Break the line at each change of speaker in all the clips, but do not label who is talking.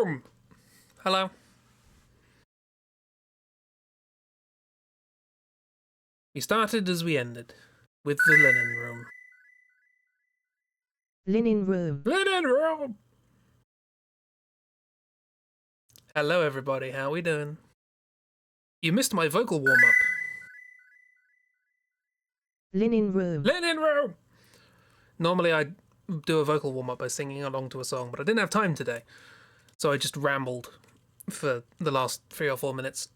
room! Hello. We started as we ended, with the linen room.
Linen room.
Linen room! Hello everybody, how we doing? You missed my vocal warm-up.
Linen room.
Linen room! Normally I do a vocal warm-up by singing along to a song, but I didn't have time today. So I just rambled for the last 3 or 4 minutes.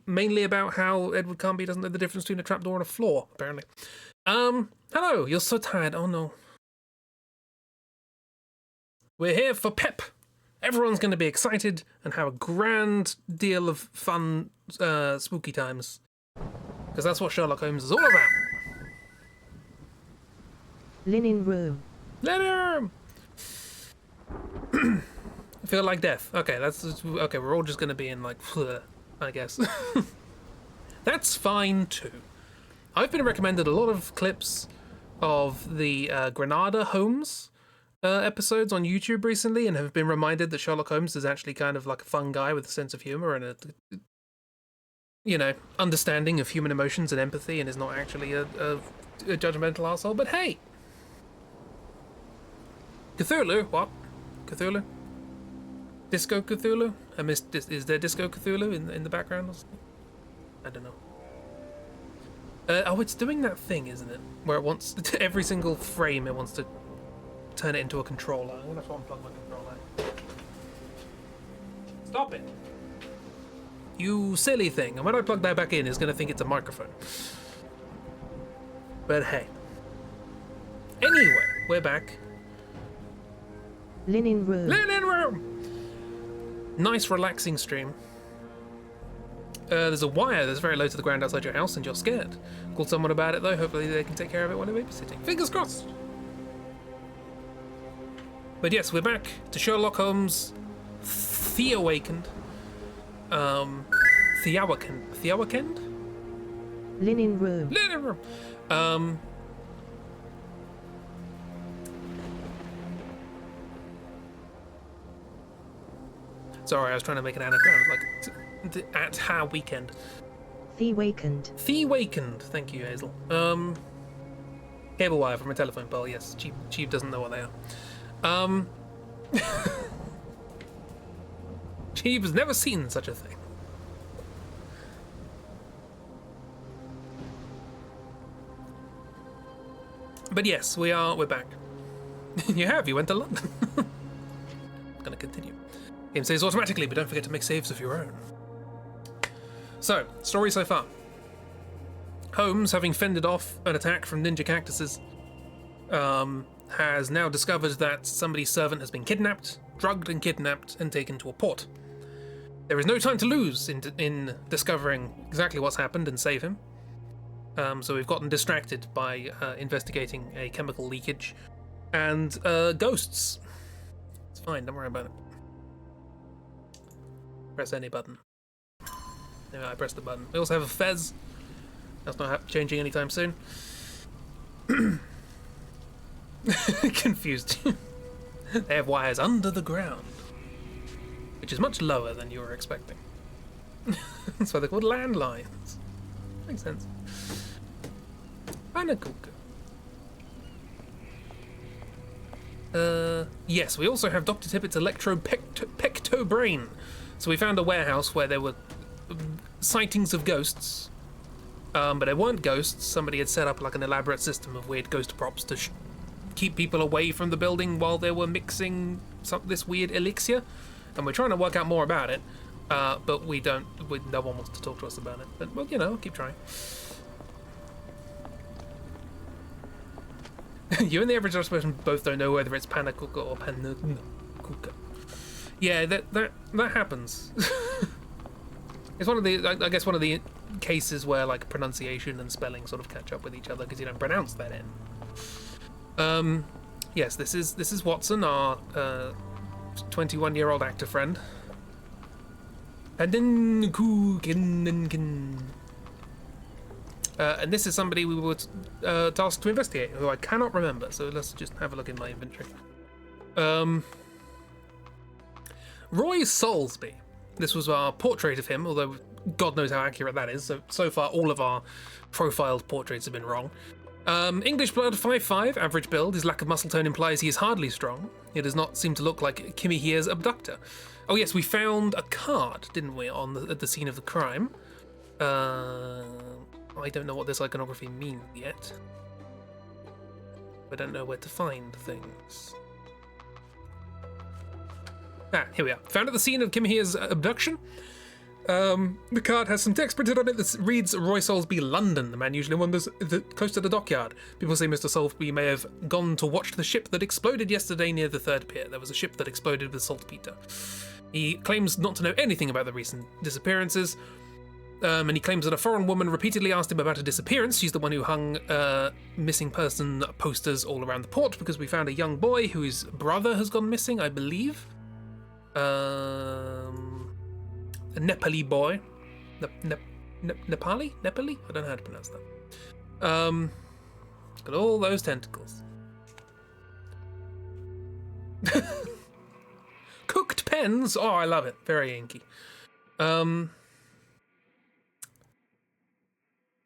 Mainly about how Edward Carnby doesn't know the difference between a trapdoor and a floor, apparently. Hello, you're so tired, oh no. We're here for pep. Everyone's going to be excited and have a grand deal of fun, spooky times. Because that's what Sherlock Holmes is all about.
Linen room.
Linen room! Feel like death. Okay, okay, we're all just going to be in, like, I guess. That's fine, too. I've been recommended a lot of clips of the Granada Holmes episodes on YouTube recently, and have been reminded that Sherlock Holmes is actually kind of like a fun guy with a sense of humor and a, you know, understanding of human emotions and empathy, and is not actually a judgmental asshole. But hey, Cthulhu, what? Cthulhu? Disco Cthulhu? I missed. Is there Disco Cthulhu in the background? Or something? I don't know. Oh, it's doing that thing, isn't it? Where it wants every single frame it wants to turn it into a controller. I'm gonna unplug my controller. Stop it! You silly thing. And when I plug that back in, it's gonna think it's a microphone. But hey. Anyway, we're back.
Linen room.
Linen room! Nice relaxing stream. There's a wire that's very low to the ground outside your house and you're scared. Call someone about it though, hopefully they can take care of it when they're babysitting. Fingers crossed! But yes, we're back to Sherlock Holmes, Theawakened. Theawakened?
Linen room.
Linen room! Sorry, I was trying to make an anagram, like, at how weekend.
Theawakened.
Theawakened, thank you, Hazel. Cable wire from a telephone pole, yes. Cheap doesn't know what they are. Cheap has never seen such a thing. But yes, we're back. You went to London. Gonna continue. Game saves automatically, but don't forget to make saves of your own. So, story so far. Holmes, having fended off an attack from ninja cactuses, has now discovered that somebody's servant has been kidnapped, drugged and kidnapped, and taken to a port. There is no time to lose in discovering exactly what's happened and save him. So we've gotten distracted by investigating a chemical leakage and ghosts. It's fine, don't worry about it. Press any button. Anyway, I pressed the button. We also have a fez. That's not changing anytime soon. Confused. They have wires under the ground, which is much lower than you were expecting. That's why they're called landlines. Makes sense. Panakuka. Yes, we also have Dr. Tippett's electro-pecto brain. So we found a warehouse where there were sightings of ghosts, but they weren't ghosts. Somebody had set up like an elaborate system of weird ghost props to keep people away from the building while they were mixing this weird elixir, and we're trying to work out more about it, but no one wants to talk to us about it. But well, you know, I'll keep trying. You and the average Dutch person both don't know whether it's panakuka or panakuka. Yeah, that happens. It's one of the, I guess, one of the cases where like pronunciation and spelling sort of catch up with each other because you don't pronounce that N. Yes, this is Watson, our 21-year-old actor friend. And this is somebody we were tasked to investigate, who I cannot remember. So let's just have a look in my inventory. Roy Soulsby. This was our portrait of him, although God knows how accurate that is. So far, all of our profiled portraits have been wrong. English blood, 5'5", average build. His lack of muscle tone implies he is hardly strong. He does not seem to look like Kimmy Here's abductor. Oh yes, we found a card, didn't we, at the scene of the crime. I don't know what this iconography means yet. I don't know where to find things. Ah, here we are. Found at the scene of Kim Here's abduction. The card has some text printed on it that reads Roy Soulsby, London. The man usually wanders close to the dockyard. People say Mr. Soulsby may have gone to watch the ship that exploded yesterday near the third pier. There was a ship that exploded with saltpeter. He claims not to know anything about the recent disappearances. And he claims that a foreign woman repeatedly asked him about a disappearance. She's the one who hung missing person posters all around the port because we found a young boy whose brother has gone missing, I believe. A Nepali boy. Nepali? Nepali? I don't know how to pronounce that. Got all those tentacles. Cooked pens. Oh, I love it. Very inky.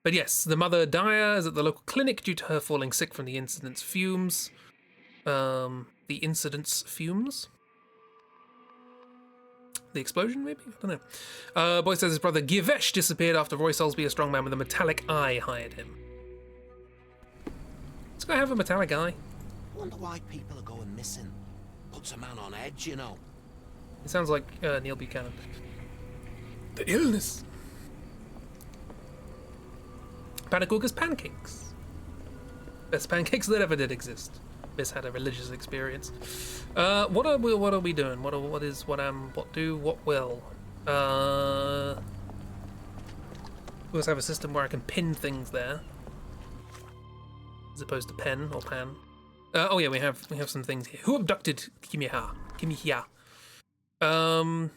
But yes, the mother Dyer is at the local clinic due to her falling sick from the incident's fumes. The incident's fumes? The explosion, maybe? I don't know. Boy says his brother Givesh disappeared after Roy Soulsby, a strong man with a metallic eye, hired him. This guy have a metallic eye?
Wonder why people are going missing. Puts a man on edge, you know.
It sounds like Neil Buchanan. The illness. Panakuka's pancakes. Best pancakes that ever did exist. Miss had a religious experience. What are we doing? What will? We also have a system where I can pin things there, as opposed to pen or pan. Oh yeah, we have some things here. Who abducted Kimihia? Missing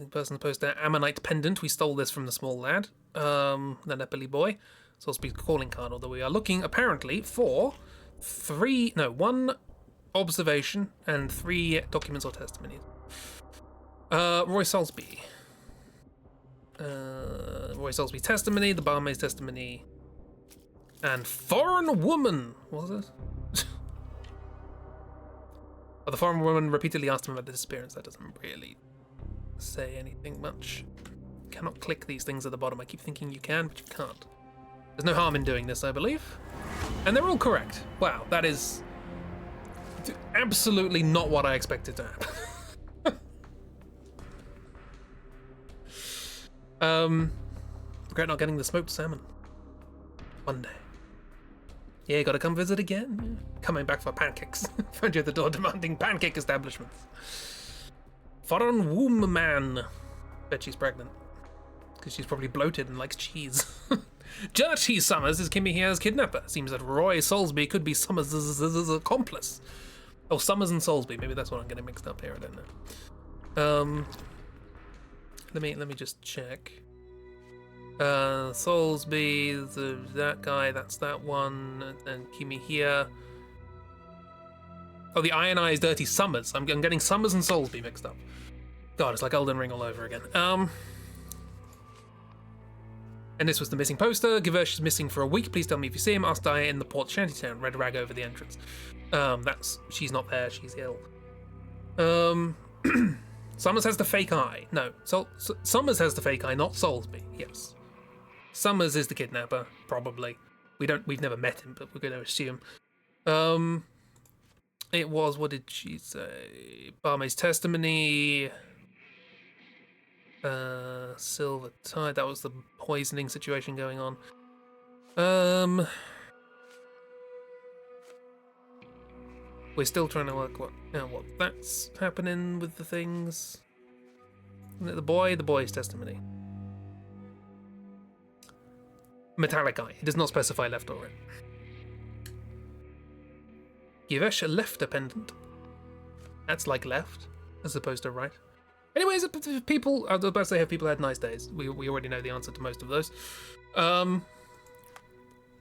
person poster, Ammonite pendant. We stole this from the small lad. The Nepali boy. Soulsby's calling card. Although we are looking apparently for one observation and 3 documents or testimonies. Roy Soulsby. Roy Soulsby testimony, the barmaid's testimony, and foreign woman. What was it? The foreign woman repeatedly asked him about the disappearance. That doesn't really say anything much. Cannot click these things at the bottom. I keep thinking you can, but you can't. There's no harm in doing this, I believe. And they're all correct. Wow, that is absolutely not what I expected to happen. Regret not getting the smoked salmon. One day. Yeah, gotta come visit again. Coming back for pancakes. Found you at the door demanding pancake establishments. Foreign womb man. Bet she's pregnant. Because she's probably bloated and likes cheese. Dirty Summers is Kimmy Here's kidnapper. Seems that Roy Soulsby could be Summers' accomplice. Oh, Summers and Soulsby. Maybe that's what I'm getting mixed up here. I don't know. Let me just check. Soulsby, that guy. That's that one. And Kimmy here. Oh, the ionized Dirty Summers. I'm getting Summers and Soulsby mixed up. God, it's like Elden Ring all over again. And this was the missing poster. Giversh is missing for a week. Please tell me if you see him. Ask Dyer in the port shantytown. Red rag over the entrance. She's not there. She's ill. Summers has the fake eye. No, Summers has the fake eye, not Soulsby. Yes. Summers is the kidnapper, probably. We've never met him, but we're going to assume. It was, what did she say? Barmaid's testimony. Silver tide. That was the poisoning situation going on. We're still trying to work what that's happening with the things. The boy's testimony. Metallic eye. It does not specify left or right. Givesh left a pendant. That's like left, as opposed to right. Anyways, people, I was about to say, have people had nice days? We already know the answer to most of those.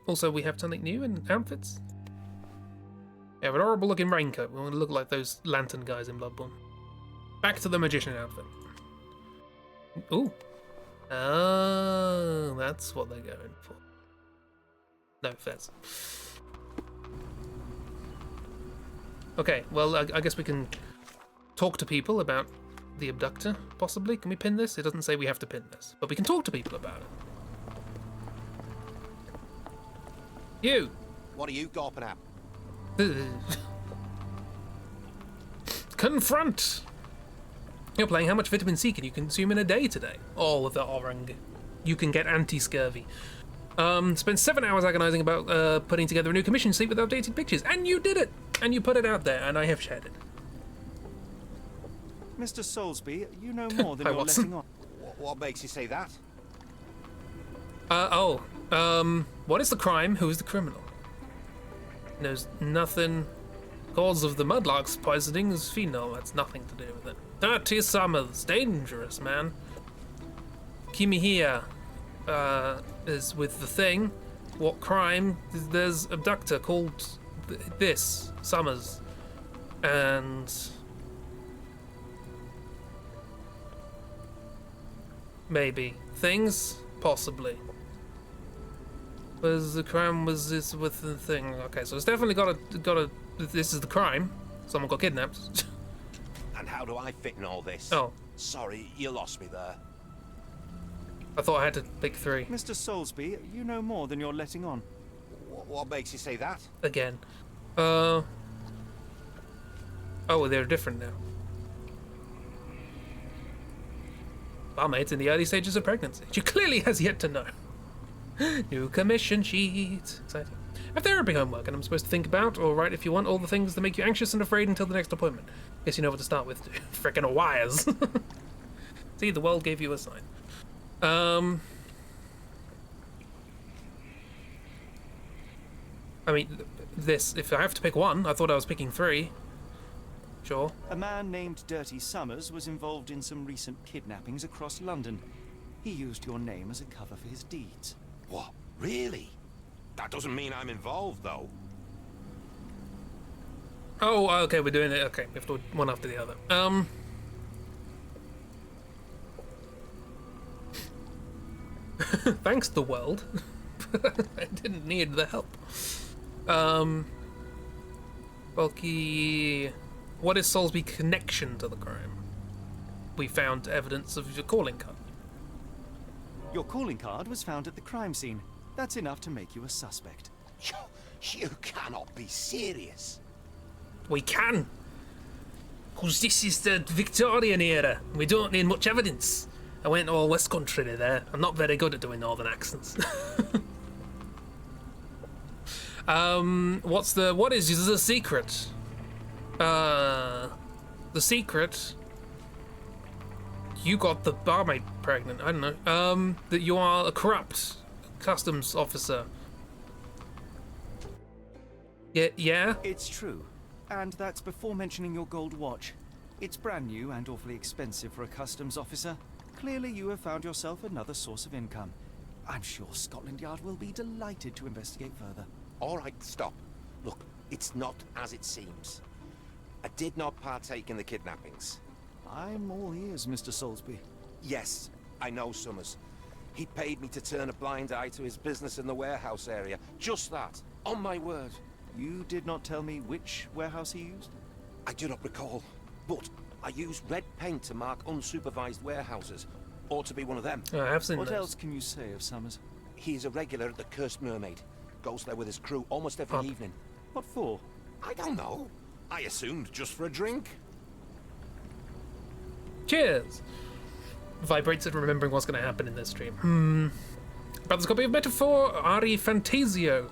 Also, we have something new in outfits. We have an horrible looking raincoat. We want to look like those lantern guys in Bloodborne. Back to the magician outfit. Ooh. Oh, that's what they're going for. No, Fez. Okay, well, I guess we can talk to people about the abductor, possibly. Can we pin this? It doesn't say we have to pin this, but we can talk to people about it. You!
What are you gawping at?
Confront! You're playing how much vitamin C can you consume in a day today? All of the orang. You can get anti-scurvy. Spent 7 hours agonizing about putting together a new commission sheet with updated pictures, and you did it! And you put it out there, and I have shared it.
Mr. Soulsby, you know more than
Hi,
you're
Watson.
letting on.
What makes you say that?
What is the crime? Who is the criminal? Knows nothing. Cause of the mudlark's poisoning is phenol. That's nothing to do with it. 30 summers. Dangerous, man. Kimi here is with the thing. What crime? There's abductor called this Summers. And maybe things? Possibly. Was the crime was this with the thing? Okay, so it's definitely got a. This is the crime. Someone got kidnapped.
And how do I fit in all this?
Oh,
Sorry, you lost me there.
I thought I had to pick 3
Mr. Soulsby, you know more than you're letting on.
What makes you say that?
again. Oh, they're different now. Barmaid's in the early stages of pregnancy. She clearly has yet to know. New commission sheet. Exciting. I have therapy homework, and I'm supposed to think about, or write if you want, all the things that make you anxious and afraid until the next appointment. Guess you know what to start with. Frickin' wires. See, the world gave you a sign. I mean, this, if I have to pick one, I thought I was picking 3. Sure.
A man named Dirty Summers was involved in some recent kidnappings across London. He used your name as a cover for his deeds.
What? Really? That doesn't mean I'm involved, though.
Oh, okay, we're doing it. Okay, we have to do one after the other. Thanks, the world. I didn't need the help. Bulky. What is Soulsby's connection to the crime? We found evidence of your calling card.
Your calling card was found at the crime scene. That's enough to make you a suspect.
You cannot be serious.
We can. Because this is the Victorian era. We don't need much evidence. I went all West Country there. I'm not very good at doing northern accents. What is the secret? The secret. You got the barmaid pregnant. I don't know. That you are a corrupt customs officer. Yeah?
It's true. And that's before mentioning your gold watch. It's brand new and awfully expensive for a customs officer. Clearly you have found yourself another source of income. I'm sure Scotland Yard will be delighted to investigate further.
All right, stop. Look, it's not as it seems. I did not partake in the kidnappings.
I'm all ears, Mr. Soulsby.
Yes, I know Summers. He paid me to turn a blind eye to his business in the warehouse area. Just that. On my word.
You did not tell me which warehouse he used?
I do not recall, but I used red paint to mark unsupervised warehouses. Ought to be one of them.
Oh, I have seen
What
those.
else can you say of Summers?
He is a regular at the Cursed Mermaid. Goes there with his crew almost every
Pub.
evening.
What for?
I don't know. I assumed just for a drink.
Cheers! Vibrates at remembering what's going to happen in this stream. Brother's copy of Metaphor, Ari Fantasio.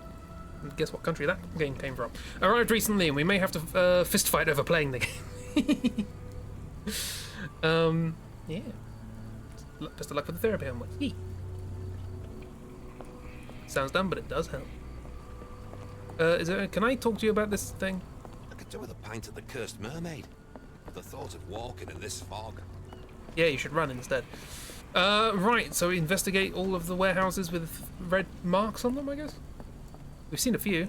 Guess what country that game came from. Arrived recently, and we may have to fist fight over playing the game. Yeah. Best of luck with the therapy homework. Yee. Sounds dumb, but it does help. Can I talk to you about this thing?
I could do with a pint at the Cursed Mermaid. But the thought of walking in this fog.
Yeah, you should run instead. Right, so investigate all of the warehouses with red marks on them, I guess? We've seen a few.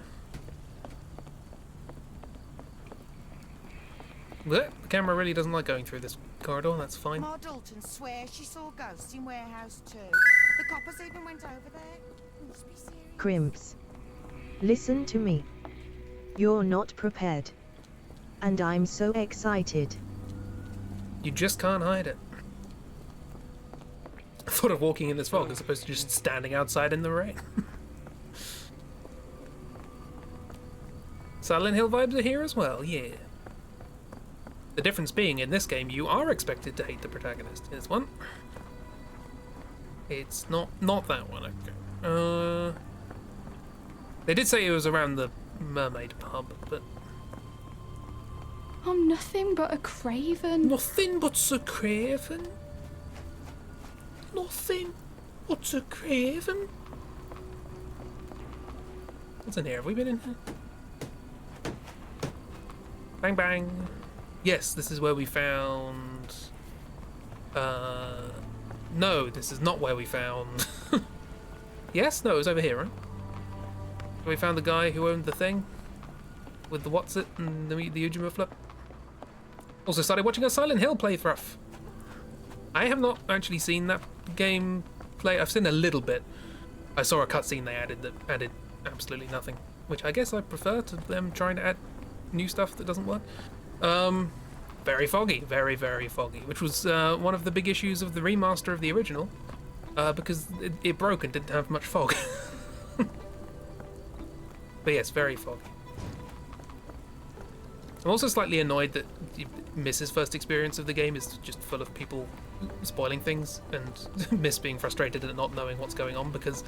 The camera really doesn't like going through this corridor, that's fine.
Ma Dalton swears she saw ghosts in Warehouse 2. The coppers even went over there. You must be serious.
Crimps. Listen to me. You're not prepared. And I'm so excited.
You just can't hide it. I thought of walking in this fog as opposed to just standing outside in the rain. Silent Hill vibes are here as well, yeah. The difference being, in this game, you are expected to hate the protagonist. Here's one. It's not that one, okay. They did say it was around the mermaid pub, but...
I'm nothing but a craven.
Nothing but a craven? Nothing but a craven? What's in here? Have we been in here? Bang bang. Yes, this is where we found... No, this is not where we found... Yes? No, it was over here, right? We found the guy who owned the thing? With the what's it and the Ujima flip? Also started watching a Silent Hill playthrough. I have not actually seen that game play. I've seen a little bit. I saw a cutscene they added that added absolutely nothing, which I guess I prefer to them trying to add new stuff that doesn't work. Very foggy, very, very foggy, which was one of the big issues of the remaster of the original, because it broke and didn't have much fog. But yes, very foggy. I'm also slightly annoyed that Miss's first experience of the game is just full of people spoiling things, and Miss being frustrated at not knowing what's going on, because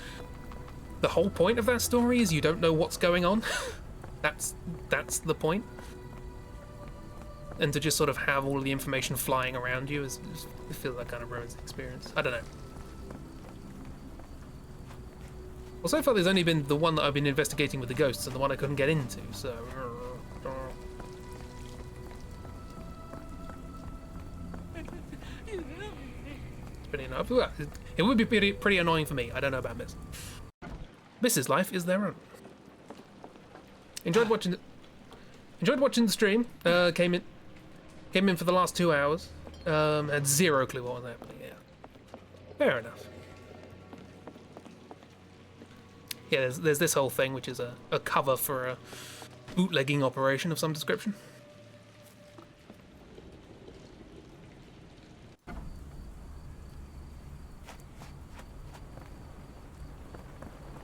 the whole point of that story is you don't know what's going on. That's the point. And to just sort of have all of the information flying around you I feel that kind of ruins the experience. I don't know. Well, so far there's only been the one that I've been investigating with the ghosts and the one I couldn't get into, so... Pretty enough. It would be pretty annoying for me. I don't know about Miss. Miss's life is their own. Enjoyed watching the stream. Came in for the last 2 hours. Had zero clue what was happening. Yeah, fair enough. Yeah, there's this whole thing which is a cover for a bootlegging operation of some description.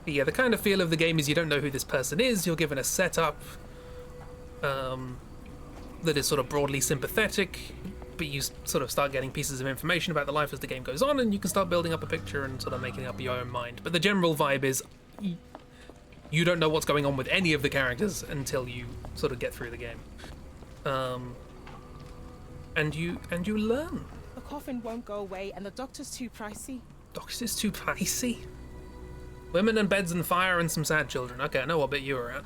But yeah, the kind of feel of the game is you don't know who this person is. You're given a setup that is sort of broadly sympathetic, but you sort of start getting pieces of information about the life as the game goes on, and you can start building up a picture and sort of making up your own mind. But the general vibe is you don't know what's going on with any of the characters until you sort of get through the game, and you learn.
The coffin won't go away, and the doctor's too pricey.
Doctor's too pricey. Women and beds and fire and some sad children. Okay, I know what bit you were at.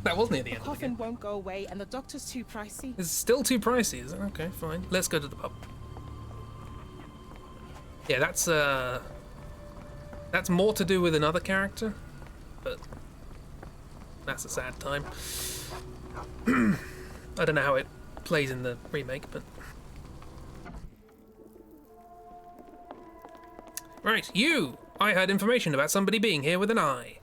That was near the end.
The coffin won't go away, and the doctor's too pricey.
It's still too pricey, is it? Okay, fine. Let's go to the pub. Yeah, that's more to do with another character, but that's a sad time. I don't know how it plays in the remake, but... Right, you! I heard information about somebody being here with an eye.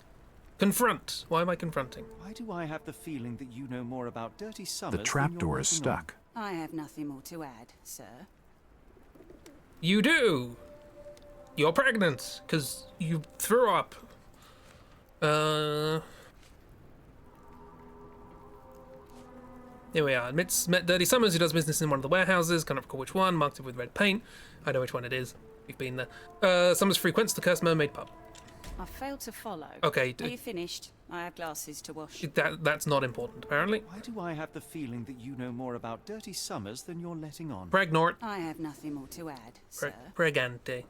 Confront. Why am I confronting?
Why do I have the feeling that you know more about Dirty Summers?
The trapdoor is stuck.
I have nothing more to add, sir.
You do! You're pregnant, because you threw up. Here we are. Met Dirty Summers, who does business in one of the warehouses. Can't recall which one. Marked it with red paint. I know which one it is. We've been there. Summers frequents the Cursed Mermaid pub.
I failed to follow.
Okay.
Are you finished? I have glasses to wash.
That's not important, apparently.
Why do I have the feeling that you know more about Dirty Summers than you're letting on?
Pregnort.
I have nothing more to add, sir.
Pregante.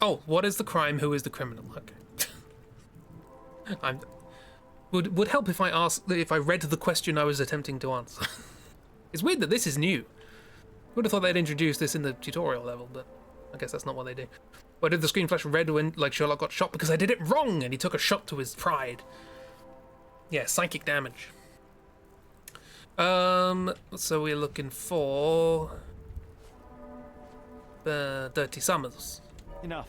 Oh, what is the crime? Who is the criminal? Okay. Would help if I read the question I was attempting to answer. It's weird that this is new. Would have thought they'd introduce this in the tutorial level, but I guess that's not what they do. Why did the screen flash red when, like, Sherlock got shot? Because I did it wrong, and he took a shot to his pride. Yeah, psychic damage. So we're looking for... Dirty Summers.
Enough.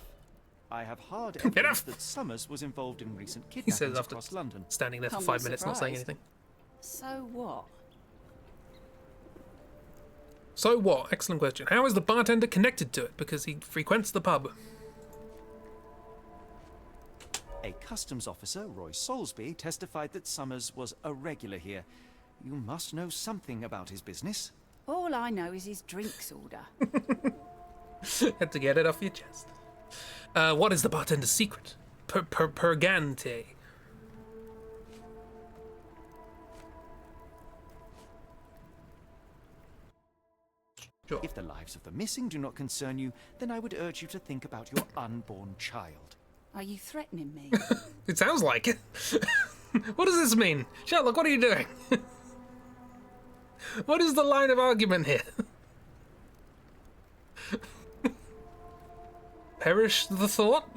I have hard
Enough.
evidence that Summers was involved in recent
He
kidnappings
says after
across London.
standing there for
I'm
5
not
minutes not saying
surprised.
anything.
So what?
So what? Excellent question. How is the bartender connected to it? Because he frequents the pub.
A customs officer, Roy Soulsby, testified that Summers was a regular here. You must know something about his business.
All I know is his drinks order.
Had to get it off your chest. What is the bartender's secret? Pergante. Sure.
If the lives of the missing do not concern you, then I would urge you to think about your unborn child.
Are you threatening me?
It sounds like it. What does this mean? Sherlock, what are you doing? What is the line of argument here? Perish the thought?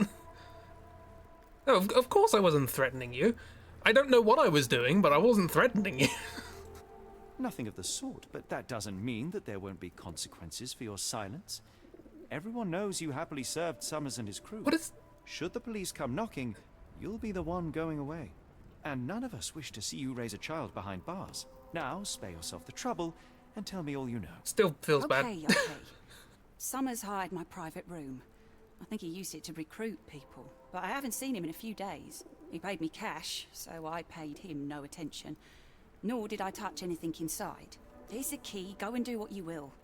Oh, of course I wasn't threatening you. I don't know what I was doing, but I wasn't threatening you.
Nothing of the sort, but that doesn't mean that there won't be consequences for your silence. Everyone knows you happily served Summers and his crew.
What is...
Should the police come knocking, you'll be the one going away. And none of us wish to see you raise a child behind bars. Now, spare yourself the trouble and tell me all you know.
Still feels bad.
Okay. Summers hired my private room. I think he used it to recruit people, but I haven't seen him in a few days. He paid me cash, so I paid him no attention. Nor did I touch anything inside. Here's the key, go and do what you will.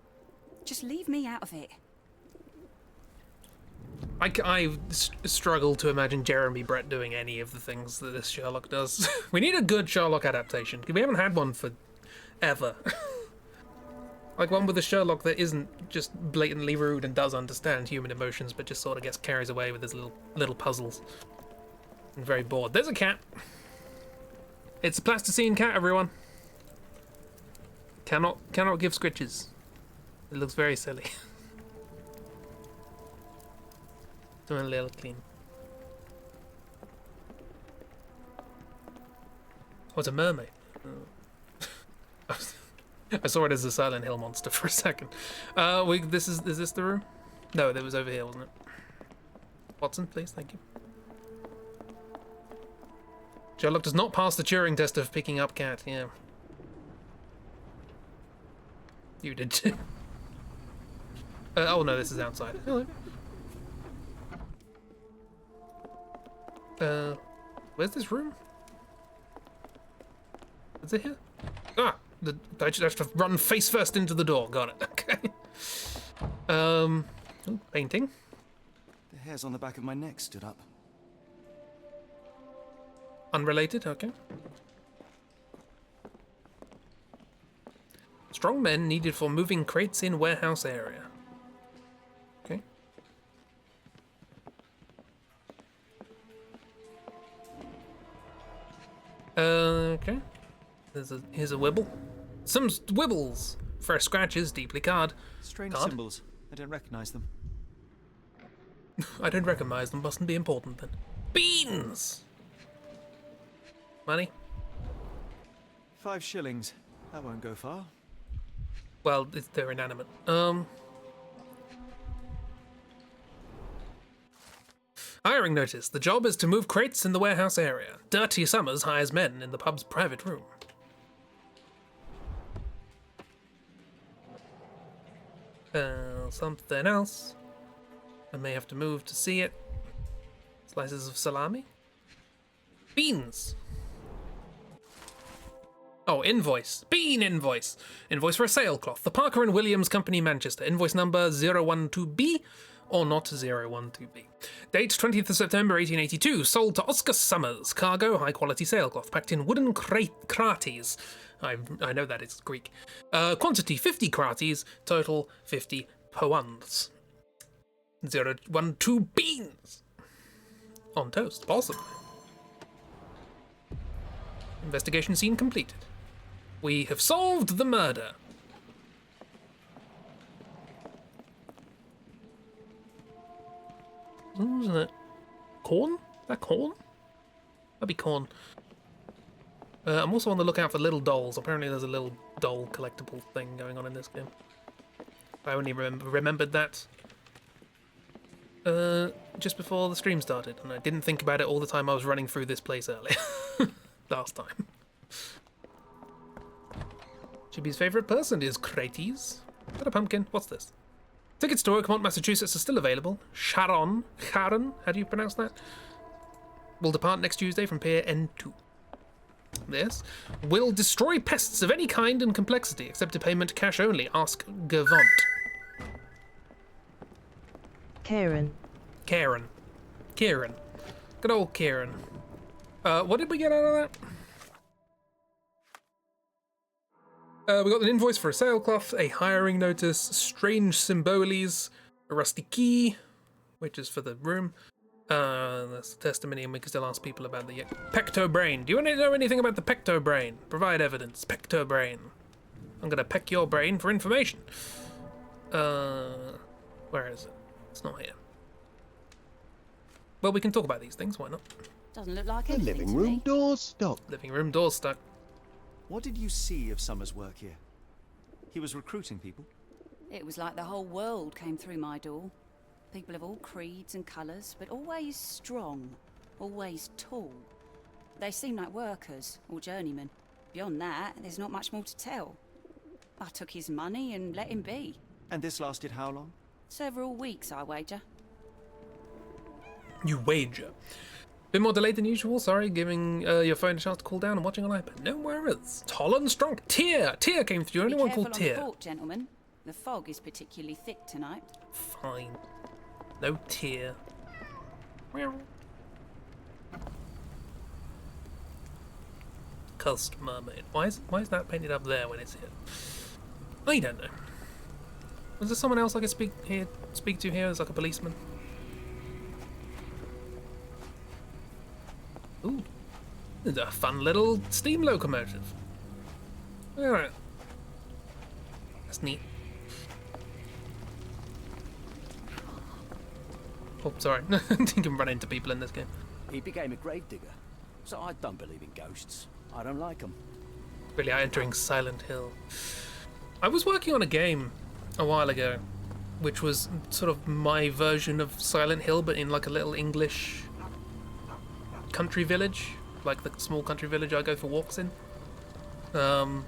Just leave me out of it.
I struggle to imagine Jeremy Brett doing any of the things that this Sherlock does. We need a good Sherlock adaptation. We haven't had one for ever. Like one with a Sherlock that isn't just blatantly rude and does understand human emotions, but just sort of gets carried away with his little puzzles. I'm very bored. There's a cat. It's a plasticine cat, everyone. Cannot give scritches. It looks very silly. Doing a little clean. Oh, it's a mermaid. Oh. I saw it as a Silent Hill monster for a second. Is this the room? No, that was over here, wasn't it? Watson, please, thank you. Sherlock does not pass the Turing test of picking up cat, yeah. You did too. Oh no, this is outside. Hello. Where's this room? Is it here? Ah! I just have to run face first into the door. Got it. Okay. Oh, painting.
The hairs on the back of my neck stood up.
Unrelated, okay. Strong men needed for moving crates in warehouse area. Okay. Okay. Here's a wibble. Some wibbles. Fresh scratches, deeply card.
Strange
Card?
symbols. I don't recognize them.
I don't recognize them. Mustn't be important then. Beans! Money?
5 shillings. That won't go far.
Well, they're inanimate. Hiring notice. The job is to move crates in the warehouse area. Dirty Summers hires men in the pub's private room. Something else. I may have to move to see it. Slices of salami. Beans. Oh, invoice. Bean invoice. Invoice for a sailcloth. The Parker and Williams Company, Manchester. Invoice number 012B or not 012B. Date 20th of September 1882. Sold to Oscar Summers. Cargo, high quality sailcloth. Packed in wooden crates. I know that it's Greek. Quantity 50 crates. Total 50 pounds. 012 beans. On toast, possibly. Investigation scene completed. We have solved the murder. Isn't it? Corn? Is that corn? That'd be corn. I'm also on the lookout for little dolls. Apparently there's a little doll collectible thing going on in this game. I only remembered that just before the stream started, and I didn't think about it all the time I was running through this place earlier. Last time. Chibi's favourite person is Krates. Got a pumpkin. What's this? Tickets to Oakmont, Massachusetts are still available. Sharon, how do you pronounce that? Will depart next Tuesday from Pier N2. This will destroy pests of any kind and complexity. Accept a payment cash only. Ask Gavant.
Karen.
Kieran. Good old Kieran. What did we get out of that? We got an invoice for a sailcloth, a hiring notice, strange symbolies, a rusty key, which is for the room. That's the testimony, and we can still ask people about the pecto brain. Do you want to know anything about the pecto brain? Provide evidence. Pecto brain. I'm gonna peck your brain for information. Where is it? It's not here. Well, we can talk about these things. Why not?
Doesn't look like
The
anything
living
to
room
me.
door's stuck.
Living room door stuck.
What did you see of Summer's work here? He was recruiting people?
It was like the whole world came through my door. People of all creeds and colours, but always strong, always tall. They seem like workers or journeymen. Beyond that, there's not much more to tell. I took his money and let him be.
And this lasted how long?
Several weeks, I wager.
You wager. Bit more delayed than usual. Sorry, giving your phone a chance to cool down and watching on iPad. No worries. Tall and strong. Tyr came through.
Be
Anyone
careful
called
on the
Tyr?
port, gentlemen. The fog is particularly thick tonight.
Fine. No Tyr. Cursed mermaid. Why is that painted up there when it's here? I don't know. Was there someone else I could speak to here as like a policeman? Ooh. There's a fun little steam locomotive. Alright. That's neat. Oh, sorry. You can run into people in this game.
He became a grave digger, so I don't believe in ghosts. I don't like them.
Really, entering Silent Hill. I was working on a game a while ago, which was sort of my version of Silent Hill, but in like a little English country village, like the small country village I go for walks in. It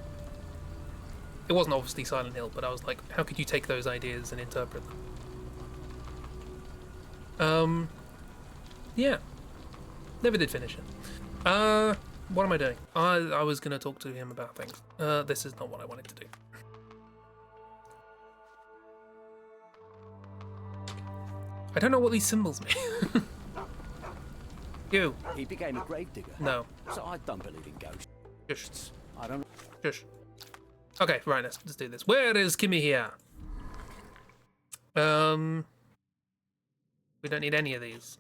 wasn't obviously Silent Hill, but I was like, how could you take those ideas and interpret them? Yeah. Never did finish it. What am I doing? I was going to talk to him about things. This is not what I wanted to do. I don't know what these symbols mean. You.
He became a grave digger.
No.
So I don't believe in ghosts.
Shush.
I don't.
Shush. Okay, right, let's do this. Where is Kimmy here? We don't need any of these.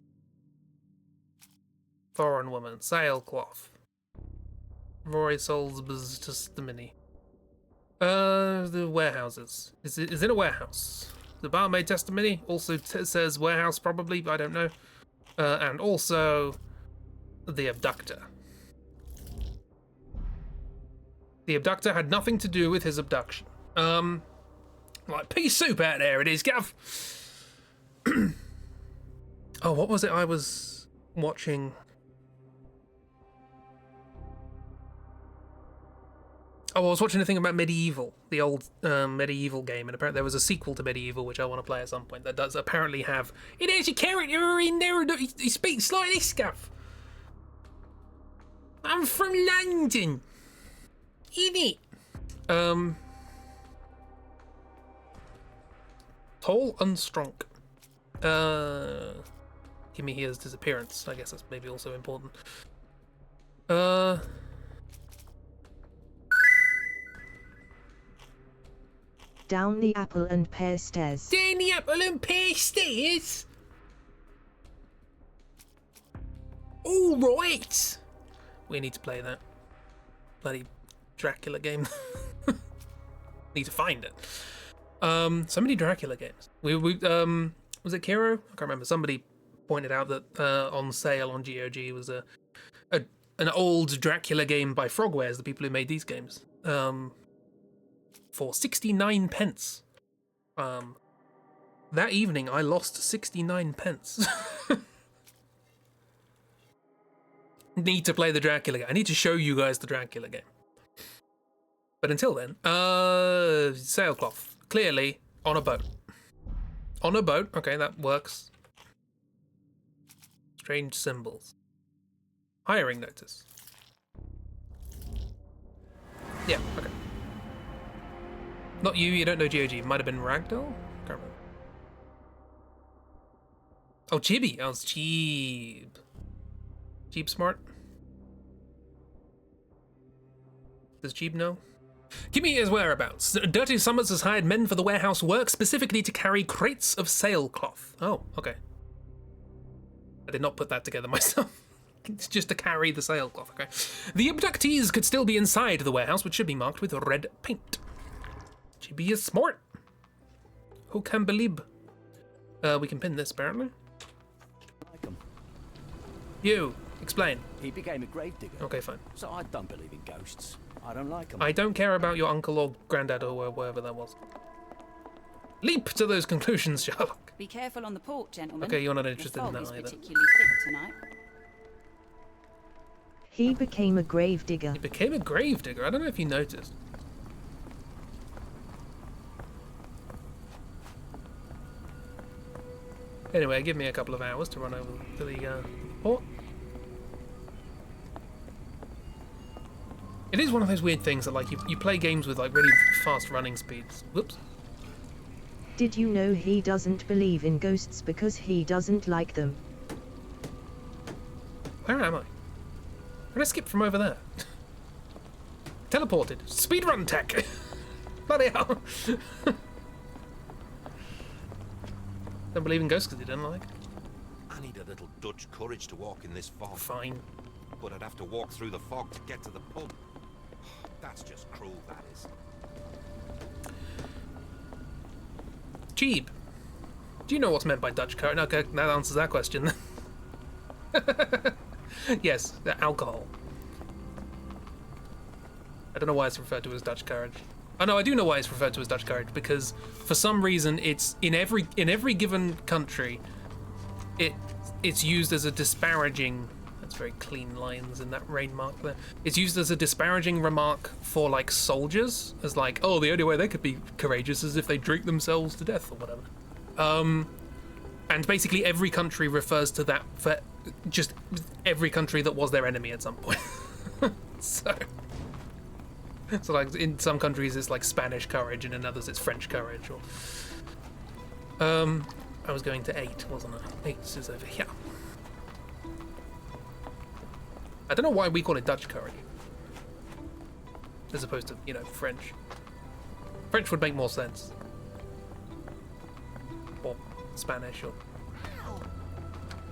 Foreign woman, sailcloth. Roy Solsber's testimony. The warehouses. Is in a warehouse. The barmaid testimony also says warehouse, probably, I don't know. And also the abductor. The abductor had nothing to do with his abduction. Like pea soup out there it is, Gav. Oh, what was it I was watching? Oh, I was watching a thing about Medieval, the old Medieval game, and apparently there was a sequel to Medieval which I want to play at some point that does apparently have... It has a character in there, he speaks like this, Gav. I'm from London. In it. Tall and strong. Give me his disappearance. I guess that's maybe also important.
Down the apple and pear stairs.
Down the apple and pear stairs? All right. We need to play that bloody Dracula game. Need to find it. So many Dracula games. We was it Kiro? I can't remember. Somebody pointed out that on sale on GOG was an old Dracula game by Frogwares, the people who made these games, for 69 pence. That evening, I lost 69 pence. Need to play the Dracula game. I need to show you guys the Dracula game. But until then, sailcloth. Clearly, on a boat. On a boat. Okay, that works. Strange symbols. Hiring notice. Yeah, okay. Not you, you don't know GOG. Might have been Ragdoll? Can't remember. Oh, Chibi. Oh, it's Cheap. Cheap Smart. Does Cheap know? Give me his whereabouts. Dirty Summers has hired men for the warehouse work, specifically to carry crates of sailcloth. Oh, okay. I did not put that together myself. It's just to carry the sailcloth, okay. The abductees could still be inside the warehouse, which should be marked with red paint. Chibi is smart. Who can believe? We can pin this, apparently.
Like him.
You, explain.
He became a gravedigger.
Okay, fine.
So I don't believe in ghosts. I don't like them.
I don't care about your uncle or granddad or wherever that was. Leap to those conclusions, Sherlock.
Be careful on the port, gentlemen.
Okay, you're not interested in
the fog
that
is
either.
particularly thick tonight.
He became a gravedigger.
He became a gravedigger. I don't know if you noticed. Anyway, give me a couple of hours to run over to the port. It is one of those weird things that, like, you play games with, like, really fast running speeds. Whoops.
Did you know he doesn't believe in ghosts because he doesn't like them?
Where am I? Did I skip from over there? Teleported. Speedrun tech! Bloody hell! Don't believe in ghosts because he doesn't like.
I need a little Dutch courage to walk in this fog.
Fine.
But I'd have to walk through the fog to get to the pub. That's just cruel, that is.
Cheap. Do you know what's meant by Dutch courage? Okay, that answers that question. Yes, alcohol. I don't know why it's referred to as Dutch courage. Oh no, I do know why it's referred to as Dutch courage, because for some reason it's in every given country it's used as a disparaging. That's very clean lines in that rain mark there. It's used as a disparaging remark for, like, soldiers, as like, oh, the only way they could be courageous is if they drink themselves to death or whatever. And basically every country refers to that for just every country that was their enemy at some point. So like in some countries it's like Spanish courage, and in others it's French courage. Or I was going to 8, wasn't I? 8 is over here. I don't know why we call it Dutch courage as opposed to, you know, French. French would make more sense. Or Spanish, or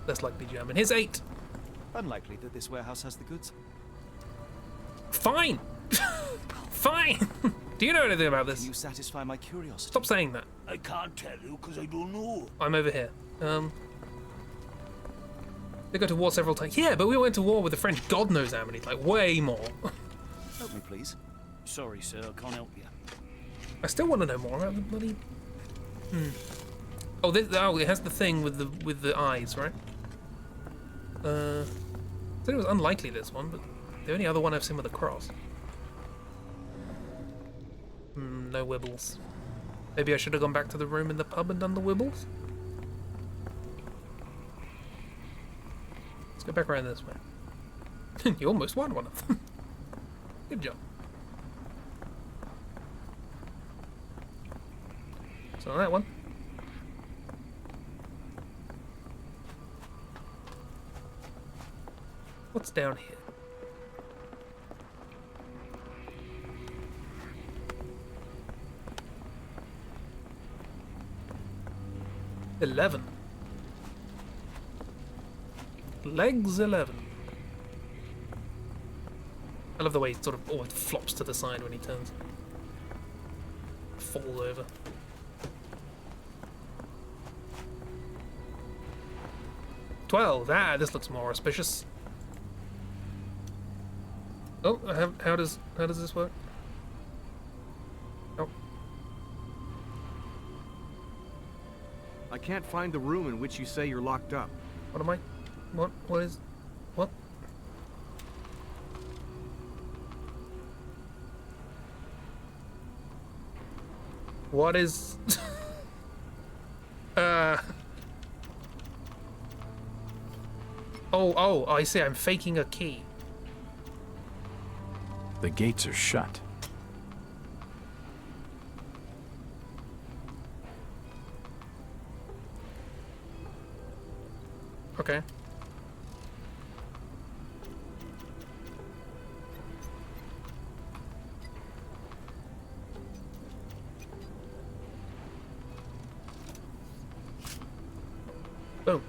less likely German. Here's 8.
Unlikely that this warehouse has the goods.
Fine. Fine. Do you know anything about this?
Can you satisfy my curiosity?
Stop saying that.
I can't tell you because I don't know.
I'm over here. They go to war several times. Yeah, but we went to war with the French God knows how many, like way more.
Help me, please.
Sorry, sir, I can't help you.
I still want to know more about the bloody. Oh, it has the thing with the eyes, right? I said it was unlikely, this one, but the only other one I've seen with a cross. No wibbles. Maybe I should have gone back to the room in the pub and done the wibbles. Let's go back around this way. You almost won one of them. Good job. So on that one. What's down here? $11. Legs 11. I love the way he sort of always flops to the side when he turns. Falls over. 12. Ah, this looks more auspicious. Oh, how does this work? Oh.
I can't find the room in which you say you're locked up.
What am I? What is? What? What is? Oh, I see. I'm faking a key.
The gates are shut.
Okay. Boom.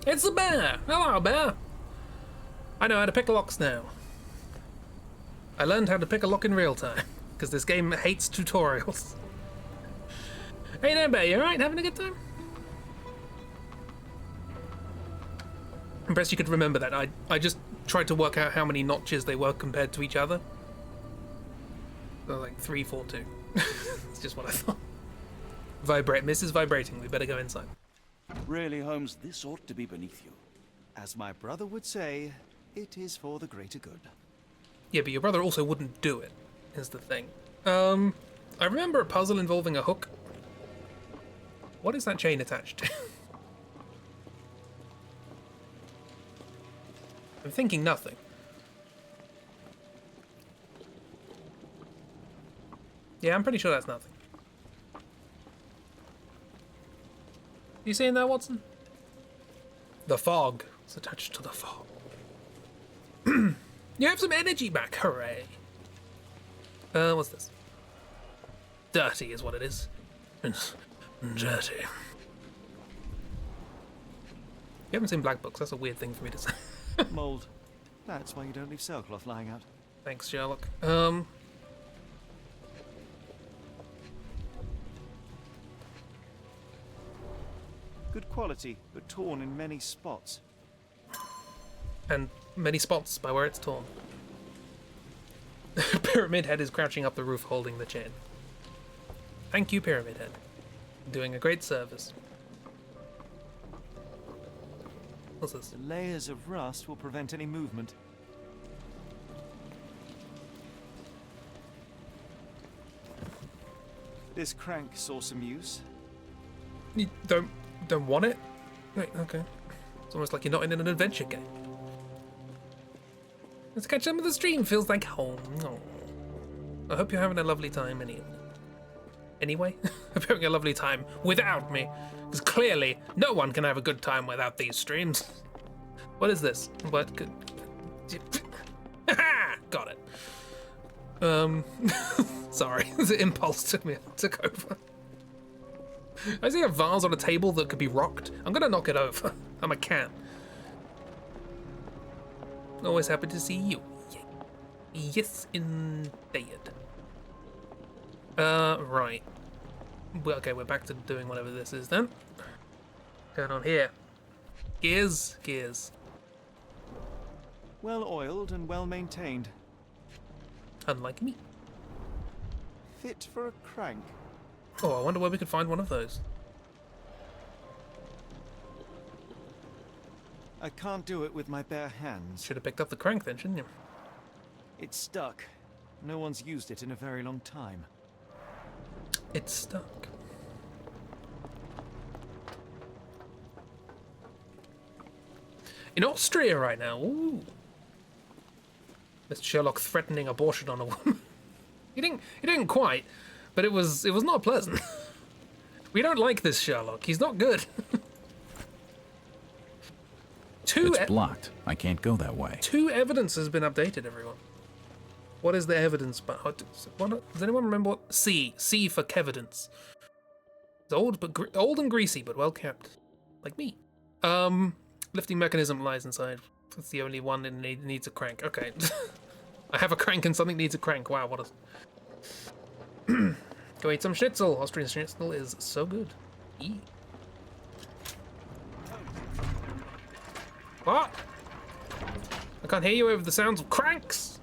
It's a bear! Hello, bear! I know how to pick locks now. I learned how to pick a lock in real time, because this game hates tutorials. Hey there, bear, you alright? Having a good time? I'm impressed you could remember that. I just tried to work out how many notches they were compared to each other. So like 3, 4, 2. It's just what I thought. Vibrate. Mrs. Vibrating. We better go inside.
Really, Holmes, this ought to be beneath you.
As my brother would say, it is for the greater good.
Yeah, but your brother also wouldn't do it, is the thing. I remember a puzzle involving a hook. What is that chain attached to? I'm thinking nothing. Yeah, I'm pretty sure that's nothing. You seeing that, Watson? The fog. It's attached to the fog. You have some energy back, hooray. What's this? Dirty is what it is. It's dirty. You haven't seen Black Books, that's a weird thing for me to say.
Mold. That's why you don't leave sailcloth lying out.
Thanks, Sherlock.
Good quality, but torn in many spots.
And many spots by where it's torn. Pyramid Head is crouching up the roof holding the chain. Thank you, Pyramid Head. Doing a great service. What's this?
The layers of rust will prevent any movement. This crank saw some use.
You don't want it? Wait, okay. It's almost like you're not in an adventure game. Let's catch up with the stream. Feels like home. Oh. I hope you're having a lovely time anyway. I hope you're having a lovely time without me. Because clearly, no one can have a good time without these streams. What is this? What could... Got it. Sorry. The impulse took over. I see a vase on a table that could be rocked. I'm gonna knock it over. I'm a cat. Always happy to see you. Yes, indeed. Right. Well, okay, we're back to doing whatever this is then. Going on here. Gears.
Well oiled and well maintained.
Unlike me.
Fit for a crank.
Oh, I wonder where we could find one of those.
I can't do it with my bare hands.
Should have picked up the crank then, shouldn't you?
It's stuck. No one's used it in a very long time.
It's stuck. In Austria right now. Ooh. Mr. Sherlock threatening abortion on a woman. He didn't quite, but it was not pleasant. We don't like this Sherlock. He's not good.
It's blocked. I can't go that way.
2 evidence has been updated, everyone. What is the evidence? Does anyone remember what? C for kevidence. It's old and greasy, but well kept, like me. Lifting mechanism lies inside. That's the only one that needs a crank. Okay. I have a crank and something needs a crank. Wow, what a... Go eat some schnitzel. Austrian schnitzel is so good. Eat. What? I can't hear you over the sounds of cranks.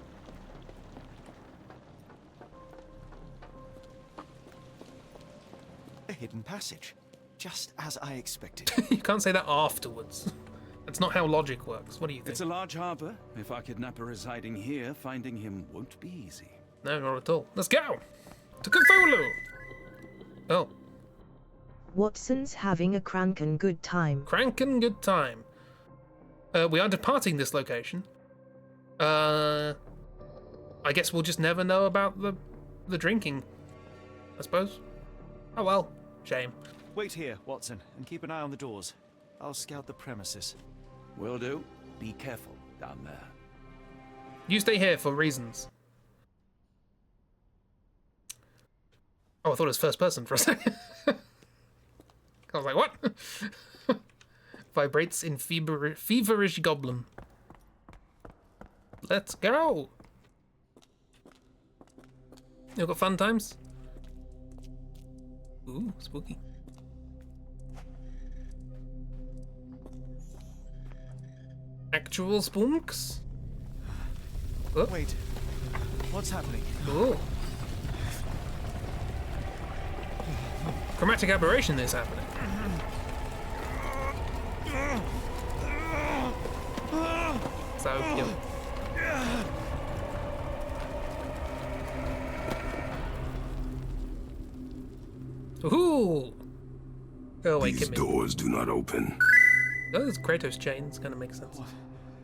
A hidden passage. Just as I expected.
You can't say that afterwards. That's not how logic works. What do you think?
It's a large harbor. If our kidnapper is hiding here, finding him won't be easy.
No, not at all. Let's go! To Cthulhu! Oh.
Watson's having a crankin' good time.
Crankin' good time. We are departing this location. I guess we'll just never know about the drinking. I suppose. Oh well. Shame.
Wait here, Watson, and keep an eye on the doors. I'll scout the premises.
Will do. Be careful down there.
You stay here for reasons. Oh, I thought it was first person for a second. I was like, what? Vibrates in feverish goblin. Let's go. You got fun times? Ooh, spooky. Actual spoonks? Oh.
Wait. What's happening?
Ooh. Chromatic aberration is happening. So, yeah. Ooh! Go away,
These
Kimmy.
doors do not open.
Those Kratos chains kind of make sense.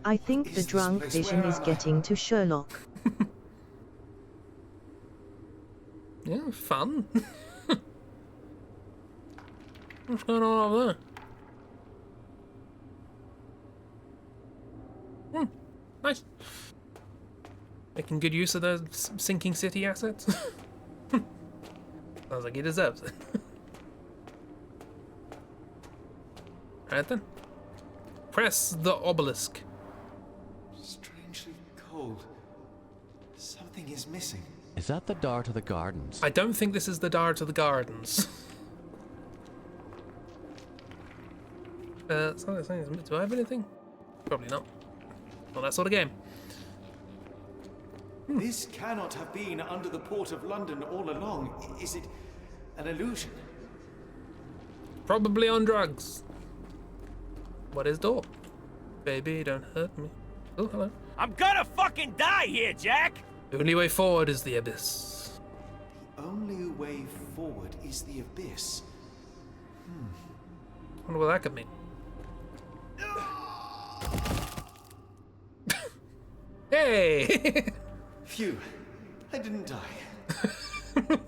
I think the drunk vision is getting to Sherlock.
Yeah, fun. What's going on over there? Nice. Making good use of those sinking city assets. Sounds like he deserves it. Right then. Press the obelisk.
Strangely cold. Something is missing.
Is that the door to the gardens?
I don't think this is the door to the gardens. Do I have anything? Probably not. Not that sort of game.
This cannot have been under the port of London all along. Is it an illusion?
Probably on drugs. What is door? Baby, don't hurt me. Oh, hello.
I'm gonna fucking die here, Jack!
The only way forward is the abyss.
The only way forward is the abyss.
I wonder what that could mean. Hey!
Phew, I didn't die.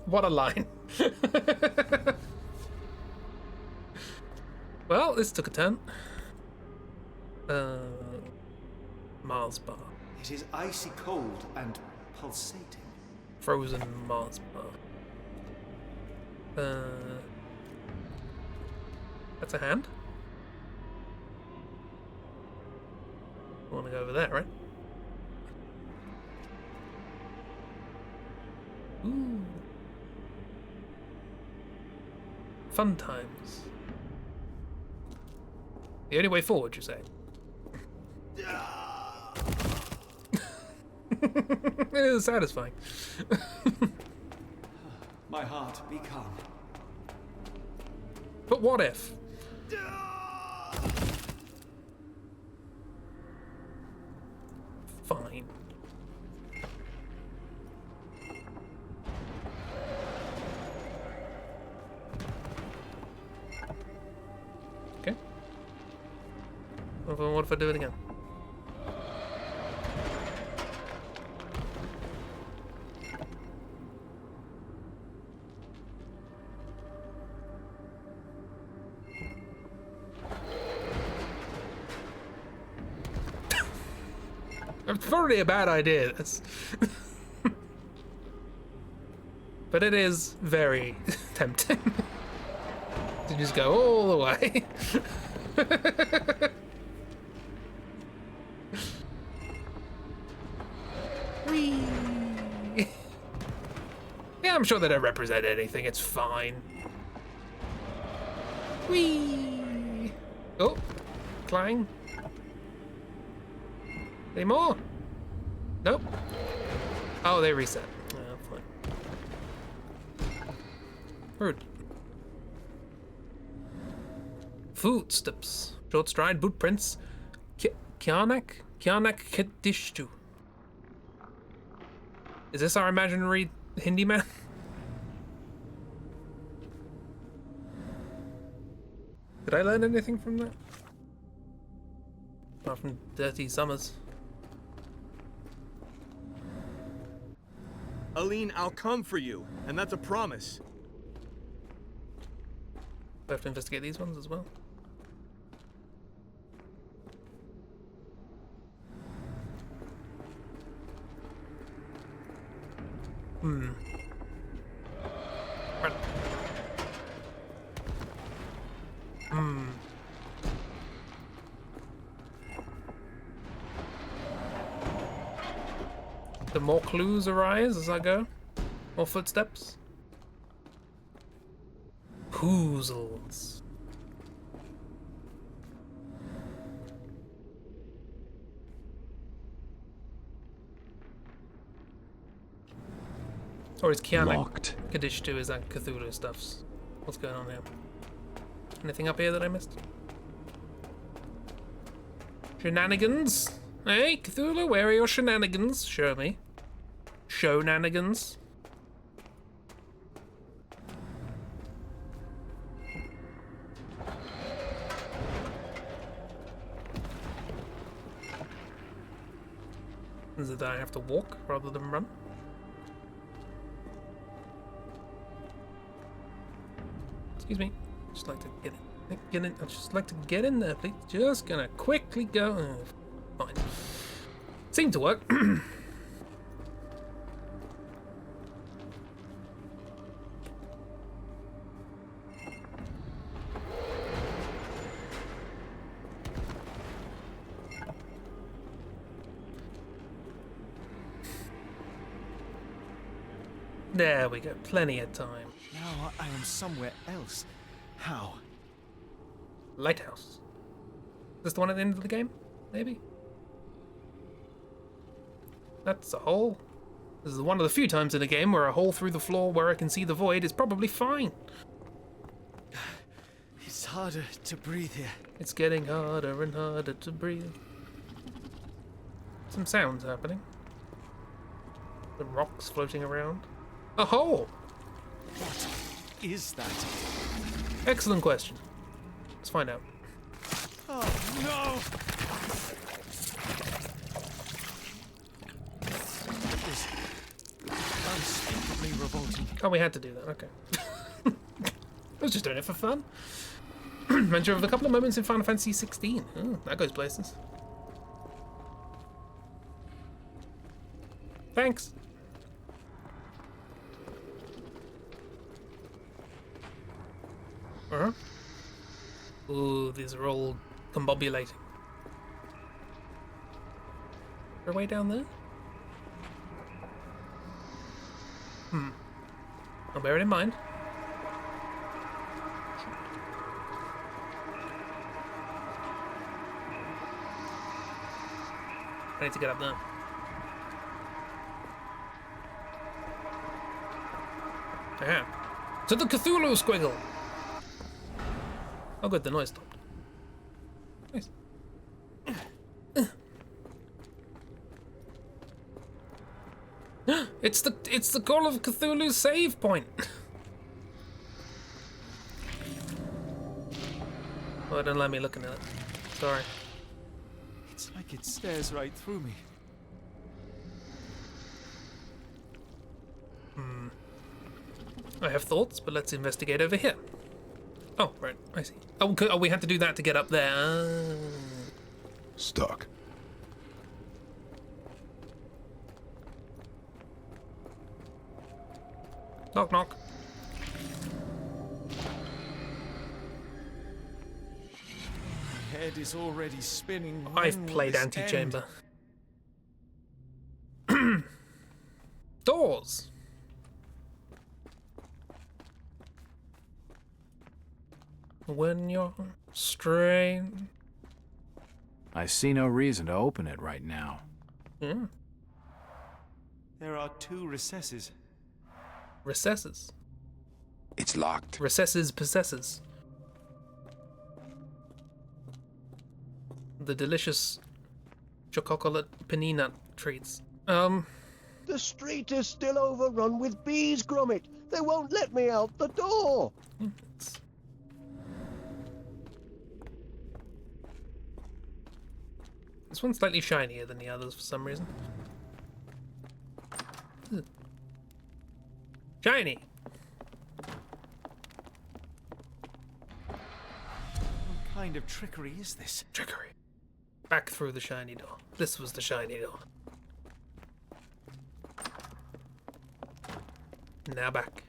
What a line. Well, this took a turn. Mars bar.
It is icy cold and pulsating.
Frozen Mars bar. That's a hand. I want to go over there, right? Ooh. Fun times. The only way forward, you say? It is satisfying.
My heart, be calm.
But what if? Fine. Okay. What if I do it again? It's probably a bad idea, this. But it is very tempting to just go all the way. Whee! Yeah, I'm sure they don't represent anything. It's fine. Whee! Oh, clang. Any more? Nope. Oh, they reset. Oh, fine. Rude. Footsteps. Short stride, boot prints. Kianak Kedishtu. Is this our imaginary Hindi man? Did I learn anything from that? Apart from dirty summers.
Aline, I'll come for you, and that's a promise.
We have to investigate these ones as well. The more clues arise as I go. More footsteps. Hoozles. Or is Kiana Kadishtu, is that Cthulhu stuffs? What's going on here? Anything up here that I missed? Shenanigans? Hey, Cthulhu, where are your shenanigans? Show me. Show-nanigans. Is it that I have to walk rather than run? Excuse me. Just like to get in. I'd just like to get in there, please. Just gonna quickly go. Fine. Seemed to work. There we go. Plenty of time.
Now I am somewhere else. How?
Lighthouse. Is this the one at the end of the game? Maybe? That's a hole. This is one of the few times in a game where a hole through the floor where I can see the void is probably fine.
It's harder to breathe here.
It's getting harder and harder to breathe. Some sounds happening. The rocks floating around. A hole!
What is that?
Excellent question. Let's find out.
Oh, no! That was unspeakably revolting.
Oh, we had to do that. Okay. I was just doing it for fun. Mention of a couple of moments in Final Fantasy 16. Oh, that goes places. Thanks. Uh-huh. Ooh, these are all combobulating. Is there a way down there? I'll bear it in mind. I need to get up there. Aha. To the Cthulhu squiggle! Oh good, the noise stopped. Nice. It's the Call of Cthulhu save point! Oh, don't let me looking at it. Sorry.
It's like it stares right through me.
I have thoughts, but let's investigate over here. Oh, right, I see. Oh, we had to do that to get up there.
Stuck.
Knock, knock.
My head is already spinning.
I've played Antechamber. Doors. When you're strained.
I see no reason to open it right now.
Yeah.
There are 2 recesses.
Recesses.
It's locked.
Recesses possesses. The delicious chocolate panina treats.
The street is still overrun with bees, Gromit. They won't let me out the door.
This one's slightly shinier than the others for some reason. Shiny!
What kind of trickery is this?
Trickery. Back through the shiny door. This was the shiny door. Now back.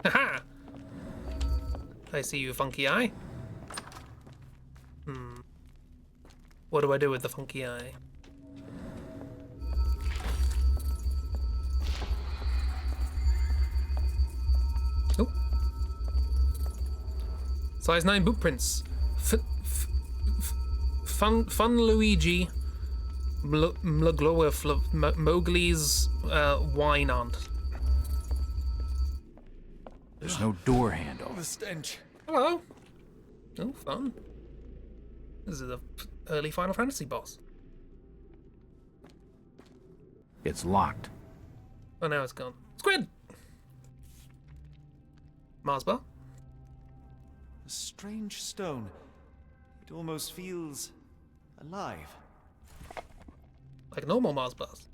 Haha! I see you, funky eye. What do I do with the funky eye? Oh. Size 9 boot prints. Fun Luigi. Mowgli's wine aunt.
There's no door handle.
The stench.
Hello. Oh, fun. This is a early Final Fantasy boss.
It's locked.
Oh, now it's gone. Squid! Mars bar?
A strange stone. It almost feels alive.
Like normal Mars bars.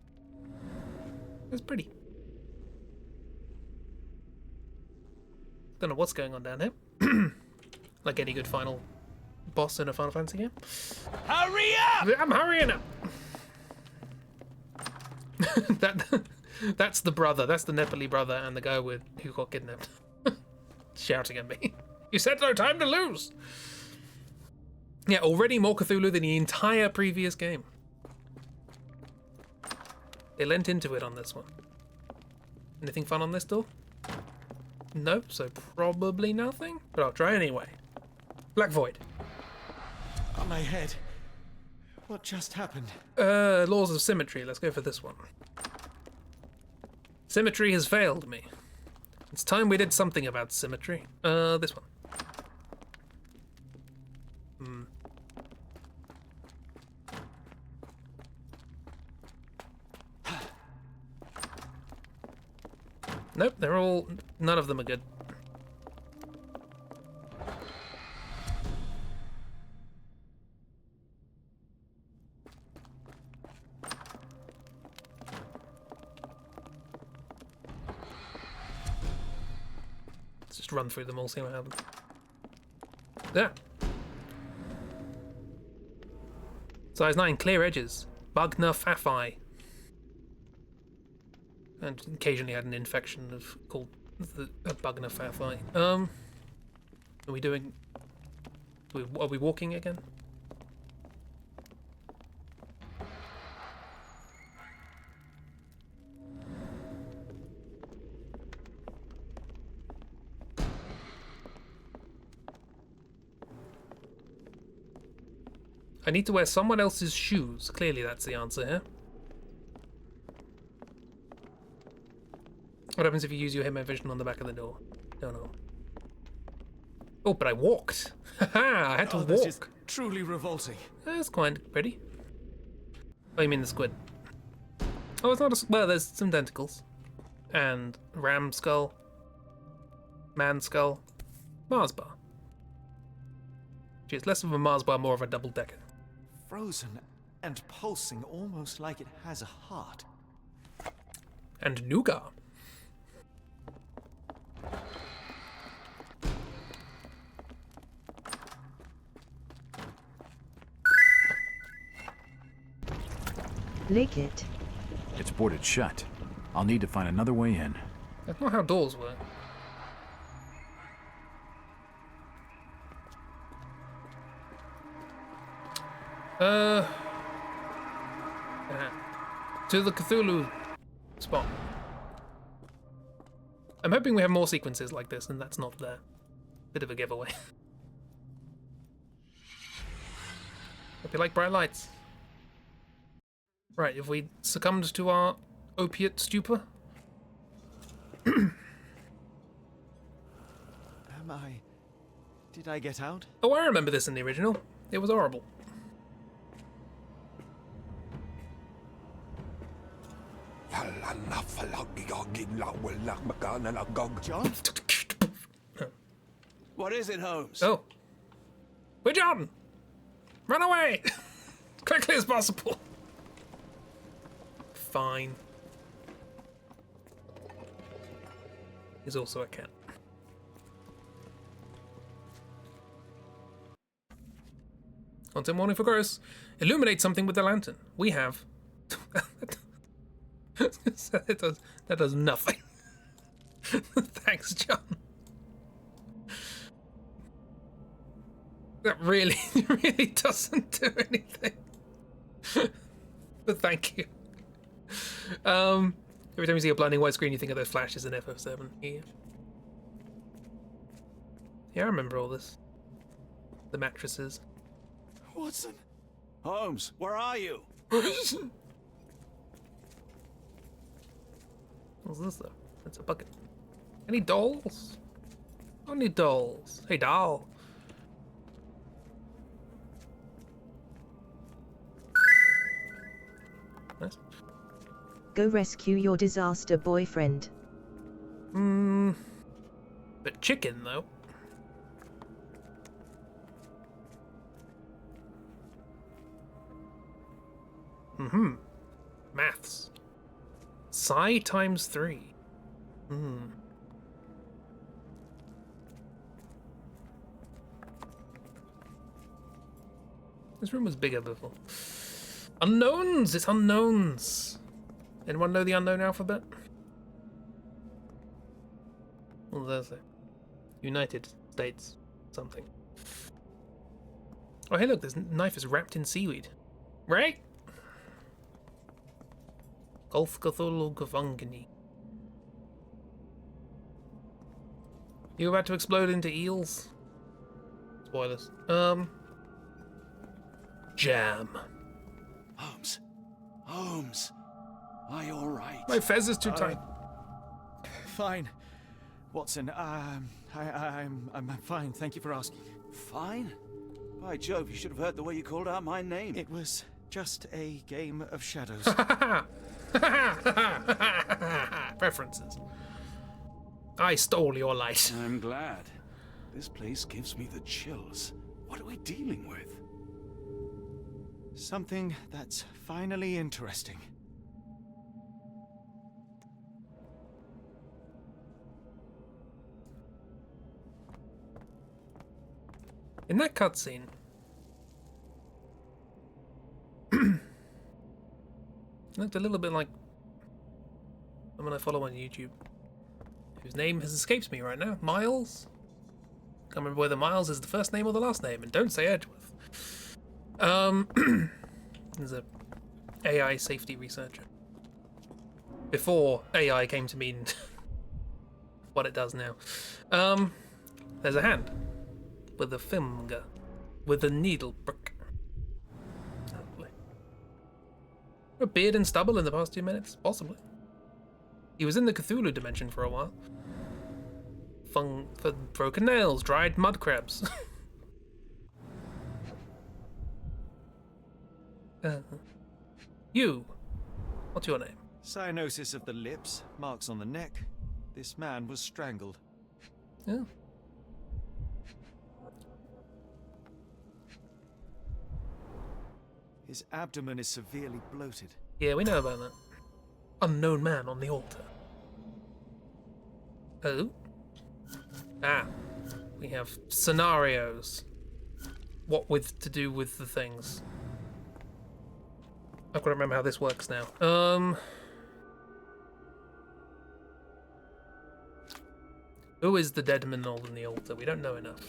It's pretty. Don't know what's going on down here. Like any good final boss in a Final Fantasy game.
Hurry up!
I'm hurrying up! That's the brother. That's the Nepali brother and the guy who got kidnapped. Shouting at me. You said no time to lose! Yeah, already more Cthulhu than the entire previous game. They lent into it on this one. Anything fun on this door? Nope, so probably nothing, but I'll try anyway. Black Void.
On my head. What just happened?
Laws of symmetry. Let's go for this one. Symmetry has failed me. It's time we did something about symmetry. This one. Nope, none of them are good. Let's just run through them all, see what happens. There. Size 9, clear edges. Bugner Fafi. And occasionally had an infection called the Bugner Fafi. Are we doing... Are we walking again? I need to wear someone else's shoes. Clearly that's the answer here. What happens if you use your hit vision on the back of the door? Don't know. Oh, but I walked. Haha, I had to walk.
This is truly revolting.
That's quite pretty. Oh, you mean the squid? Oh, it's not a... Well, there's some tentacles. And ram skull. Man skull. Mars bar. Gee, it's less of a Mars bar, more of a double-decker.
Frozen and pulsing, almost like it has a heart.
And nougat.
Lick it.
It's boarded shut. I'll need to find another way in.
That's not how doors work. To the Cthulhu spot. I'm hoping we have more sequences like this, and that's not there. Bit of a giveaway. Hope you like bright lights. Right, have we succumbed to our opiate stupor?
Did I get out?
Oh, I remember this in the original. It was horrible.
John?
What is it, Holmes?
Oh. We're John! Run away! Quickly as possible. Fine. He's also a cat. Content warning for gross. Illuminate something with the lantern. We have. that does nothing. Thanks, John. That really doesn't do anything. But thank you. Every time you see a blinding white screen, you think of those flashes in FF7. Yeah, I remember all this. The mattresses.
Watson? Holmes, where are you?
What's this though? It's a bucket. Any dolls? Only dolls. Hey, doll. Nice.
Go rescue your disaster boyfriend.
But chicken though. Maths. Psi times 3. This room was bigger before. Unknowns! It's unknowns! Anyone know the unknown alphabet? What does it? United States something. Oh hey look, this knife is wrapped in seaweed. Right? Golf Cthulhu Gavangani. You about to explode into eels? Spoilers. Jam.
Holmes. Holmes. Are you alright?
My fez is too tight.
Fine. Watson, I'm fine, thank you for asking.
Fine? By Jove, you should have heard the way you called out my name.
It was just a game of shadows.
References. I stole your light.
I'm glad. This place gives me the chills. What are we dealing with?
Something that's finally interesting.
In that cutscene, it looked a little bit like someone I follow on YouTube, whose name has escaped me right now. Miles? Can't remember whether Miles is the first name or the last name, and don't say Edgeworth. There's a AI safety researcher. Before AI came to mean what it does now. There's a hand with a finger, with a needle prick. Lovely. A beard and stubble in the past 2 minutes, possibly. He was in the Cthulhu dimension for a while. Fun for broken nails, dried mud crabs. You. What's your name?
Cyanosis of the lips, marks on the neck. This man was strangled.
Yeah.
His abdomen is severely bloated.
Yeah, we know about that. Unknown man on the altar. Oh? Ah. We have scenarios. What with to do with the things. I've got to remember how this works now. Who is the dead man on the altar? We don't know enough.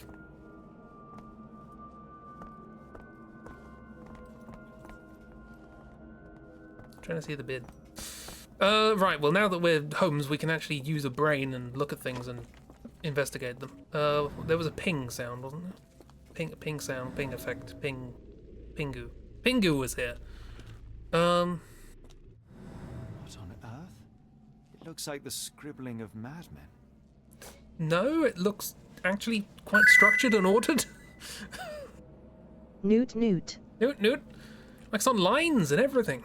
Trying to see the bid. Right, well now that we're Holmes, we can actually use a brain and look at things and investigate them. There was a ping sound, wasn't there? Ping sound, ping effect, ping. Pingu. Pingu was here.
What on earth? It looks like the scribbling of madmen.
No, it looks actually quite structured and ordered.
Newt, Newt.
Newt, Newt. Like it's on lines and everything.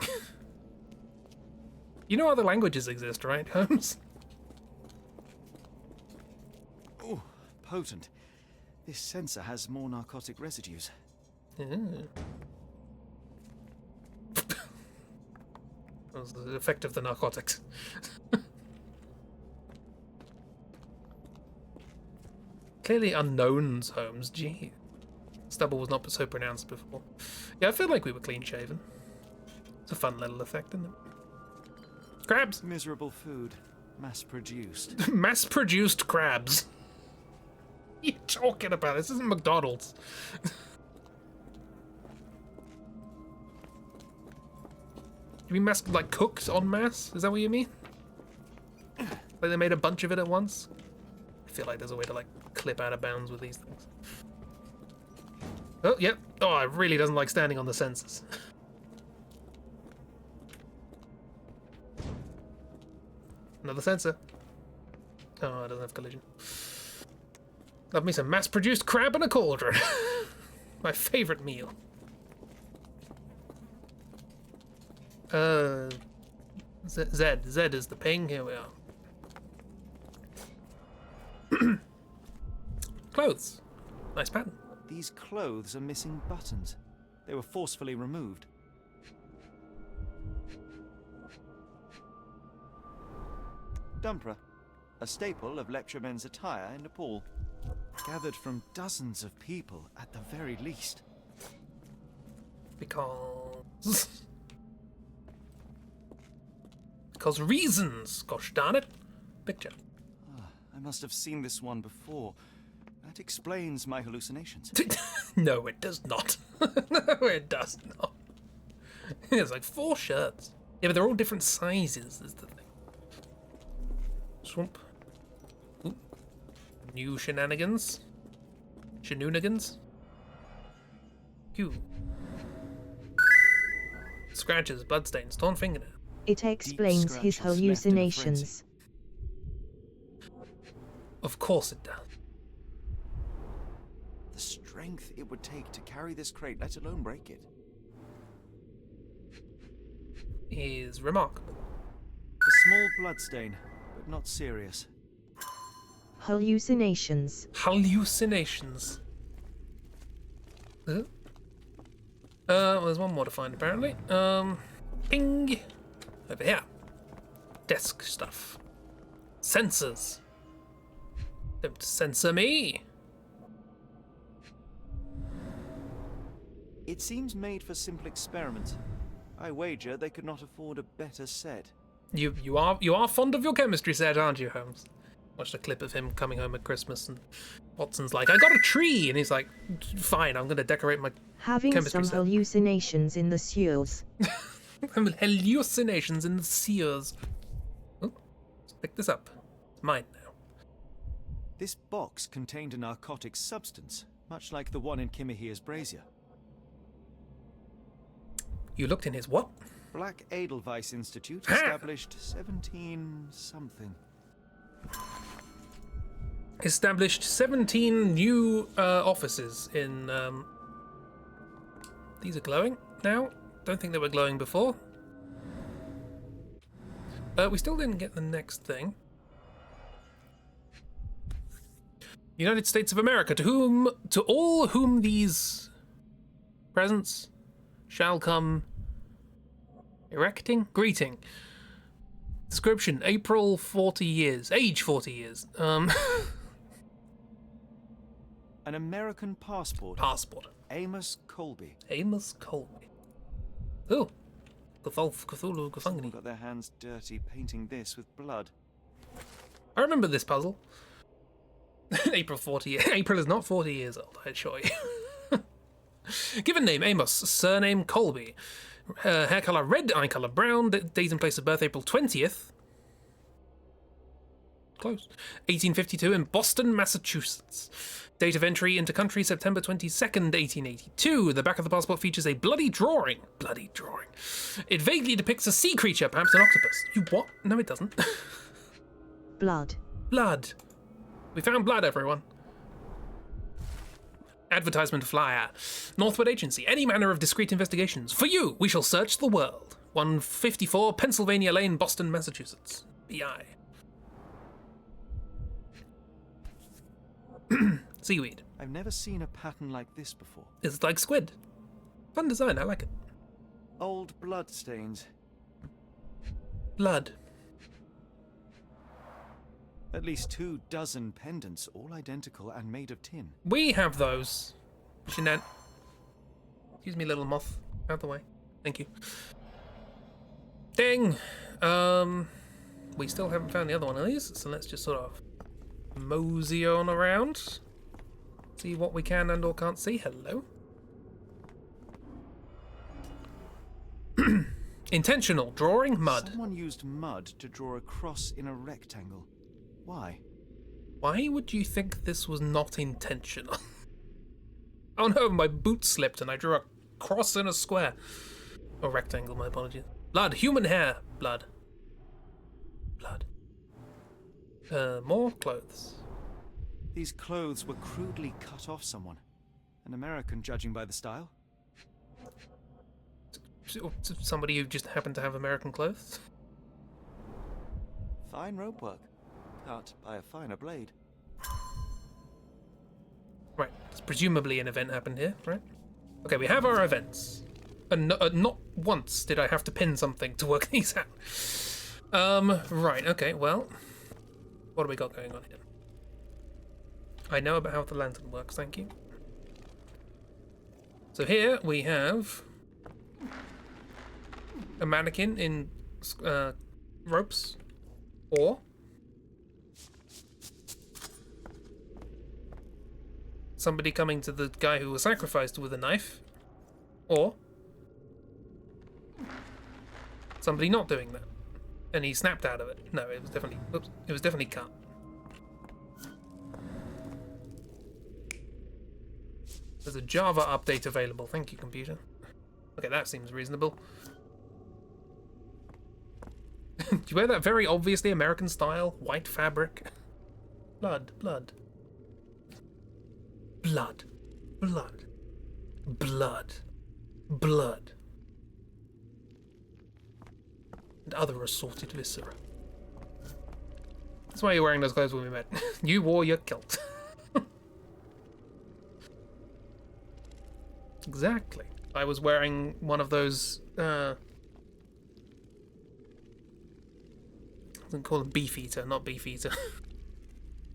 You know other languages exist, right, Holmes?
Oh, potent. This sensor has more narcotic residues.
Yeah. That was the effect of the narcotics. Clearly unknowns, Holmes. Gee. Stubble was not so pronounced before. Yeah, I feel like we were clean shaven. It's a fun little effect, isn't it? Crabs!
Miserable food. Mass-produced.
Mass-produced crabs. What are you talking about? This isn't McDonald's. You mean mass, like cooked en masse? Is that what you mean? Like they made a bunch of it at once? I feel like there's a way to like clip out of bounds with these things. Oh, yep. Oh, it really doesn't like standing on the sensors. Another sensor. Oh, it doesn't have collision. Love me some mass-produced crab in a cauldron. My favorite meal. Z is the ping. Here we are. Clothes. Nice pattern.
These clothes are missing buttons. They were forcefully removed. Dumpra, a staple of lecturemen's attire in Nepal. Gathered from dozens of people at the very least.
Because reasons, gosh darn it. Picture.
I must have seen this one before. That explains my hallucinations.
No, it does not. No, it does not. There's like 4 shirts. Yeah, but they're all different sizes, is the thing. Swamp. Ooh. New shenanigans. Shenunigans. Q. Scratches, bloodstains, torn fingernail.
It explains his hallucinations.
Of course it does.
The strength it would take to carry this crate, let alone break it.
Is remarkable.
A small bloodstain, but not serious.
Hallucinations.
Hallucinations. Well, there's one more to find apparently. Ping. Over here. Desk stuff. Sensors. Don't censor me.
It seems made for simple experiments. I wager they could not afford a better set.
You are fond of your chemistry set, aren't you, Holmes? Watched a clip of him coming home at Christmas and Watson's like, I got a tree, and he's like, fine, I'm gonna decorate my
Having
chemistry
some
set.
hallucinations in the sewers.
Hallucinations in the seers. Oh, let's pick this up. It's mine now.
This box contained a narcotic substance, much like the one in Kimihir's brazier.
You looked in his what?
Black Edelweiss Institute, established 17-something.
Established 17 new offices in. These are glowing now. Don't think they were glowing before. We still didn't get the next thing. United States of America, to all whom these presents shall come erecting greeting. Description: April 40 years, age 40 years.
An American passport.
Passport.
Amos Colby.
Amos Colby. Oh, Cthulhu Gufangni.
Someone got their hands dirty painting this with blood.
I remember this puzzle. April is not 40 years old, I assure you. Given name Amos, surname Colby. Hair colour red, eye colour brown, date and place of birth April 20th. close. 1852 in Boston, Massachusetts. Date of entry into country September 22nd, 1882. The back of the passport features a bloody drawing. Bloody drawing. It vaguely depicts a sea creature, perhaps an octopus. You what? No, it doesn't.
Blood.
Blood. We found blood, everyone. Advertisement flyer. Northwood Agency. Any manner of discreet investigations. For you, we shall search the world. 154 Pennsylvania Lane, Boston, Massachusetts. BI. Seaweed.
I've never seen a pattern like this before.
It's like squid. Fun design, I like it.
Old blood stains.
Blood.
At least 24 pendants, all identical and made of tin.
We have those. Jeanette. Excuse me, little moth. Out the way. Thank you. Ding! We still haven't found the other one of these, so let's just sort of mosey on around. See what we can and or can't see. Hello. Intentional. Drawing mud.
Someone used mud to draw a cross in a rectangle. Why?
Why would you think this was not intentional? Oh no, my boot slipped and I drew a cross in a square. Or rectangle, my apologies. Blood. Human hair. Blood. Blood. More clothes.
These clothes were crudely cut off someone. An American, judging by the style.
Somebody who just happened to have American clothes?
Fine rope work. Cut by a finer blade.
Right, so presumably an event happened here, right? Okay, we have our events. And not once did I have to pin something to work these out. Right, okay, well, what do we got going on here? I know about how the lantern works, thank you. So here we have a mannequin in ropes, or somebody coming to the guy who was sacrificed with a knife, or somebody not doing that, and he snapped out of it. No, it was definitely, oops, it was definitely cut. There's a Java update available. Thank you, computer. Okay, that seems reasonable. Do you wear that very obviously American style white fabric? Blood, blood. Blood, blood, blood, blood. And other assorted viscera. That's why you're wearing those clothes when we met. You wore your kilt. Exactly. I was wearing one of those, I call them beef eater, not beef eater.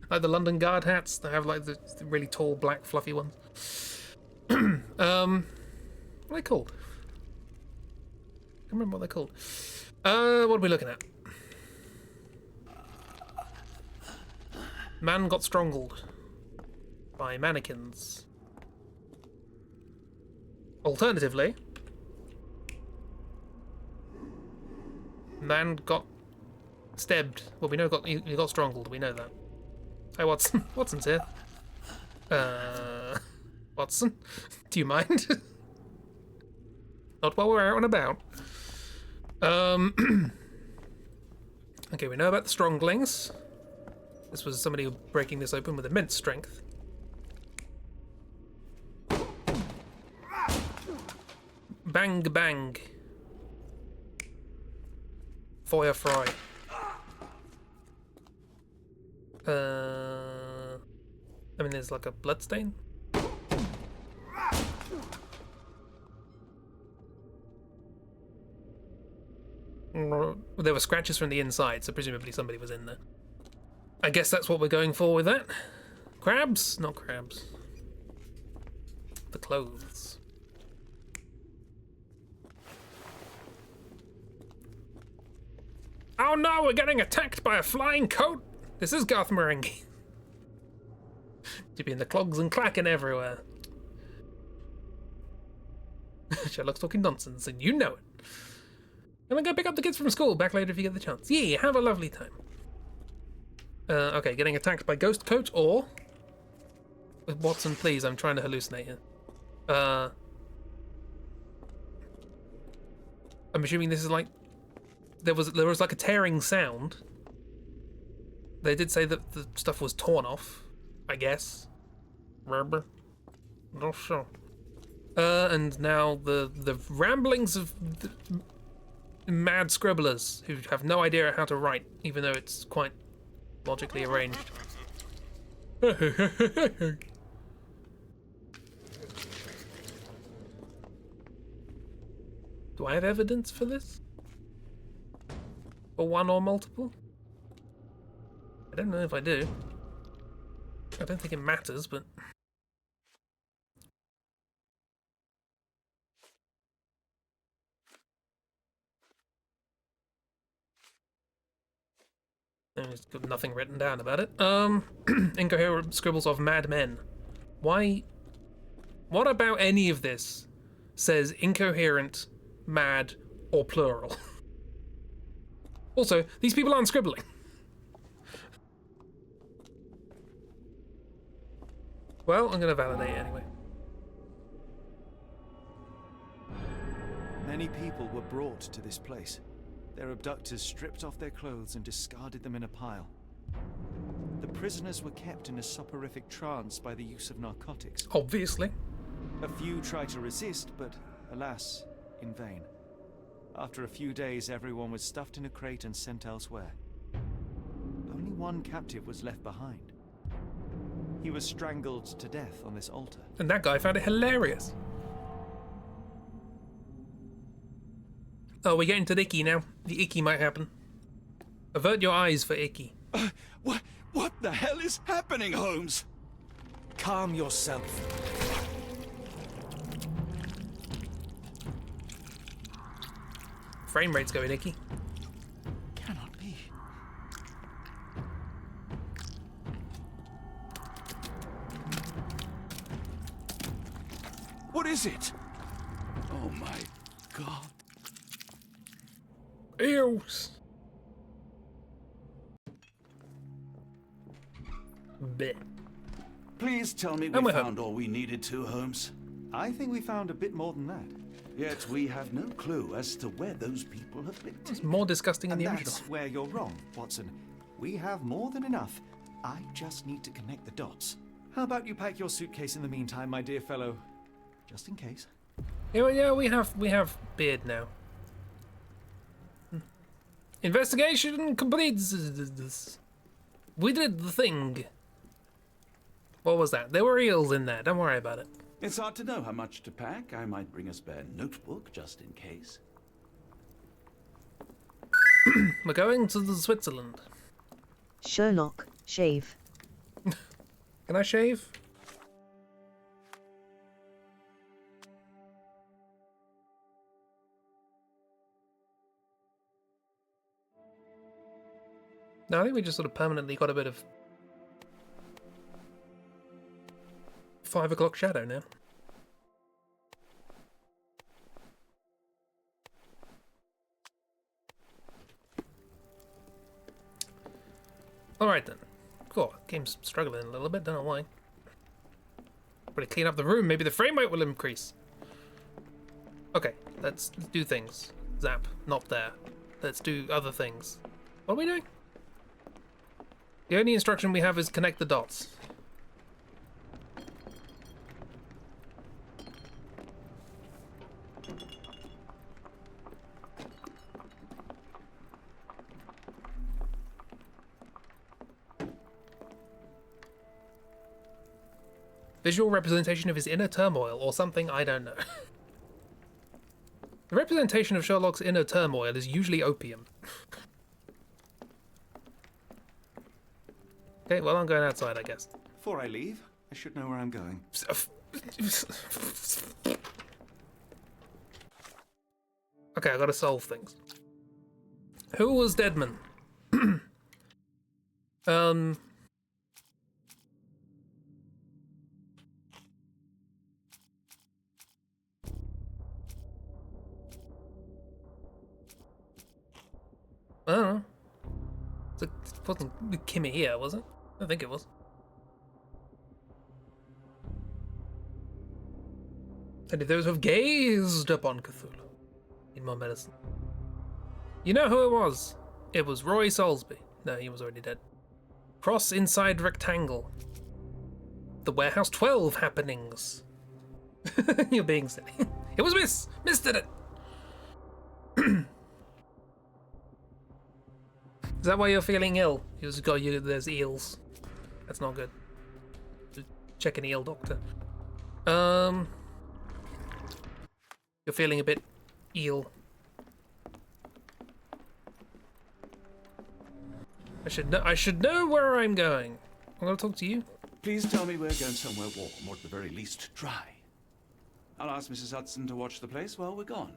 Like the London Guard hats, they have like the really tall, black, fluffy ones. What are they called? I can't remember what they're called. What are we looking at? Man got strangled by mannequins. Alternatively, man got stabbed. Well, we know he got strangled. We know that. Hey, Watson. Watson's here. Watson, do you mind? Not while we're out and about. Okay, we know about the stronglings. This was somebody breaking this open with immense strength. Bang bang. Fire fry. I mean, there's like a blood stain. There were scratches from the inside, so presumably somebody was in there. I guess that's what we're going for with that. Crabs? Not crabs. The clothes. Oh no, we're getting attacked by a flying coat! This is Garth Marenghi. You'd be in the clogs and clacking everywhere. Sherlock's talking nonsense, and you know it. I'm gonna go pick up the kids from school, back later if you get the chance. Yeah, have a lovely time. Okay, getting attacked by Ghost Coat or... Watson, please, I'm trying to hallucinate here. I'm assuming this is like... There was like a tearing sound. They did say that the stuff was torn off, I guess. Remember? Not sure. And now the ramblings of the mad scribblers who have no idea how to write, even though it's quite logically arranged. Do I have evidence for this? For one or multiple? I don't know if I do. I don't think it matters, but... There's got nothing written down about it. Incoherent scribbles of madmen. Why? What about any of this says incoherent, mad, or plural? Also, these people aren't scribbling. Well, I'm gonna validate it anyway.
Many people were brought to this place. Their abductors stripped off their clothes and discarded them in a pile. The prisoners were kept in a soporific trance by the use of narcotics.
Obviously.
A few tried to resist, but alas, in vain. After a few days, everyone was stuffed in a crate and sent elsewhere. Only one captive was left behind. He was strangled to death on this altar.
And that guy found it hilarious. Oh, we're getting to the icky now. The icky might happen. Avert your eyes for icky.
What the hell is happening, Holmes?
Calm yourself.
Frame rate's going icky.
Cannot be.
What is it? Oh my God.
Eels. Bit.
Please tell me we found all we needed to, Holmes.
I think we found a bit more than that.
Yet we have no clue as to where those people have been taken.
It's more disgusting than the original.
That's where you're wrong, Watson. We have more than enough. I just need to connect the dots. How about you pack your suitcase in the meantime, my dear fellow? Just in case.
Yeah, we have beard now. Investigation completes. We did the thing. What was that? There were eels in there. Don't worry about it.
It's hard to know how much to pack. I might bring a spare notebook just in case.
We're going to the Switzerland.
Sherlock, shave.
Can I shave? No, I think we just sort of permanently got a bit of 5 o'clock shadow now. Alright then. Cool. Game's struggling a little bit, don't know why. Better clean up the room, maybe the frame rate will increase. Okay, let's do things. Zap, not there. Let's do other things. What are we doing? The only instruction we have is connect the dots. Visual representation of his inner turmoil, or something, I don't know. The representation of Sherlock's inner turmoil is usually opium. Okay, well, I'm going outside, I guess.
Before I leave, I should know where I'm going.
Okay, I gotta solve things. Who was Deadman? I don't know. wasn't Kimmy here, was it? I think it was. And if those who have gazed upon Cthulhu need more medicine. You know who it was? It was Roy Soulsby. No, he was already dead. Cross inside rectangle. The Warehouse 12 happenings. You're being silly. It was Miss did it. Is that why you're feeling ill? There's eels. That's not good. Check an eel doctor. You're feeling a bit eel. I should know where I'm going. I'm gonna talk to you.
Please tell me we're going somewhere warm, or at the very least dry. I'll ask Mrs. Hudson to watch the place while we're gone.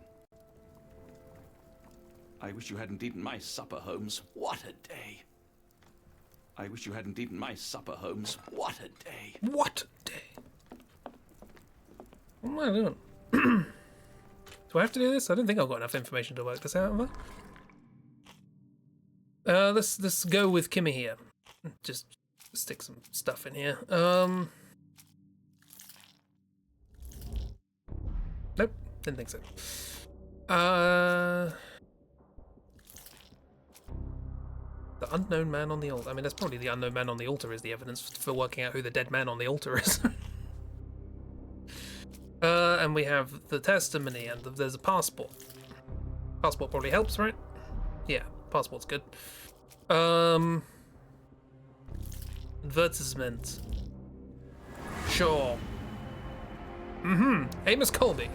I wish you hadn't eaten my supper, Holmes. What a day. I wish you hadn't eaten my supper, Holmes. What a day.
What a day. What am I doing? Do I have to do this? I don't think I've got enough information to work this out, have I? Let's go with Kimmy here. Just stick some stuff in here. Nope, didn't think so. The unknown man on the altar. I mean, that's probably the unknown man on the altar is the evidence for working out who the dead man on the altar is. And we have the testimony, and there's a passport. Passport probably helps, right? Yeah, passport's good. Advertisement. Sure. Amos Colby.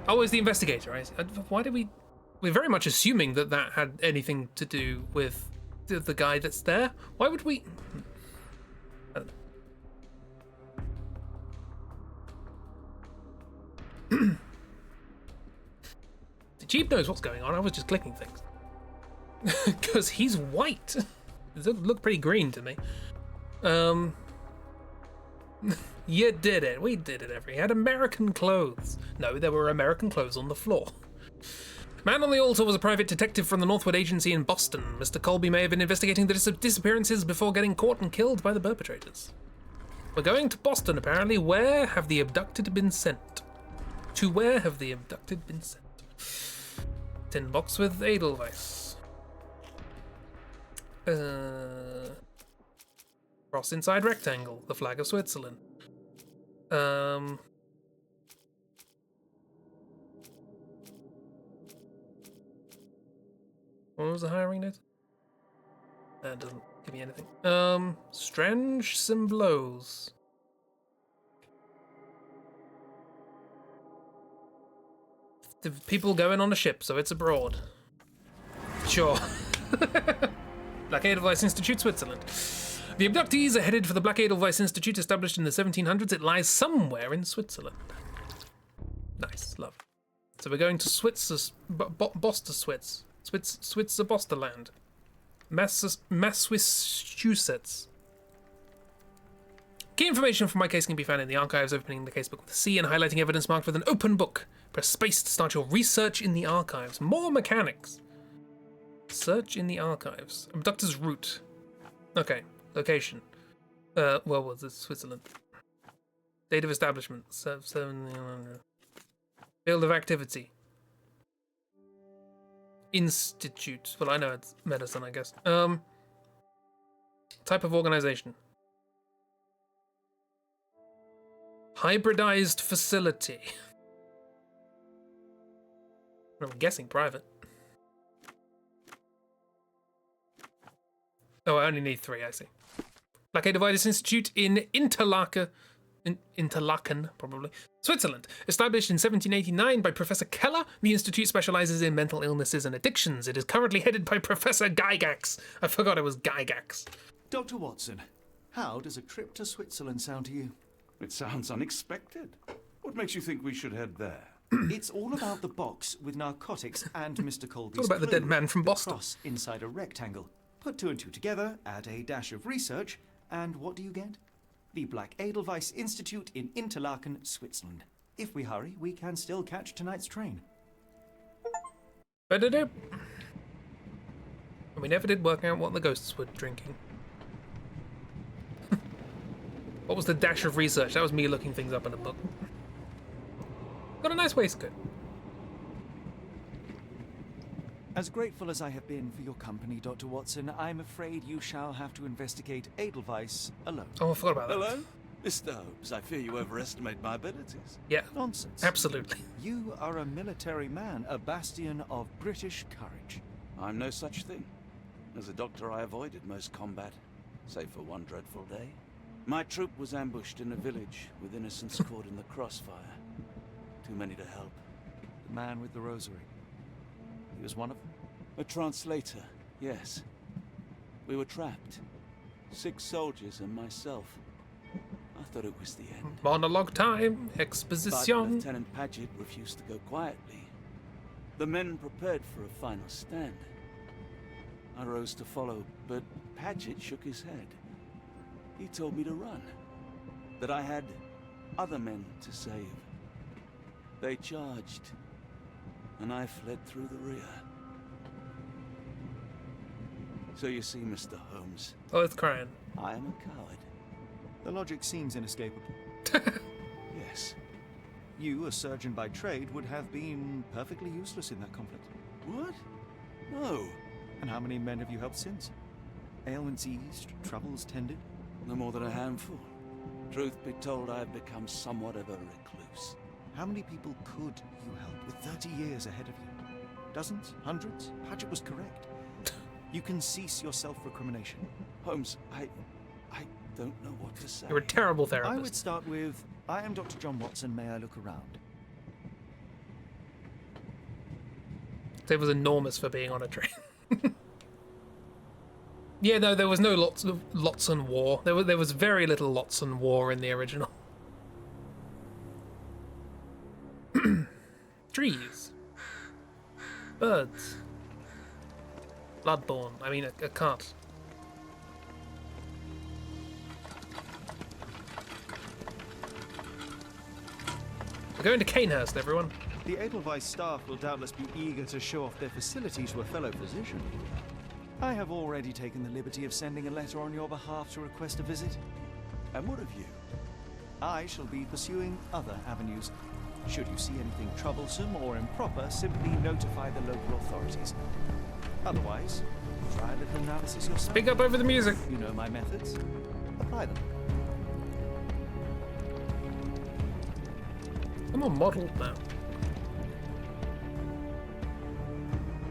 Always the investigator, right? Why did we... We're very much assuming that that had anything to do with the guy that's there. Why would we... I don't know. The Jeep knows what's going on. I was just clicking things. Because he's white. It looked pretty green to me. You did it. We did it, He had American clothes. No, there were American clothes on the floor. Man on the altar was a private detective from the Northwood Agency in Boston. Mr. Colby may have been investigating the disappearances before getting caught and killed by the perpetrators. We're going to Boston, apparently. Where have the abducted been sent? To where have the abducted been sent? Tin box with Edelweiss. Cross inside rectangle. The flag of Switzerland. What was the hiring note? That doesn't give me anything. Strange Symblos. The people going on a ship, so it's abroad. Sure. Black Edelweiss Institute, Switzerland. The abductees are headed for the Black Edelweiss Institute, established in the 1700s. It lies somewhere in Switzerland. Nice, love. So we're going to Switzer, Bosterland. Massachusetts. Key information from my case can be found in the archives, opening the casebook with a C and highlighting evidence marked with an open book. Press space to start your research in the archives. More mechanics. Search in the archives. Abductor's route. Okay. Location. Well, was it Switzerland? Date of establishment. 700. Field of activity. Institute. Well, I know it's medicine, I guess. Type of organization. Hybridized facility. I'm guessing private. Oh, I only need 3, I see. Black Edelweiss Institute in Interlaken, probably. Switzerland. Established in 1789 by Professor Keller, the institute specializes in mental illnesses and addictions. It is currently headed by Professor Gygax. I forgot it was Gygax.
Dr. Watson, how does a trip to Switzerland sound to you?
It sounds unexpected. What makes you think we should head there?
It's all about the box with narcotics and Mr. Colby's
It's all about the dead man from
the
Boston.
cross inside a rectangle. Put 2 and 2 together, add a dash of research, and what do you get? The Black Edelweiss Institute in Interlaken, Switzerland. If we hurry, we can still catch tonight's train.
Am We never did work out what the ghosts were drinking. What was the dash of research? That was me looking things up in a book. Got a nice waistcoat.
As grateful as I have been for your company, Dr. Watson, I'm afraid you shall have to investigate Edelweiss alone.
Oh, I forgot about that.
Hello? Mr. Holmes, I fear you overestimate my abilities.
Yeah.
Nonsense.
Absolutely.
You are a military man, a bastion of British courage.
I'm no such thing. As a doctor, I avoided most combat, save for one dreadful day. My troop was ambushed in a village with innocents caught in the crossfire. Too many to help.
The man with the rosary. He was one of them?
A translator, yes. We were trapped. 6 soldiers and myself. I thought it was the end.
Monologue time,
But
exposition.
Lieutenant Paget refused to go quietly. The men prepared for a final stand. I rose to follow, but Paget shook his head. He told me to run. That I had other men to save. They charged, and I fled through the rear. So you see, Mr. Holmes.
Oh, it's crying.
I am a coward.
The logic seems inescapable.
Yes.
You, a surgeon by trade, would have been perfectly useless in that conflict.
What? No.
And how many men have you helped since? Ailments eased, troubles tended?
No more than a handful. Truth be told, I have become somewhat of a recluse.
How many people could you help with 30 years ahead of you? Dozens? Hundreds? Paget was correct. You can cease your self-recrimination.
Holmes, I don't know what to say.
You're a terrible therapist.
I would start with, I am Dr. John Watson, may I look around?
It was enormous for being on a train. Yeah, no, there was no lots and war. There was very little lots and war in the original. Trees. Birds. Bloodborne. I mean, a cart. We're going to Canehurst, everyone.
The Edelweiss staff will doubtless be eager to show off their facilities to a fellow physician. I have already taken the liberty of sending a letter on your behalf to request a visit.
And what of you?
I shall be pursuing other avenues. Should you see anything troublesome or improper, simply notify the local authorities. Otherwise, try a little analysis yourself.
Speak up over the music.
You know my methods. Apply them.
I'm more modelled now.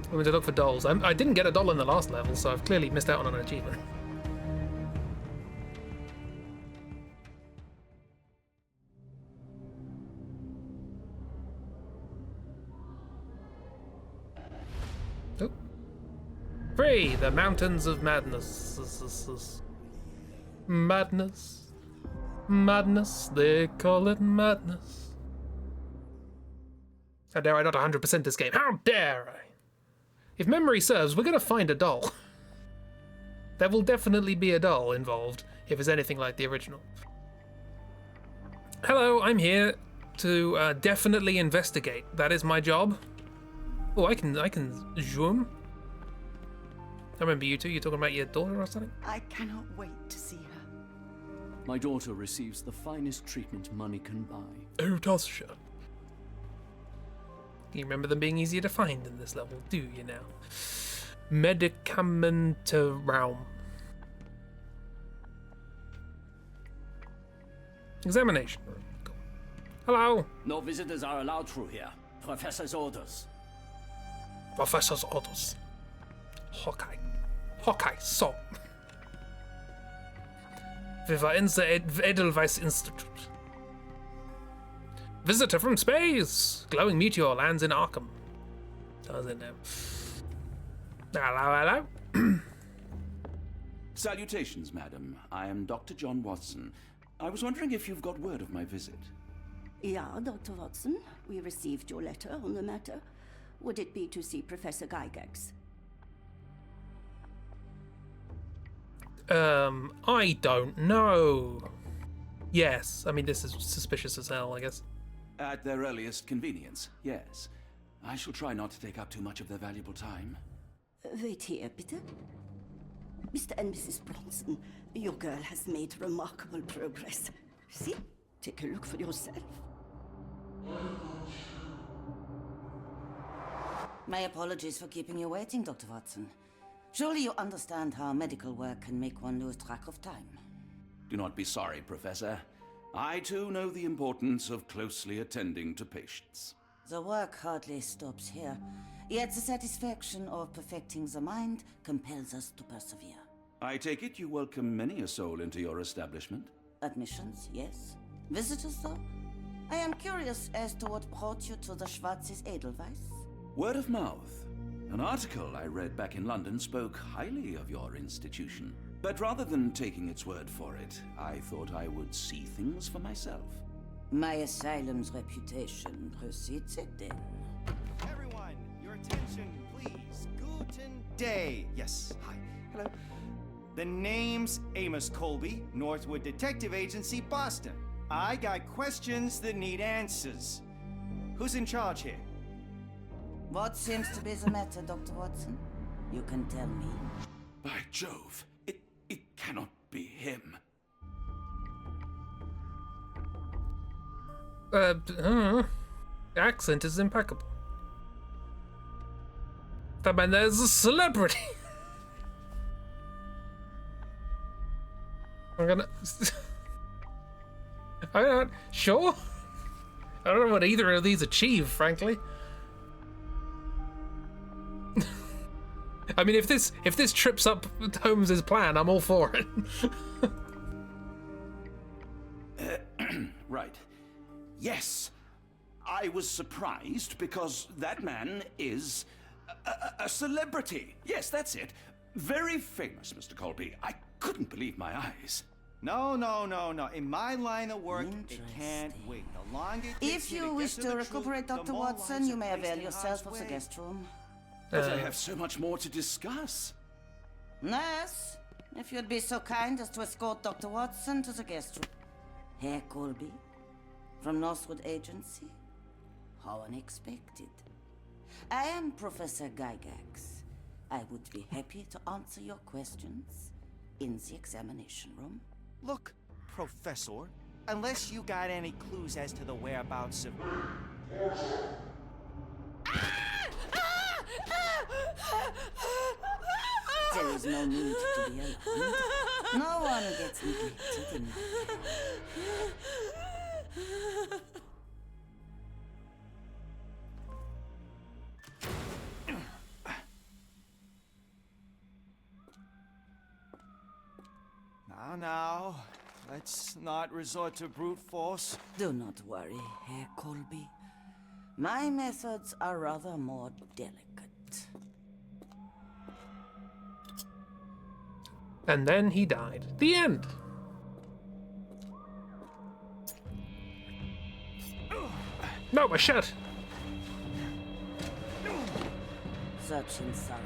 I'm going to look for dolls. I didn't get a doll in the last level, so I've clearly missed out on an achievement. Oh. Free! The Mountains of Madness. Madness. Madness. They call it madness. How dare I not 100% this game? How dare I? If memory serves, we're going to find a doll. There will definitely be a doll involved, if it's anything like the original. Hello, I'm here to definitely investigate. That is my job. Oh, I can zoom. I remember you two. You're talking about your daughter or something?
I cannot wait to see her.
My daughter receives the finest treatment money can buy.
Oh, does she? You remember them being easier to find in this level, do you now? Medicamentarum. Examination room. Cool. Hello.
No visitors are allowed through here. Professor's orders.
Professor's orders. Hawkeye. Hawkeye, so. We were in the Edelweiss Institute. Visitor from space! Glowing meteor lands in Arkham. Does it now? Hello, hello.
Salutations, madam. I am Dr. John Watson. I was wondering if you've got word of my visit.
Yeah, Dr. Watson. We received your letter on the matter. Would it be to see Professor Gygax?
I don't know. Yes, I mean, this is suspicious as hell, I guess.
At their earliest convenience, yes. I shall try not to take up too much of their valuable time.
Wait here, bitte. Mr. and Mrs. Bronson, your girl has made remarkable progress. See? Take a look for yourself.
My apologies for keeping you waiting, Dr. Watson. Surely you understand how medical work can make one lose track of time.
Do not be sorry, Professor. I too know the importance of closely attending to patients.
The work hardly stops here, yet the satisfaction of perfecting the mind compels us to persevere.
I take it you welcome many a soul into your establishment?
Admissions, yes. Visitors, though? I am curious as to what brought you to the Schwarzes Edelweiss.
Word of mouth. An article I read back in London spoke highly of your institution. But rather than taking its word for it, I thought I would see things for myself.
My asylum's reputation precedes it, then.
Everyone, your attention, please. Guten Day. Yes, hi. Hello. The name's Amos Colby, Northwood Detective Agency, Boston. I got questions that need answers. Who's in charge here?
What seems to be the matter, Dr. Watson? You can tell me.
By Jove, it cannot be him.
The accent is impeccable. That man there's a celebrity. I'm gonna... I'm not sure. I don't know what either of these achieve, frankly. I mean, if this trips up Holmes's plan, I'm all for it.
Right. Yes. I was surprised because that man is a celebrity. Yes, that's it. Very famous, Mr. Colby. I couldn't believe my eyes.
No. In my line of work, it can't wait. The longer it takes
If
me
you
to
wish
get
to
the
recuperate,
truth, the
Dr.
more
Watson,
lives
you
are
may
placed
avail
in
yourself
harm's
of the
way.
guest room.
But I have so much more to discuss.
Nurse, if you'd be so kind as to escort Dr. Watson to the guest room. Herr Colby, from Northwood Agency. How unexpected. I am Professor Gygax. I would be happy to answer your questions in the examination room.
Look, Professor, unless you got any clues as to the whereabouts of...
There is no need to be alarmed. No one gets neglected in my care.
Now, let's not resort to brute force.
Do not worry, Herr Colby. My methods are rather more delicate.
And then he died. The end. No, my shot.
Search him thoroughly.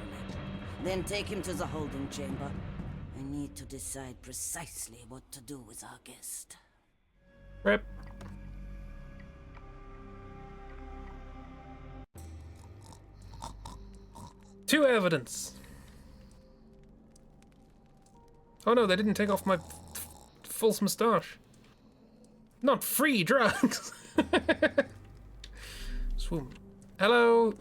Then take him to the holding chamber. I need to decide precisely what to do with our guest.
Rip. To evidence. Oh no, they didn't take off my false moustache. Not free drugs. Swoon. Hello,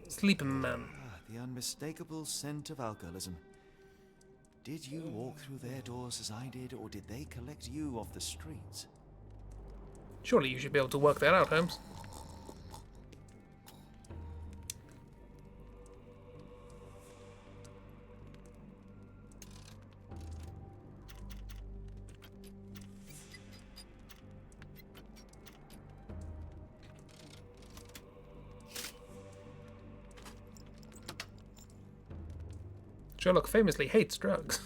sleeping man.
The unmistakable scent of alcoholism. Did you walk through their doors as I did, or did they collect you off the streets?
Surely you should be able to work that out, Holmes. Sherlock famously hates drugs.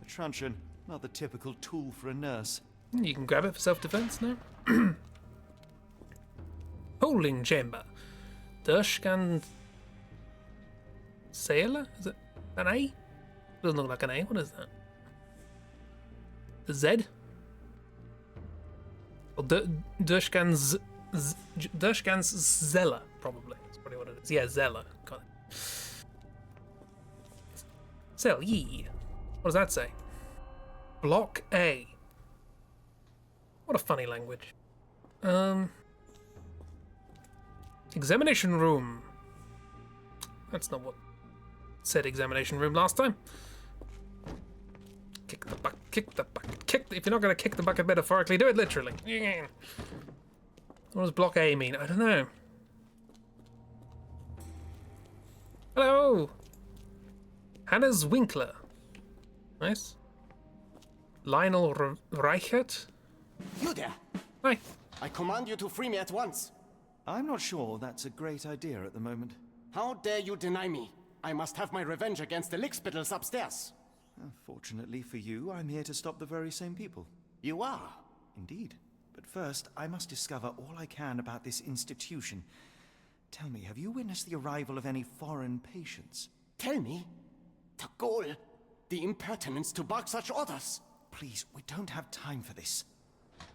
A truncheon, not the typical tool for a nurse.
You can grab it for self-defense now. Holding chamber. Durchgang Sailor? Is it an A? Doesn't look like an A. What is that? The Z? Or Durchgang Zeller, probably. That's probably what it is. Yeah, Zeller. Got it. Zell, yee. What does that say? Block A. What a funny language. Examination room. That's not what said examination room last time. Kick the bucket, kick the bucket, if you're not going to kick the bucket metaphorically, do it literally. What does block A mean? I don't know. Hello! Hannes Winkler. Nice. Lionel Reichert.
You there!
Hi.
I command you to free me at once.
I'm not sure that's a great idea at the moment.
How dare you deny me? I must have my revenge against the lickspittles upstairs.
Fortunately for you, I'm here to stop the very same people.
You are?
Indeed. But first, I must discover all I can about this institution. Tell me, have you witnessed the arrival of any foreign patients?
Tell me? The gall, the impertinence to bark such orders.
Please, we don't have time for this.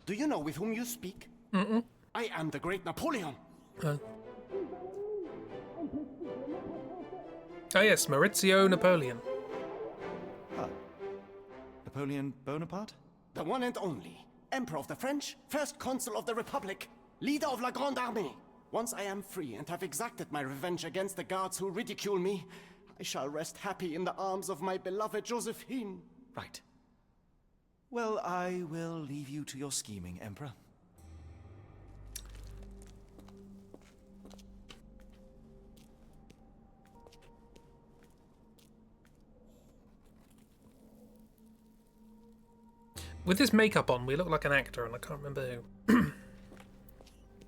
Do you know with whom you speak?
Mm-mm.
I am the great Napoleon.
Oh yes, Maurizio Napoleon.
Napoleon Bonaparte?
The one and only. Emperor of the French, First Consul of the Republic, leader of La Grande Armée. Once I am free and have exacted my revenge against the guards who ridicule me, I shall rest happy in the arms of my beloved Josephine.
Right. Well, I will leave you to your scheming, Emperor.
With this makeup on, we look like an actor, and I can't remember who.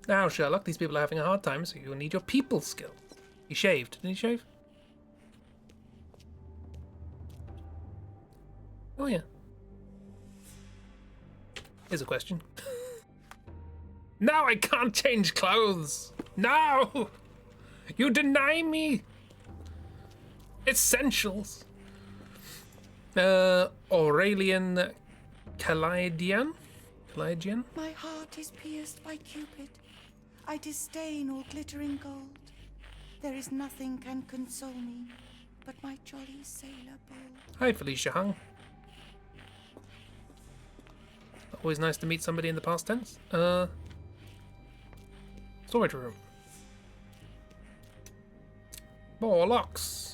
Now, Sherlock, these people are having a hard time, so you'll need your people skills. He shaved. Did he shave? Oh, yeah. Here's a question. Now I can't change clothes! No! You deny me! Essentials! Aurelian Calidian?
My heart is pierced by Cupid. I disdain all glittering gold. There is nothing can console me but my jolly sailor bold.
Hi, Felicia Hung. Always nice to meet somebody in the past tense. Storage room. More locks.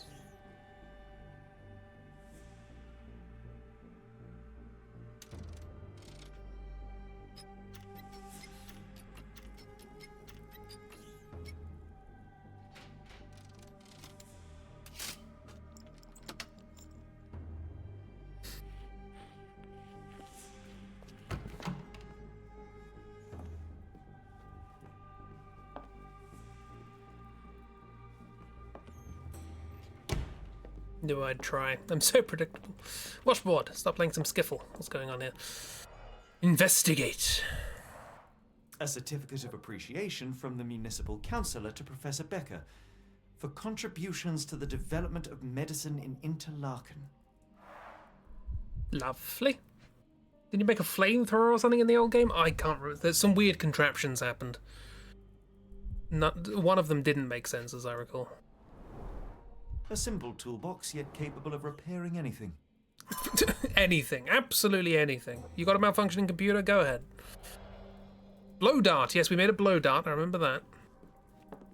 Knew I'd try. I'm so predictable. Washboard, stop playing some skiffle. What's going on here? Investigate.
A certificate of appreciation from the municipal councillor to Professor Becker for contributions to the development of medicine in Interlaken.
Lovely. Did you make a flamethrower or something in the old game? I can't remember. There's some weird contraptions happened. One of them didn't make sense, as I recall.
A simple toolbox, yet capable of repairing anything.
Anything. Absolutely anything. You got a malfunctioning computer? Go ahead. Blow dart. Yes, we made a blow dart. I remember that.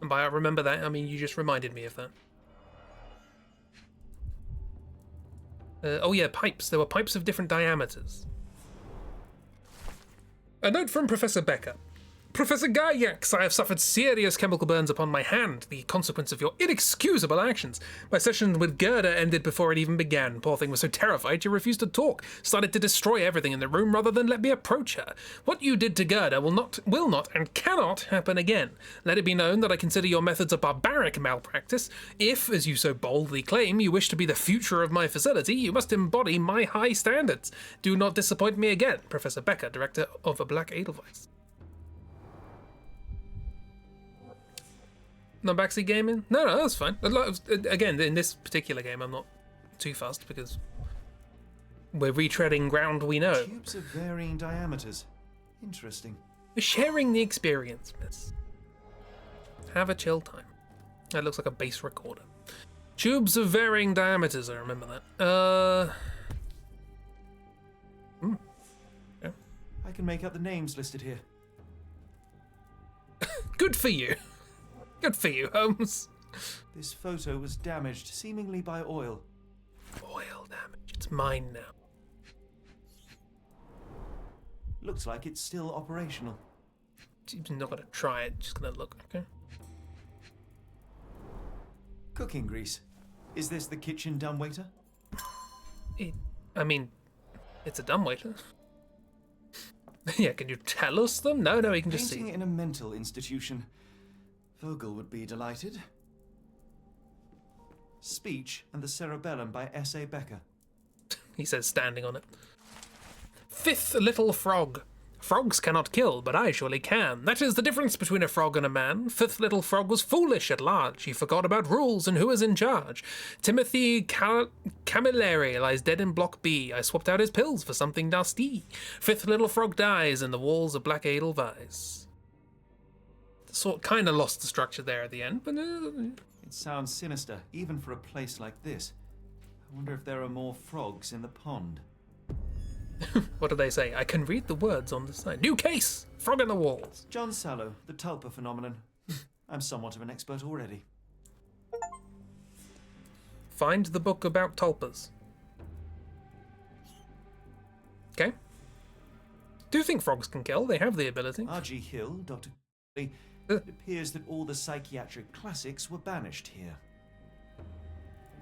And by I remember that, I mean you just reminded me of that. Oh yeah, pipes. There were pipes of different diameters. A note from Professor Becker. Professor Gaillax, I have suffered serious chemical burns upon my hand, the consequence of your inexcusable actions. My session with Gerda ended before it even began. Poor thing was so terrified she refused to talk, started to destroy everything in the room rather than let me approach her. What you did to Gerda will not, and cannot happen again. Let it be known that I consider your methods a barbaric malpractice. If, as you so boldly claim, you wish to be the future of my facility, you must embody my high standards. Do not disappoint me again. Professor Becker, Director of a Black Edelweiss. No backseat gaming? No, that's fine. Again, in this particular game, I'm not too fussed because we're retreading ground we know.
Tubes of varying diameters. Interesting.
We're sharing the experience, miss. Have a chill time. That looks like a bass recorder. Tubes of varying diameters, I remember that. Yeah.
I can make out the names listed here.
Good for you. Good for you, Holmes.
This photo was damaged, seemingly by oil.
Oil damage. It's mine now.
Looks like it's still operational.
She's not going to try it, just going to look, okay?
Cooking grease. Is this the kitchen dumbwaiter?
I mean, it's a dumbwaiter. Yeah, can you tell us them? No, he can just see.
Painting in a mental institution. Vogel would be delighted. Speech and the Cerebellum by S.A. Becker.
He says, standing on it. Fifth little frog. Frogs cannot kill, but I surely can. That is the difference between a frog and a man. Fifth little frog was foolish at large. He forgot about rules and who was in charge. Timothy Camilleri lies dead in Block B. I swapped out his pills for something nasty. Fifth little frog dies in the walls of Black Edelweiss. Sort kind of lost the structure there at the end, but
it sounds sinister, even for a place like this. I wonder if there are more frogs in the pond.
What do they say? I can read the words on the sign. New case! Frog in the walls.
John Sallow, the tulpa phenomenon. I'm somewhat of an expert already.
Find the book about tulpas. Okay. Do you think frogs can kill? They have the ability.
R.G. Hill, Dr. It appears that all the psychiatric classics were banished here.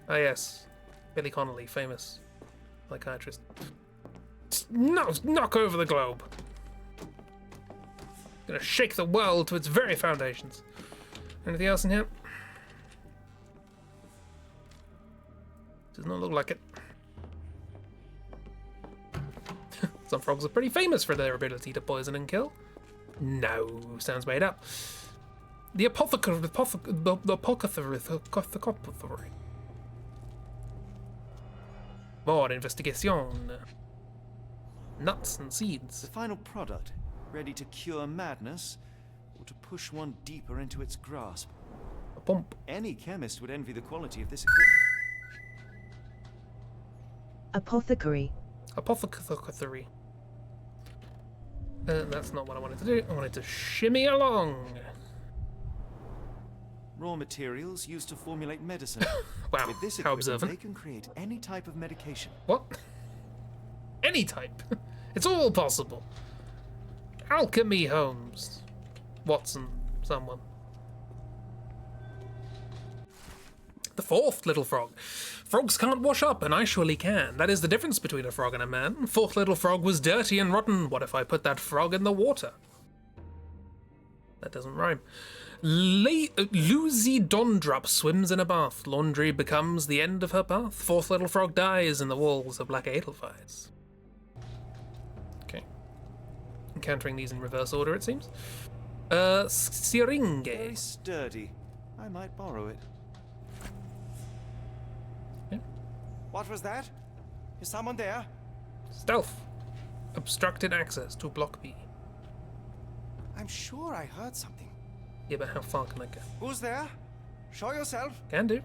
Ah, yes. Billy Connolly, famous psychiatrist. Knock over the globe. Gonna shake the world to its very foundations. Anything else in here? Does not look like it. Some frogs are pretty famous for their ability to poison and kill. No, sounds made up. The apothecary. More investigation. Nuts and seeds.
The final product, ready to cure madness, or to push one deeper into its grasp.
A pump.
Any chemist would envy the quality of this equipment.
Apothecary.
Apothecary. That's not what I wanted to do. I wanted to shimmy along.
Raw materials used to formulate medicine.
Wow,
with this
how
equipment,
observant.
they can create any type of medication.
What? Any type. It's all possible. Alchemy, Holmes. Watson, someone. The fourth little frog. Frogs can't wash up, and I surely can. That is the difference between a frog and a man. Fourth little frog was dirty and rotten. What if I put that frog in the water? That doesn't rhyme. Lucy Dondrup swims in a bath. Laundry becomes the end of her path. Fourth little frog dies in the walls of Black Edelweiss. Okay. Encountering these in reverse order, it seems. Syringe.
Very sturdy. I might borrow it.
Yeah.
What was that? Is someone there?
Stealth. Obstructed access to Block B.
I'm sure I heard something.
Yeah, but how far can I go?
Who's there? Show yourself.
Can do.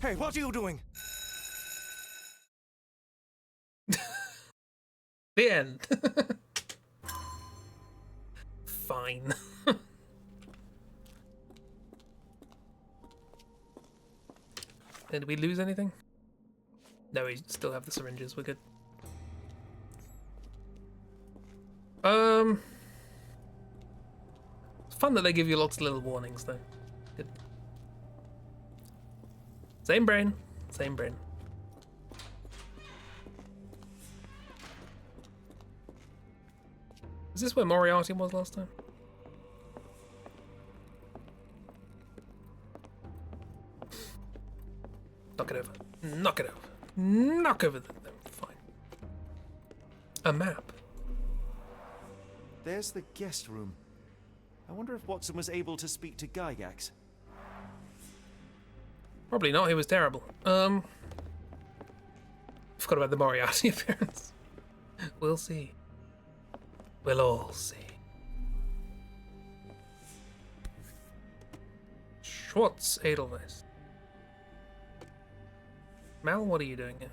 Hey, what are you doing?
The end. Fine. Did we lose anything? No, we still have the syringes. We're good. It's fun that they give you lots of little warnings, though. Good. Same brain. Same brain. Is this where Moriarty was last time? Knock it over. Knock it over. Knock over the... No, fine. A map.
There's the guest room. I wonder if Watson was able to speak to Gygax.
Probably not, he was terrible. Forgot about the Moriarty appearance. We'll see. We'll all see. Schwartz, Edelweiss. Mal, what are you doing here?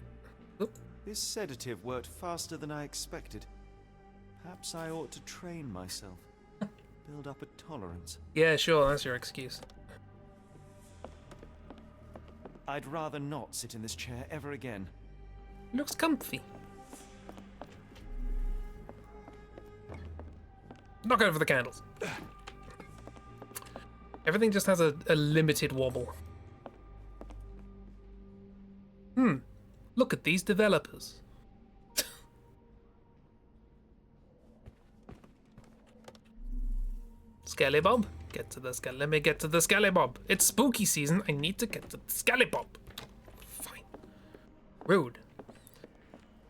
Oop.
This sedative worked faster than I expected. Perhaps I ought to train myself. Build up a tolerance.
Yeah, sure, that's your excuse.
I'd rather not sit in this chair ever again.
Looks comfy. Knock over the candles. Everything just has a limited wobble. Look at these developers. Scallybob, get to the let me get to the Scallybob. It's spooky season. I need to get to the Scallybob. Fine. Rude.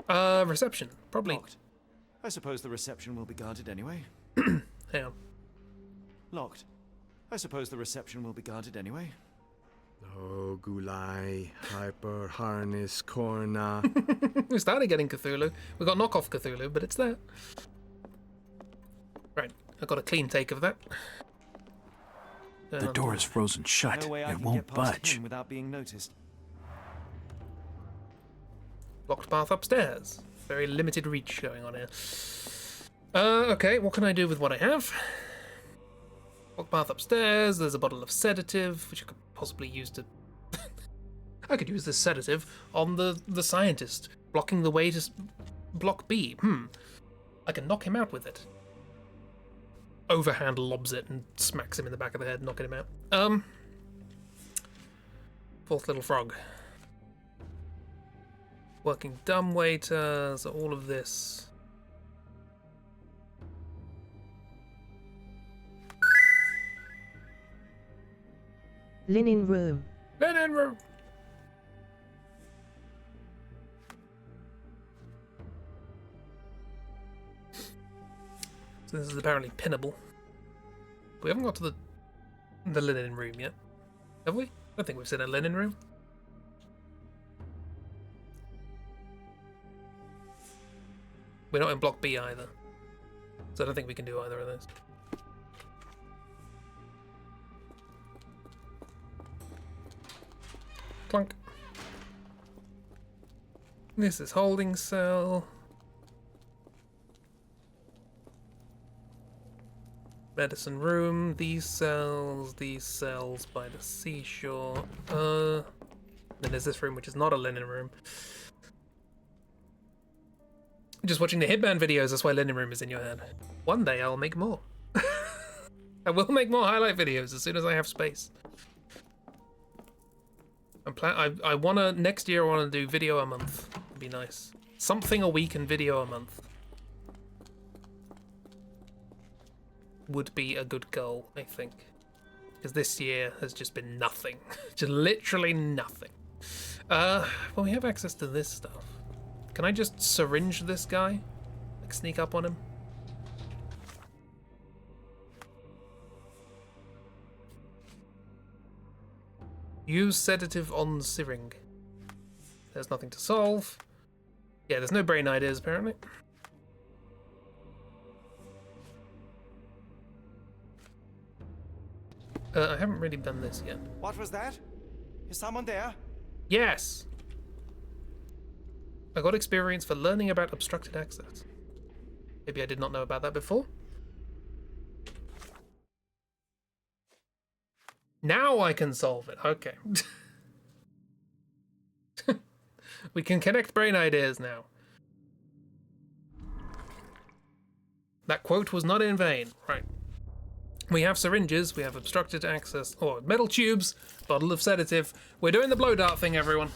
Reception. Probably.
Locked. I suppose the reception will be guarded anyway.
Hang on.
Locked. I suppose the reception will be guarded anyway.
Oh, Gulai, Hyper, Harness, Corna.
We started getting Cthulhu. We got knockoff Cthulhu, but it's there. Right, I got a clean take of that.
The door is frozen shut.
No way I
It
can
won't
get past
budge.
him without being noticed.
Locked path upstairs. Very limited reach going on here. Okay, what can I do with what I have? Locked path upstairs. There's a bottle of sedative, which I could possibly use to... I could use this sedative on the scientist, blocking the way to block B. I can knock him out with it. Overhand lobs it and smacks him in the back of the head, knocking him out. Fourth little frog. Working dumbwaiter, so all of this.
Linen room.
Linen room. So this is apparently pinnable. We haven't got to the linen room yet, have we? I don't think we've seen a linen room. We're not in block B either, so I don't think we can do either of those. Clunk. This is holding cell. Medicine room, these cells by the seashore. Then there's this room which is not a linen room. Just watching the Hitman videos, that's why linen room is in your head. One day I'll make more. I will make more highlight videos as soon as I have space. I wanna, next year I wanna do video a month. It'd be nice. Something a week and video a month. Would be a good goal, I think. Because this year has just been nothing. Just literally nothing. Well, we have access to this stuff. Can I just syringe this guy? Like sneak up on him? Use sedative on syring. There's nothing to solve. Yeah, there's no brain ideas apparently. I haven't really done this yet.
What was that? Is someone there?
Yes! I got experience for learning about obstructed access. Maybe I did not know about that before. Now I can solve it. Okay. We can connect brain ideas now. That quote was not in vain. Right. We have syringes, we have obstructed access, or metal tubes, bottle of sedative. We're doing the blow dart thing, everyone.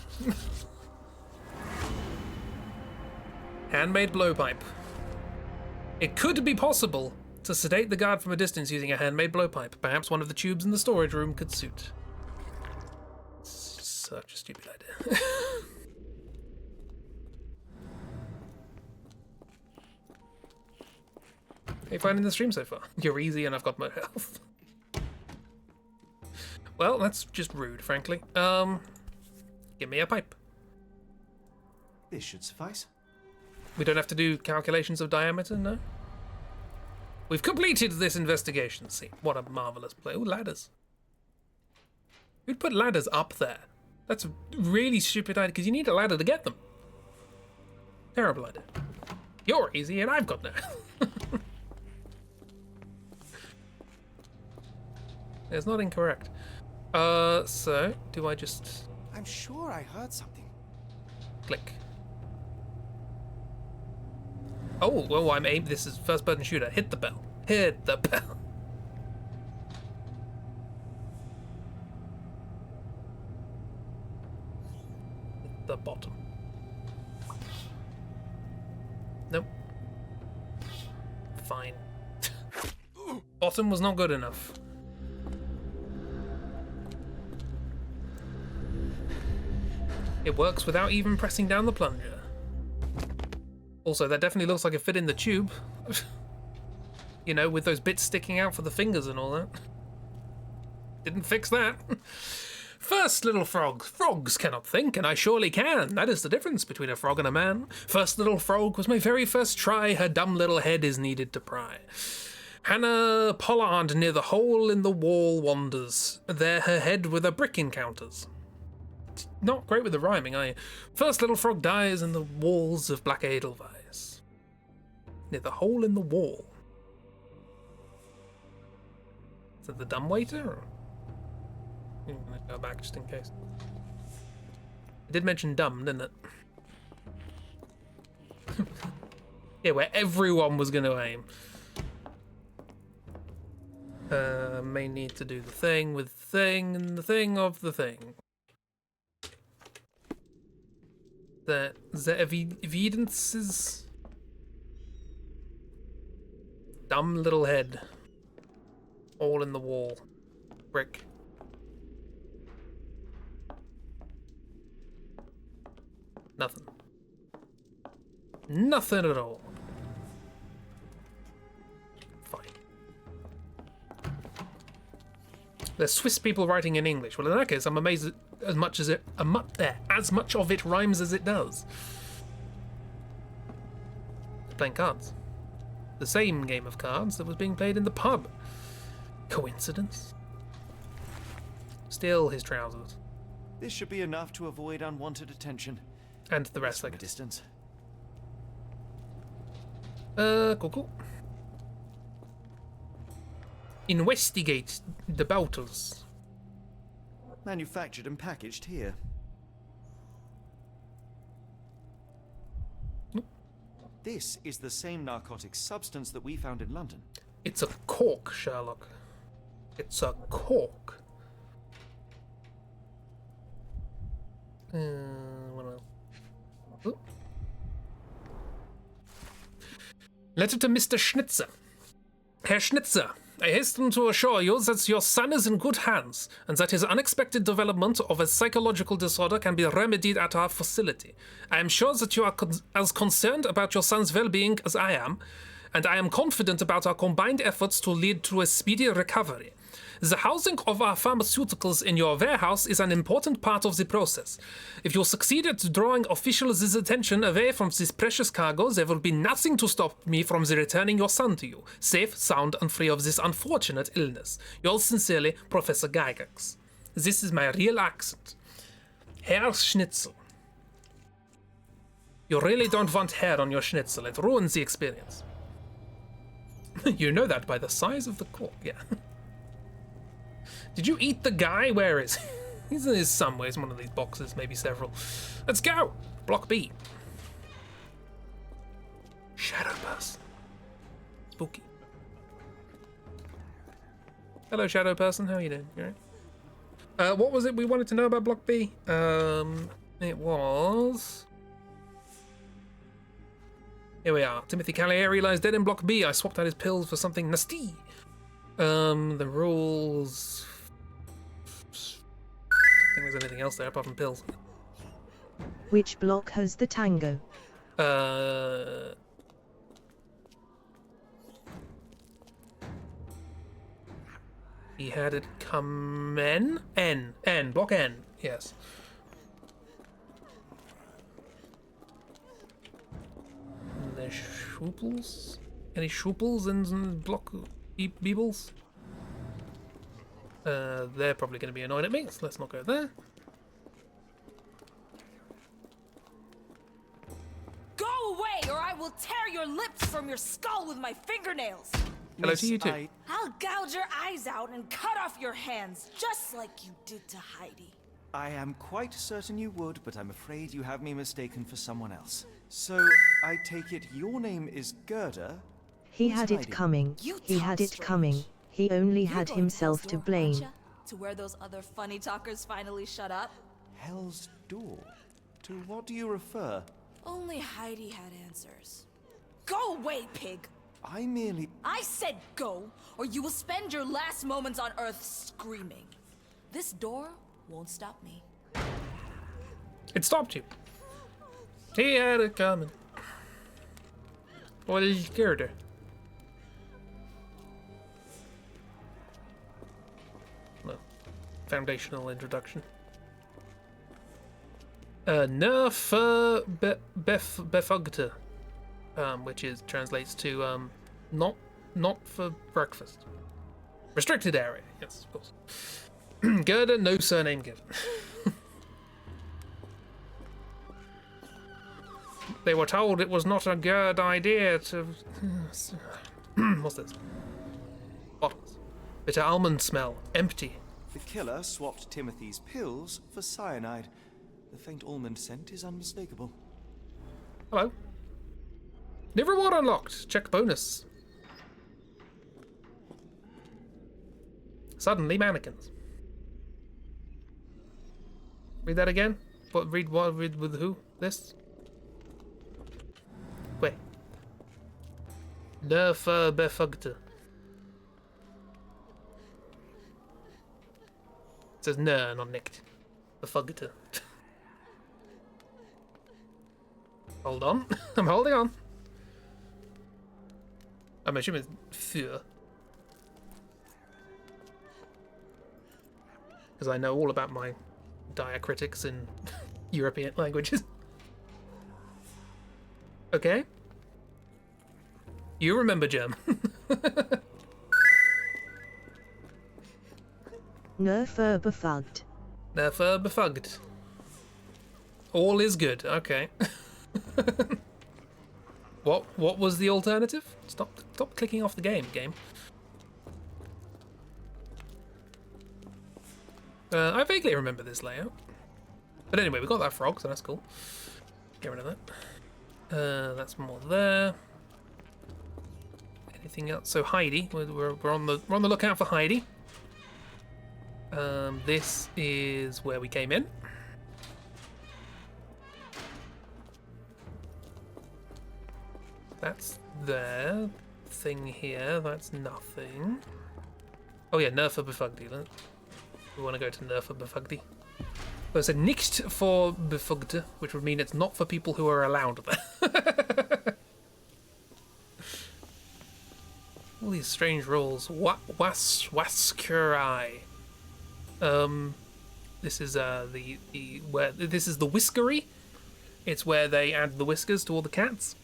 Handmade blowpipe. It could be possible to sedate the guard from a distance using a handmade blowpipe. Perhaps one of the tubes in the storage room could suit. Such a stupid idea. How you finding the stream so far? You're easy and I've got more health. Well, that's just rude, frankly. Give me a pipe.
This should suffice.
We don't have to do calculations of diameter, no? We've completed this investigation. See, what a marvelous play. Ooh, ladders. Who'd put ladders up there? That's a really stupid idea, because you need a ladder to get them. Terrible idea. You're easy, and I've got no. It's not incorrect. So, do I just...
I'm sure I heard something.
Click. Oh, well, I'm aimed. This is first person shooter. Hit the bell. Hit the bell. Hit the bottom. Nope. Fine. Bottom was not good enough. It works without even pressing down the plunger. Also, that definitely looks like it fit in the tube. You know, with those bits sticking out for the fingers and all that. Didn't fix that. First little frog. Frogs cannot think, and I surely can. That is the difference between a frog and a man. First little frog was my very first try. Her dumb little head is needed to pry. Hannah Pollard near the hole in the wall wanders. There her head with a brick encounters. Not great with the rhyming, are you? First little frog dies in the walls of Black Edelweiss. Near the hole in the wall. Is that the dumbwaiter? Or... I'm gonna go back just in case. It did mention dumb, didn't it? Yeah, where everyone was gonna aim. May need to do the thing with the thing and the thing of the thing. The evidence is dumb little head, all in the wall, brick. Nothing. Nothing at all. Fine. There's Swiss people writing in English. Well, in that case, I'm amazed at as much as as much of it rhymes as it does. Playing cards. The same game of cards that was being played in the pub. Coincidence? Steal his trousers.
This should be enough to avoid unwanted attention.
And the rest, I guess.
Distance.
Cool. Investigate the bottles.
Manufactured and packaged here. This is the same narcotic substance that we found in London.
It's a cork, Sherlock. It's a cork. What else? Ooh. Letter to Mr. Schnitzer. Herr Schnitzer, I hasten to assure you that your son is in good hands, and that his unexpected development of a psychological disorder can be remedied at our facility. I am sure that you are as concerned about your son's well-being as I am, and I am confident about our combined efforts to lead to a speedy recovery. The housing of our pharmaceuticals in your warehouse is an important part of the process. If you succeed at drawing officials' attention away from this precious cargo, there will be nothing to stop me from returning your son to you, safe, sound, and free of this unfortunate illness. Yours sincerely, Professor Gygax. This is my real accent. Herr Schnitzel. You really don't want hair on your schnitzel. It ruins the experience. You know that by the size of the cork, yeah. Did you eat the guy? Where is he? He's somewhere in one of these boxes, maybe several. Let's go! Block B. Shadow person. Spooky. Hello, shadow person. How are you doing? You alright? What was it we wanted to know about Block B? It was... Here we are. Timothy Cagliari lies dead in Block B. I swapped out his pills for something nasty. The rules... I think there's anything else there apart from pills.
Which block has the tango?
He had it come N, block N, yes. And there's shooples? Any shooples in block Beebles? They're probably going to be annoyed at me, so let's not go there.
Go away, or I will tear your lips from your skull with my fingernails.
Hello to you too.
I'll gouge your eyes out and cut off your hands, just like you did to Heidi.
I am quite certain you would, but I'm afraid you have me mistaken for someone else. So, I take it your name is Gerda?
He had it coming. He had it coming. He only had himself to blame.
To where those other funny talkers finally shut up?
Hell's Door? To what do you refer?
Only Heidi had answers. Go away, pig!
I
said go, or you will spend your last moments on Earth screaming. This door won't stop me.
It stopped you. He had it coming. What is Gerda? No. Foundational introduction. Nerf befugta, which translates to not for breakfast. Restricted area, yes, of course. Gerda, no surname given. They were told it was not a good idea to... What's this? Bottles. Bitter almond smell. Empty.
The killer swapped Timothy's pills for cyanide. The faint almond scent is unmistakable.
Hello. New reward unlocked. Check bonus. Suddenly mannequins. Read that again? What? Read what? Read with who? This? Wait. Nerf befugta. It says ner, not nicked. Befugta. Hold on. I'm holding on. I'm assuming it's für. Because I know all about my diacritics in European languages. Okay. You remember German.
Nerfer befugged.
Nerfer befugged. All is good. Okay. What was the alternative? Stop clicking off the game. I vaguely remember this layout. But anyway, we got that frog, so that's cool. Get rid of that. That's more there. Anything else? So Heidi, we're on the lookout for Heidi. This is where we came in. That's there. Thing here, that's nothing. Oh yeah, Nerfer befugdi. We want to go to Nerfer befugdi. So it's a nicht for befugte, which would mean it's not for people who are allowed there. All these strange rules. Waskurai. This is this is the whiskery. It's where they add the whiskers to all the cats.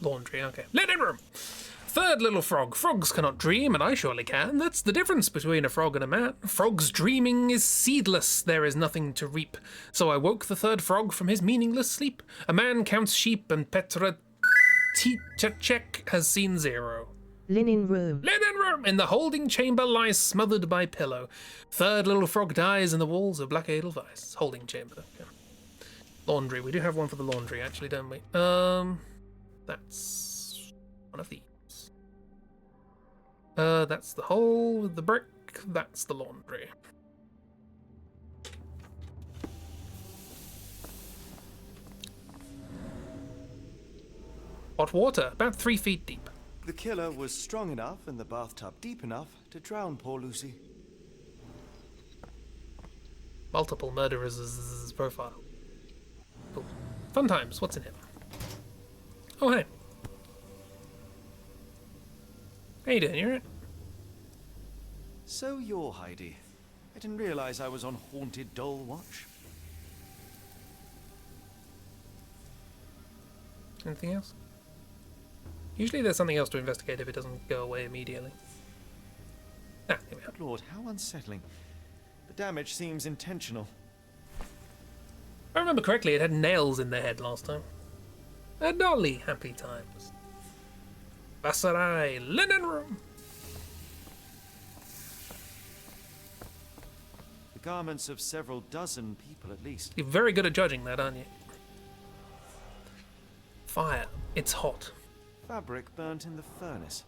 Laundry, okay. Linen room! Third little frog. Frogs cannot dream, and I surely can. That's the difference between a frog and a man. Frog's dreaming is seedless. There is nothing to reap. So I woke the third frog from his meaningless sleep. A man counts sheep, and Petra Tichek has seen zero.
Linen room.
Linen room! In the holding chamber lies smothered by pillow. Third little frog dies in the walls of black edelweiss. Holding chamber. Yeah. Laundry. We do have one for the laundry, actually, don't we? That's one of these. That's the hole with the brick. That's the laundry. Hot water, about 3 feet deep.
The killer was strong enough and the bathtub deep enough to drown poor Lucy.
Multiple murderers' profile. Cool. Fun times, what's in it? Oh, hey. How you doing? You alright?
So you're Heidi. I didn't realize I was on Haunted Doll Watch.
Anything else? Usually there's something else to investigate if it doesn't go away immediately. Ah, here we are.
Good lord, how unsettling. The damage seems intentional.
If I remember correctly, it had nails in the head last time. A dolly, happy times. Vassarai, linen room.
The garments of several dozen people at least.
You're very good at judging that, aren't you? Fire. It's hot.
Fabric burnt in the furnace.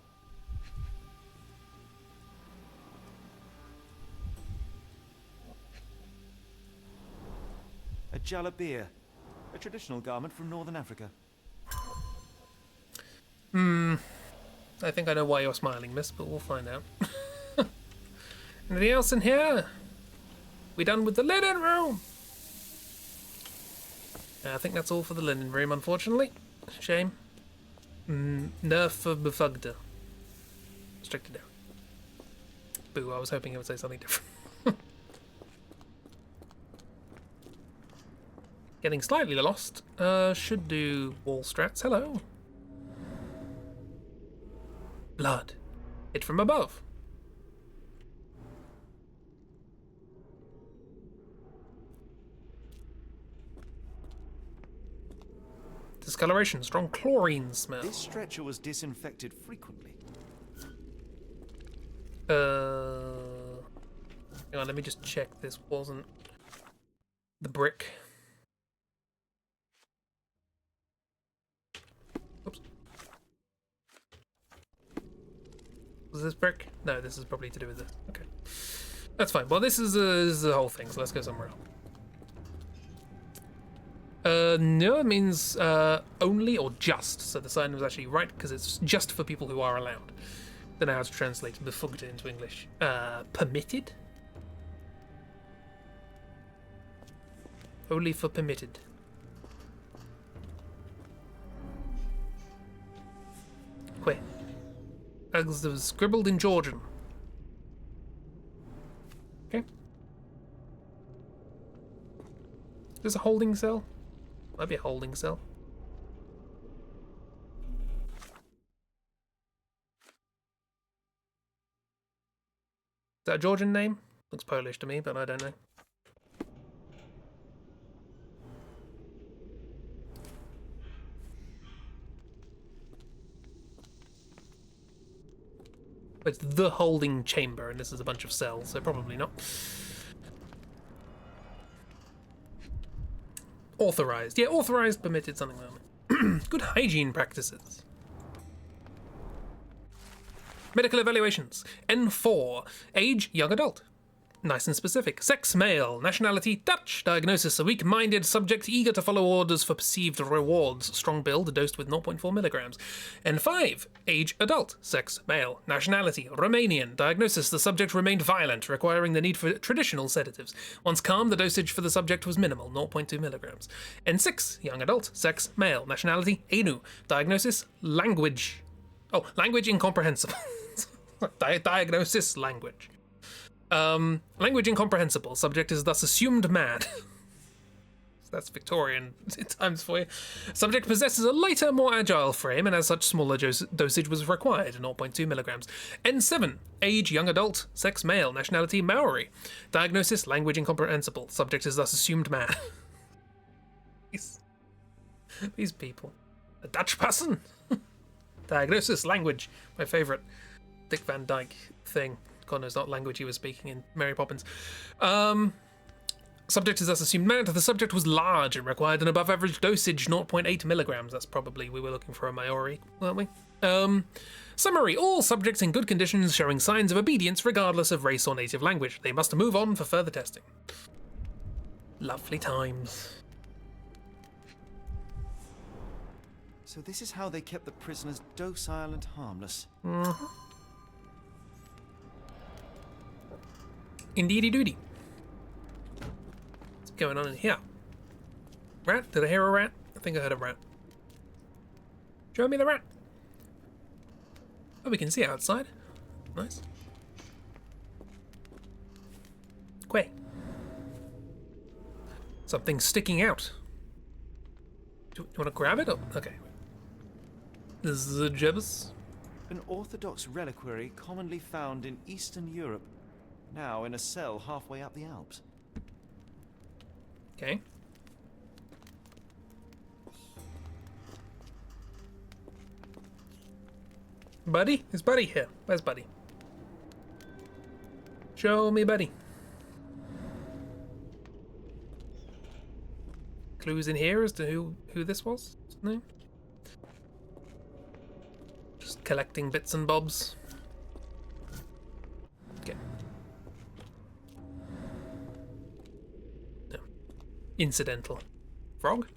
A jalabia, a traditional garment from northern Africa.
I think I know why you're smiling, miss, but we'll find out. Anything else in here? We done with the linen room? I think that's all for the linen room, unfortunately. Shame. Nerf for befugder. Restricted down. Boo, I was hoping it would say something different. Getting slightly lost. Should do wall strats. Hello. Blood. Hit from above. Discoloration. Strong chlorine smell.
This stretcher was disinfected frequently.
Hang on, let me just check this wasn't the brick. Oops. Was this brick? No, this is probably to do with this. Okay. That's fine. Well, this is the whole thing, so let's go somewhere else. No, it means only or just. So the sign was actually right because it's just for people who are allowed. Don't know how to translate befugta into English. Permitted? Only for permitted. Quit. As it was scribbled in Georgian. Okay. Is this a holding cell? Might be a holding cell. Is that a Georgian name? Looks Polish to me, but I don't know. It's the holding chamber, and this is a bunch of cells, so probably not. Authorized. Yeah, authorized, permitted, something like that. Good hygiene practices. Medical evaluations. N4. Age, young adult. Nice and specific. Sex, male. Nationality, Dutch. Diagnosis, a weak-minded subject eager to follow orders for perceived rewards. Strong build, dosed with 0.4 milligrams. N5. Age, adult. Sex, male. Nationality, Romanian. Diagnosis, the subject remained violent, requiring the need for traditional sedatives. Once calm, the dosage for the subject was minimal, 0.2 milligrams. N6. Young adult. Sex, male. Nationality, Ainu. Diagnosis, language. Oh, language incomprehensible. Diagnosis, language. Language incomprehensible. Subject is thus assumed mad. So that's Victorian times for you. Subject possesses a lighter, more agile frame, and as such, smaller dosage was required, 0.2 milligrams. N7. Age, young adult. Sex, male. Nationality, Maori. Diagnosis, language incomprehensible. Subject is thus assumed mad. These people. A Dutch person. Diagnosis, language. My favourite Dick Van Dyke thing. God knows not language he was speaking in Mary Poppins. Subject is thus assumed mad. The subject was large and required an above average dosage, 0.8 milligrams. That's probably, we were looking for a Maori, weren't we? Summary. All subjects in good conditions showing signs of obedience regardless of race or native language. They must move on for further testing. Lovely times.
So this is how they kept the prisoners docile and harmless.
Mm-hmm. Indeedy doody. What's going on in here? Rat? Did I hear a rat? I think I heard a rat. Show me the rat. Oh, we can see outside. Nice. Quay. Something's sticking out. Do you want to grab it? Oh, okay. This is a Jebus.
An Orthodox reliquary commonly found in Eastern Europe, now in a cell halfway up the Alps.
Okay. Buddy? Is Buddy here? Where's Buddy? Show me Buddy. Clues in here as to who this was? No? Just collecting bits and bobs. Okay. No. Incidental. Frog?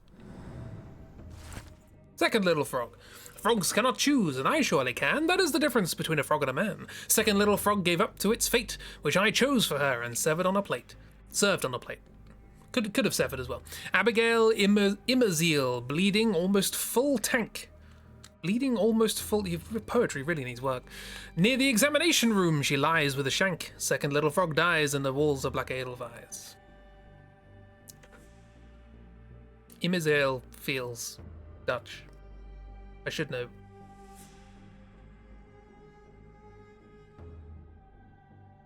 Second little frog. Frogs cannot choose, and I surely can. That is the difference between a frog and a man. Second little frog gave up to its fate, which I chose for her and severed on a plate. Served on a plate. Could have severed as well. Abigail Imazil, bleeding almost full tank. Bleeding almost full. Poetry really needs work. Near the examination room, she lies with a shank. Second little frog dies, and the walls are black edelweiss. Imazil feels Dutch. I should know.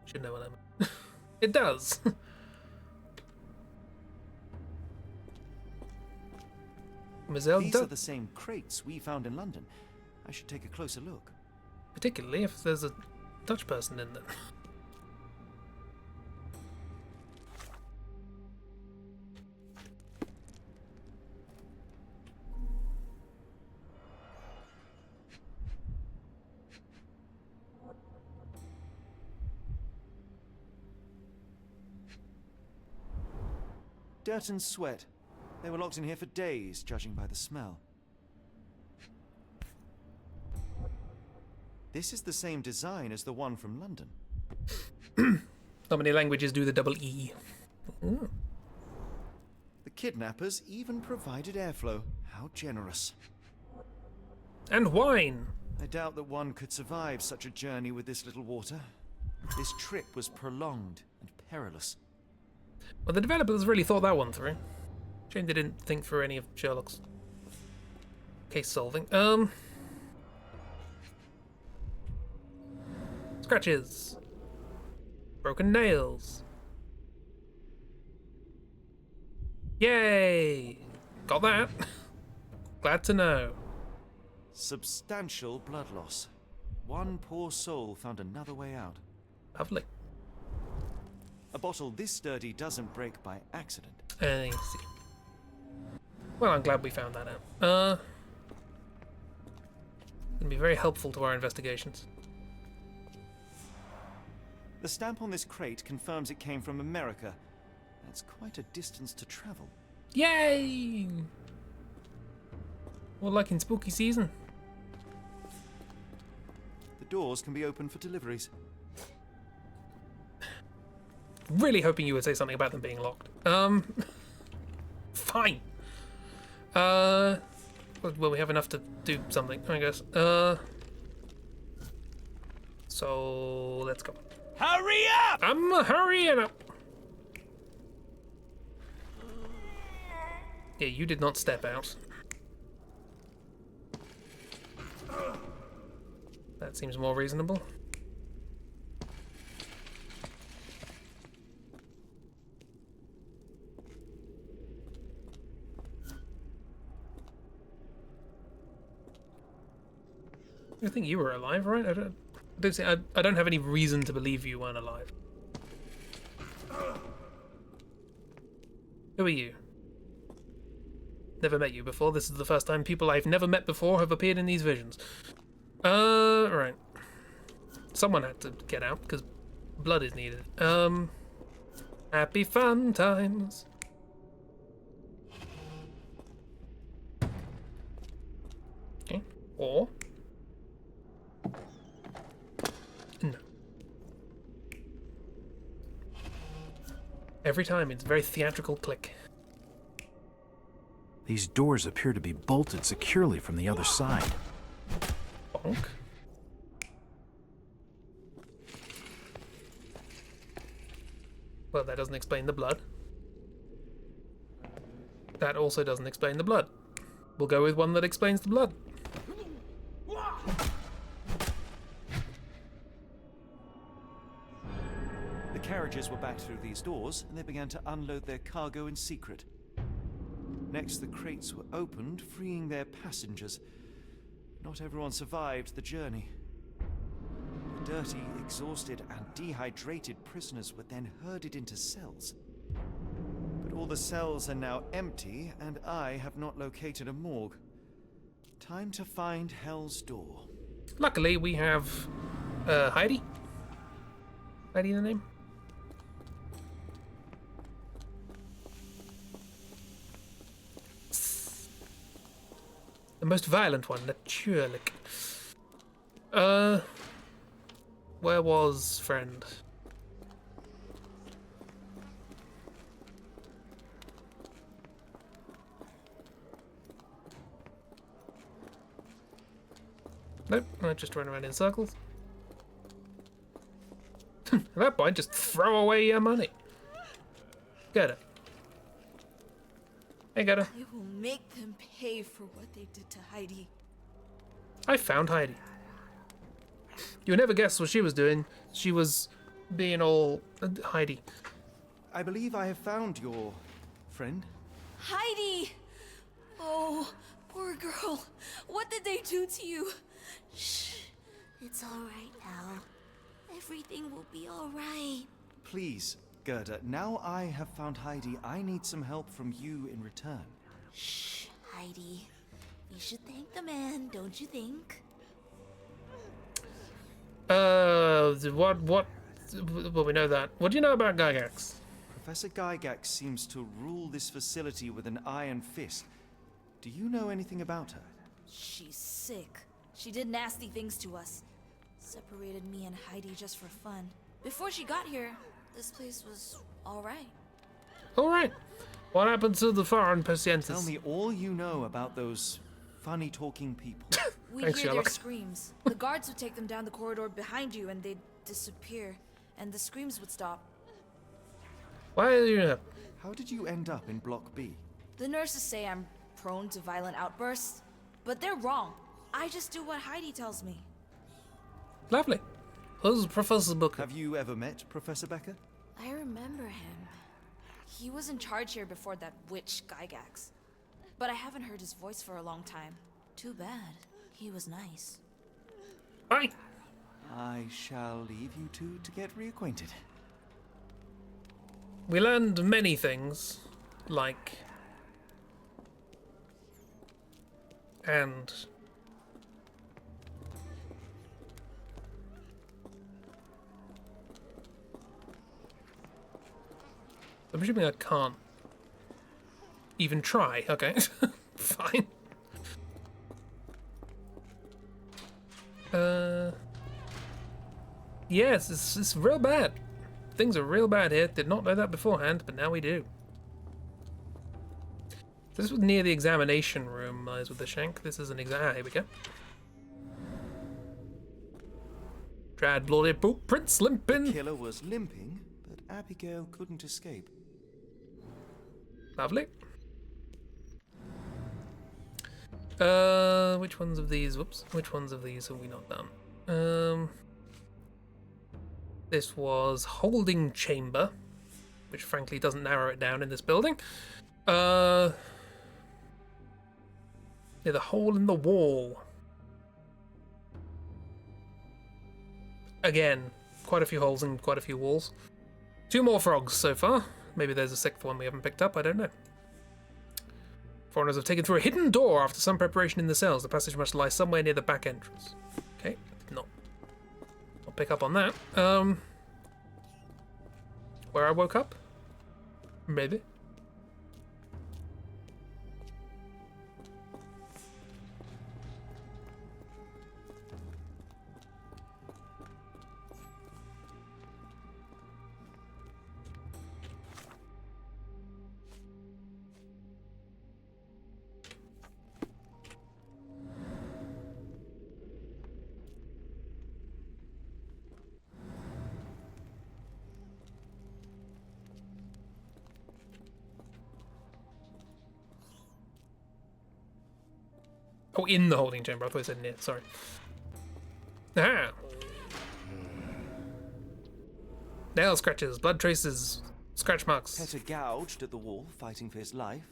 Should know what I mean. It does.
These are the same crates we found in London. I should take a closer look.
Particularly if there's a Dutch person in them.
Dirt and sweat. They were locked in here for days, judging by the smell. This is the same design as the one from London.
How many languages do the double E? Ooh.
The kidnappers even provided airflow. How generous.
And wine.
I doubt that one could survive such a journey with this little water. This trip was prolonged and perilous.
Well, the developers really thought that one through. Shame they didn't think through any of Sherlock's case solving. Scratches. Broken nails. Yay! Got that. Glad to know.
Substantial blood loss. One poor soul found another way out.
Lovely.
A bottle this sturdy doesn't break by accident.
I see. Well, I'm glad we found that out. It'll be very helpful to our investigations.
The stamp on this crate confirms it came from America. That's quite a distance to travel.
Yay! Well, like in spooky season.
The doors can be opened for deliveries.
Really hoping you would say something about them being locked. Fine. Well, we have enough to do something, I guess. So let's go.
Hurry up!
I'm hurrying up. Yeah, you did not step out. That seems more reasonable. I think you were alive, right? I don't have any reason to believe you weren't alive. Who are you? Never met you before. This is the first time people I've never met before have appeared in these visions. Right. Someone had to get out because blood is needed. Happy fun times. Okay. Or no. Every time it's a very theatrical click.
These doors appear to be bolted securely from the other side.
Bonk. Well, that doesn't explain the blood. That also doesn't explain the blood. We'll go with one that explains the blood.
carriages were backed through these doors, and they began to unload their cargo in secret. Next, the crates were opened, freeing their passengers. Not everyone survived the journey. The dirty, exhausted, and dehydrated prisoners were then herded into cells. But all the cells are now empty, and I have not located a morgue. Time to find Hell's Door.
Luckily, we have Heidi. Heidi, the name? The most violent one, the Sherlock. Where was friend? Nope, I just run around in circles. At that point, just throw away your money. Get it. Hey, get it.
I will make them pay for what they did to Heidi.
I found Heidi. You would never guess what she was doing. She was being all Heidi.
I believe I have found your friend.
Heidi! Oh, poor girl. What did they do to you?
Shh. It's all right now. Everything will be all right.
Please, Gerda, now I have found Heidi, I need some help from you in return.
Shh, Heidi. You should thank the man, don't you think?
What? Well, we know that. What do you know about Gygax?
Professor Gygax seems to rule this facility with an iron fist. Do you know anything about her?
She's sick. She did nasty things to us. Separated me and Heidi just for fun. Before she got here, this place was alright.
Alright. What happened to the foreign patientes?
Tell me all you know about those funny talking people.
We'd
Thanks,
hear
Sherlock.
their screams. The guards would take them down the corridor behind you and they'd disappear. And the screams would stop.
Why are you here?
How did you end up in Block B?
The nurses say I'm prone to violent outbursts, but they're wrong. I just do what Heidi tells me.
Lovely. Who's Professor Booker?
Have you ever met Professor Becker?
I remember him. He was in charge here before that witch Gygax. But I haven't heard his voice for a long time. Too bad. He was nice.
Hi.
I shall leave you two to get reacquainted.
We learned many things, like... And... I'm assuming I can't even try. Okay, fine. Yes, it's real bad. Things are real bad here. Did not know that beforehand, but now we do. This was near the examination room, lies with the shank. This is an exam. Here we go. Drad bloody footprints limping.
The killer was limping, but Abigail couldn't escape.
Lovely. Which ones of these? Whoops. Which ones of these have we not done? This was holding chamber, which frankly doesn't narrow it down in this building. Yeah, the hole in the wall. Again, quite a few holes and quite a few walls. 2 more frogs so far. Maybe there's a 6th one we haven't picked up, I don't know. Foreigners have taken through a hidden door after some preparation in the cells. The passage must lie somewhere near the back entrance. Okay, not. I'll pick up on that. Where I woke up? Maybe. Oh, in the holding chamber. I thought I said near. Sorry. Ah. Nail scratches, blood traces, scratch marks.
Petter gouged at the wall, fighting for his life.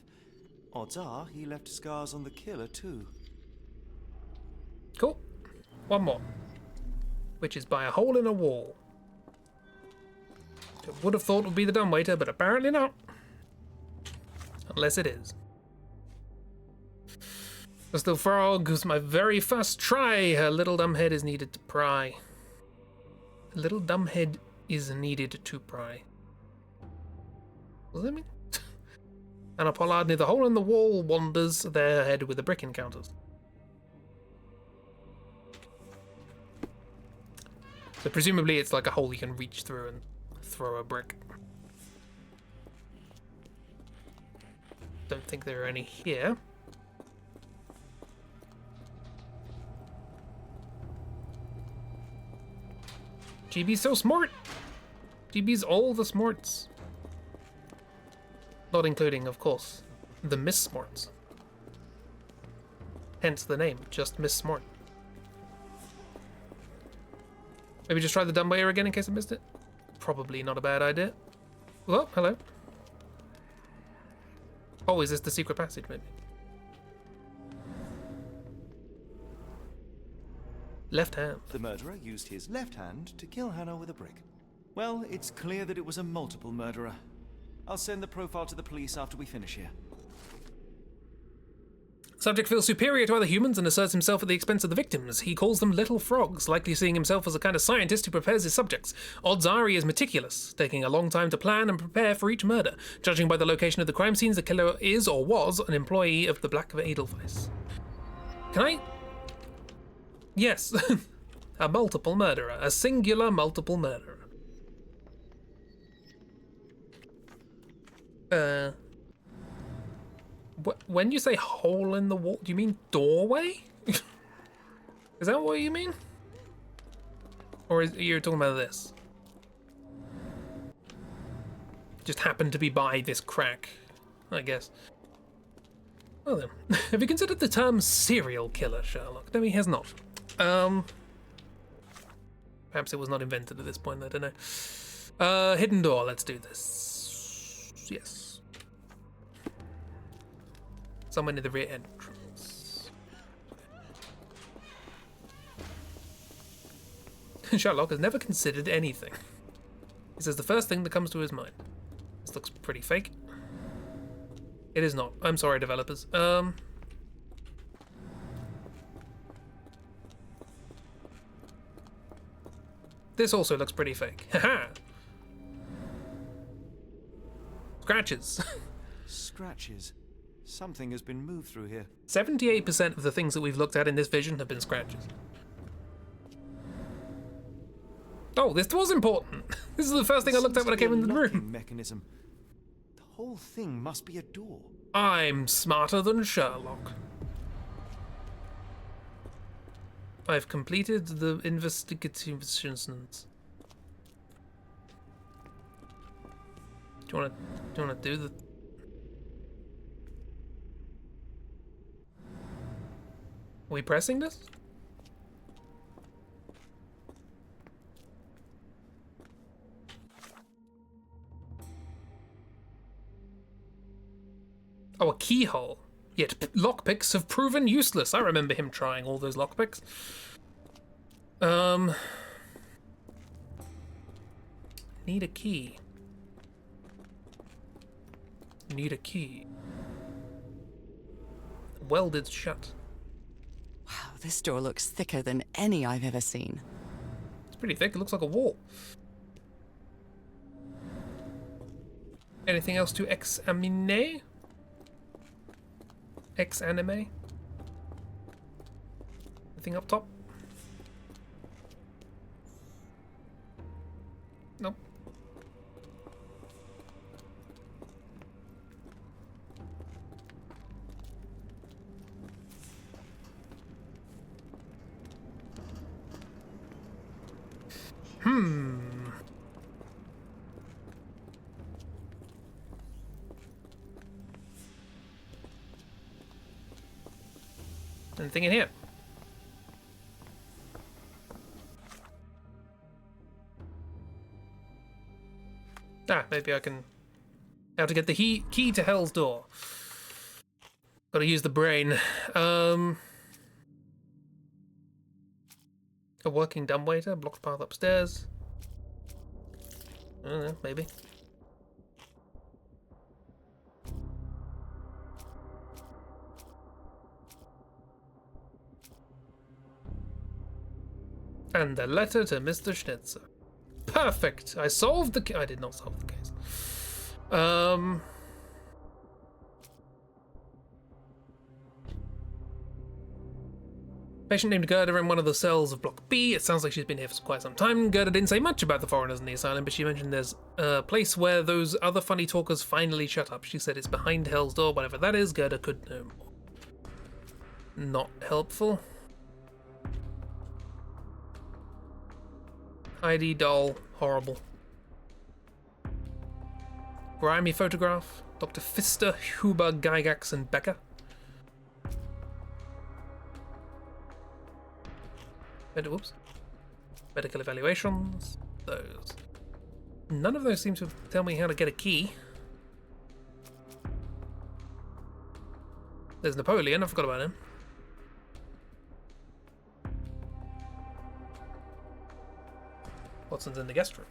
Odds are he left scars on the killer, too.
Cool. One more. Which is by a hole in a wall. I would have thought would be the dumbwaiter, but apparently not. Unless it is. Crystal frog was my very first try. Her little dumb head is needed to pry. A little dumb head is needed to pry. What does that mean? Anna Pollard near the hole in the wall wanders their head with the brick encounters. So presumably it's like a hole you can reach through and throw a brick. Don't think there are any here. GB's so smart! GB's all the smarts. Not including, of course, the Miss Smarts. Hence the name, just Miss Smart. Maybe just try the dumbwaiter again in case I missed it? Probably not a bad idea. Oh, hello. Oh, is this the secret passage, maybe? Left hand.
The murderer used his left hand to kill Hannah with a brick. Well, it's clear that it was a multiple murderer. I'll send the profile to the police after we finish here.
Subject feels superior to other humans and asserts himself at the expense of the victims. He calls them little frogs, likely seeing himself as a kind of scientist who prepares his subjects. Odds are he is meticulous, taking a long time to plan and prepare for each murder. Judging by the location of the crime scenes, the killer is or was an employee of the Black Edelweiss. Can I? Yes. A multiple murderer. A singular multiple murderer. When you say hole in the wall, do you mean doorway? Is that what you mean? Or you're talking about this? Just happened to be by this crack, I guess. Well then, have you considered the term serial killer, Sherlock? No, he has not. Perhaps it was not invented at this point, I don't know. Hidden door, let's do this. Yes. Somewhere near the rear entrance. Sherlock has never considered anything. He says the first thing that comes to his mind. This looks pretty fake. It is not. I'm sorry, developers. This also looks pretty fake. Haha! Scratches.
Scratches. Something has been moved through here.
78% of the things that we've looked at in this vision have been scratches. Oh, this was important. This is the first thing I looked at when I came into the room.
Mechanism. The whole thing must be a door.
I'm smarter than Sherlock. I've completed the investigations. Do you wanna do the? Are we pressing this? Oh, a keyhole. Yet lockpicks have proven useless. I remember him trying all those lockpicks. Need a key. Need a key. Welded shut.
Wow, this door looks thicker than any I've ever seen.
It's pretty thick. It looks like a wall. Anything else to examine? Ex-anime? Anything up top? Nope. Anything in here? Ah, maybe I can... How to get the key to Hell's Door. Gotta use the brain. A working dumbwaiter, blocked path upstairs. I don't know, maybe. And a letter to Mr. Schnitzer. Perfect! I solved the I did not solve the case. Patient named Gerda in one of the cells of Block B. It sounds like she's been here for quite some time. Gerda didn't say much about the foreigners in the asylum, but she mentioned there's a place where those other funny talkers finally shut up. She said it's behind Hell's Door, whatever that is. Gerda could know more. Not helpful. Heidi, doll, horrible. Grimy photograph. Dr. Pfister, Huber, Gygax, and Becker. Whoops. Medical evaluations. Those. None of those seem to tell me how to get a key. There's Napoleon, I forgot about him. Watson's in the guest room.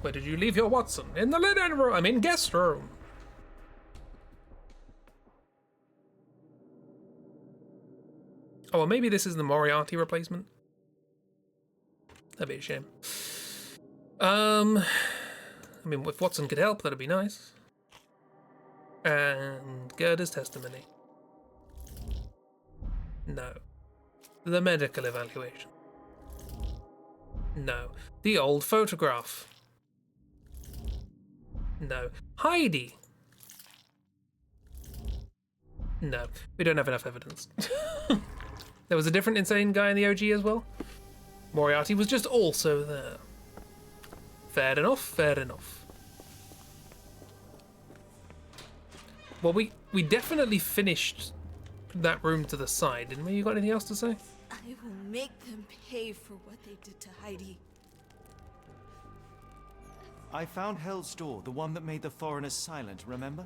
Where did you leave your Watson? In the linen room. I'm in guest room. Oh, well, maybe this is the Moriarty replacement. That'd be a shame. I mean, if Watson could help, that'd be nice. And Gerda's testimony. No. The medical evaluation. No. The old photograph. No. Heidi. No. We don't have enough evidence. There was a different insane guy in the OG as well. Moriarty was just also there. Fair enough, fair enough. Well, we definitely finished that room to the side, didn't we? You got anything else to say?
I will make them pay for what they did to Heidi.
I found Hell's Door, the one that made the foreigners silent, remember?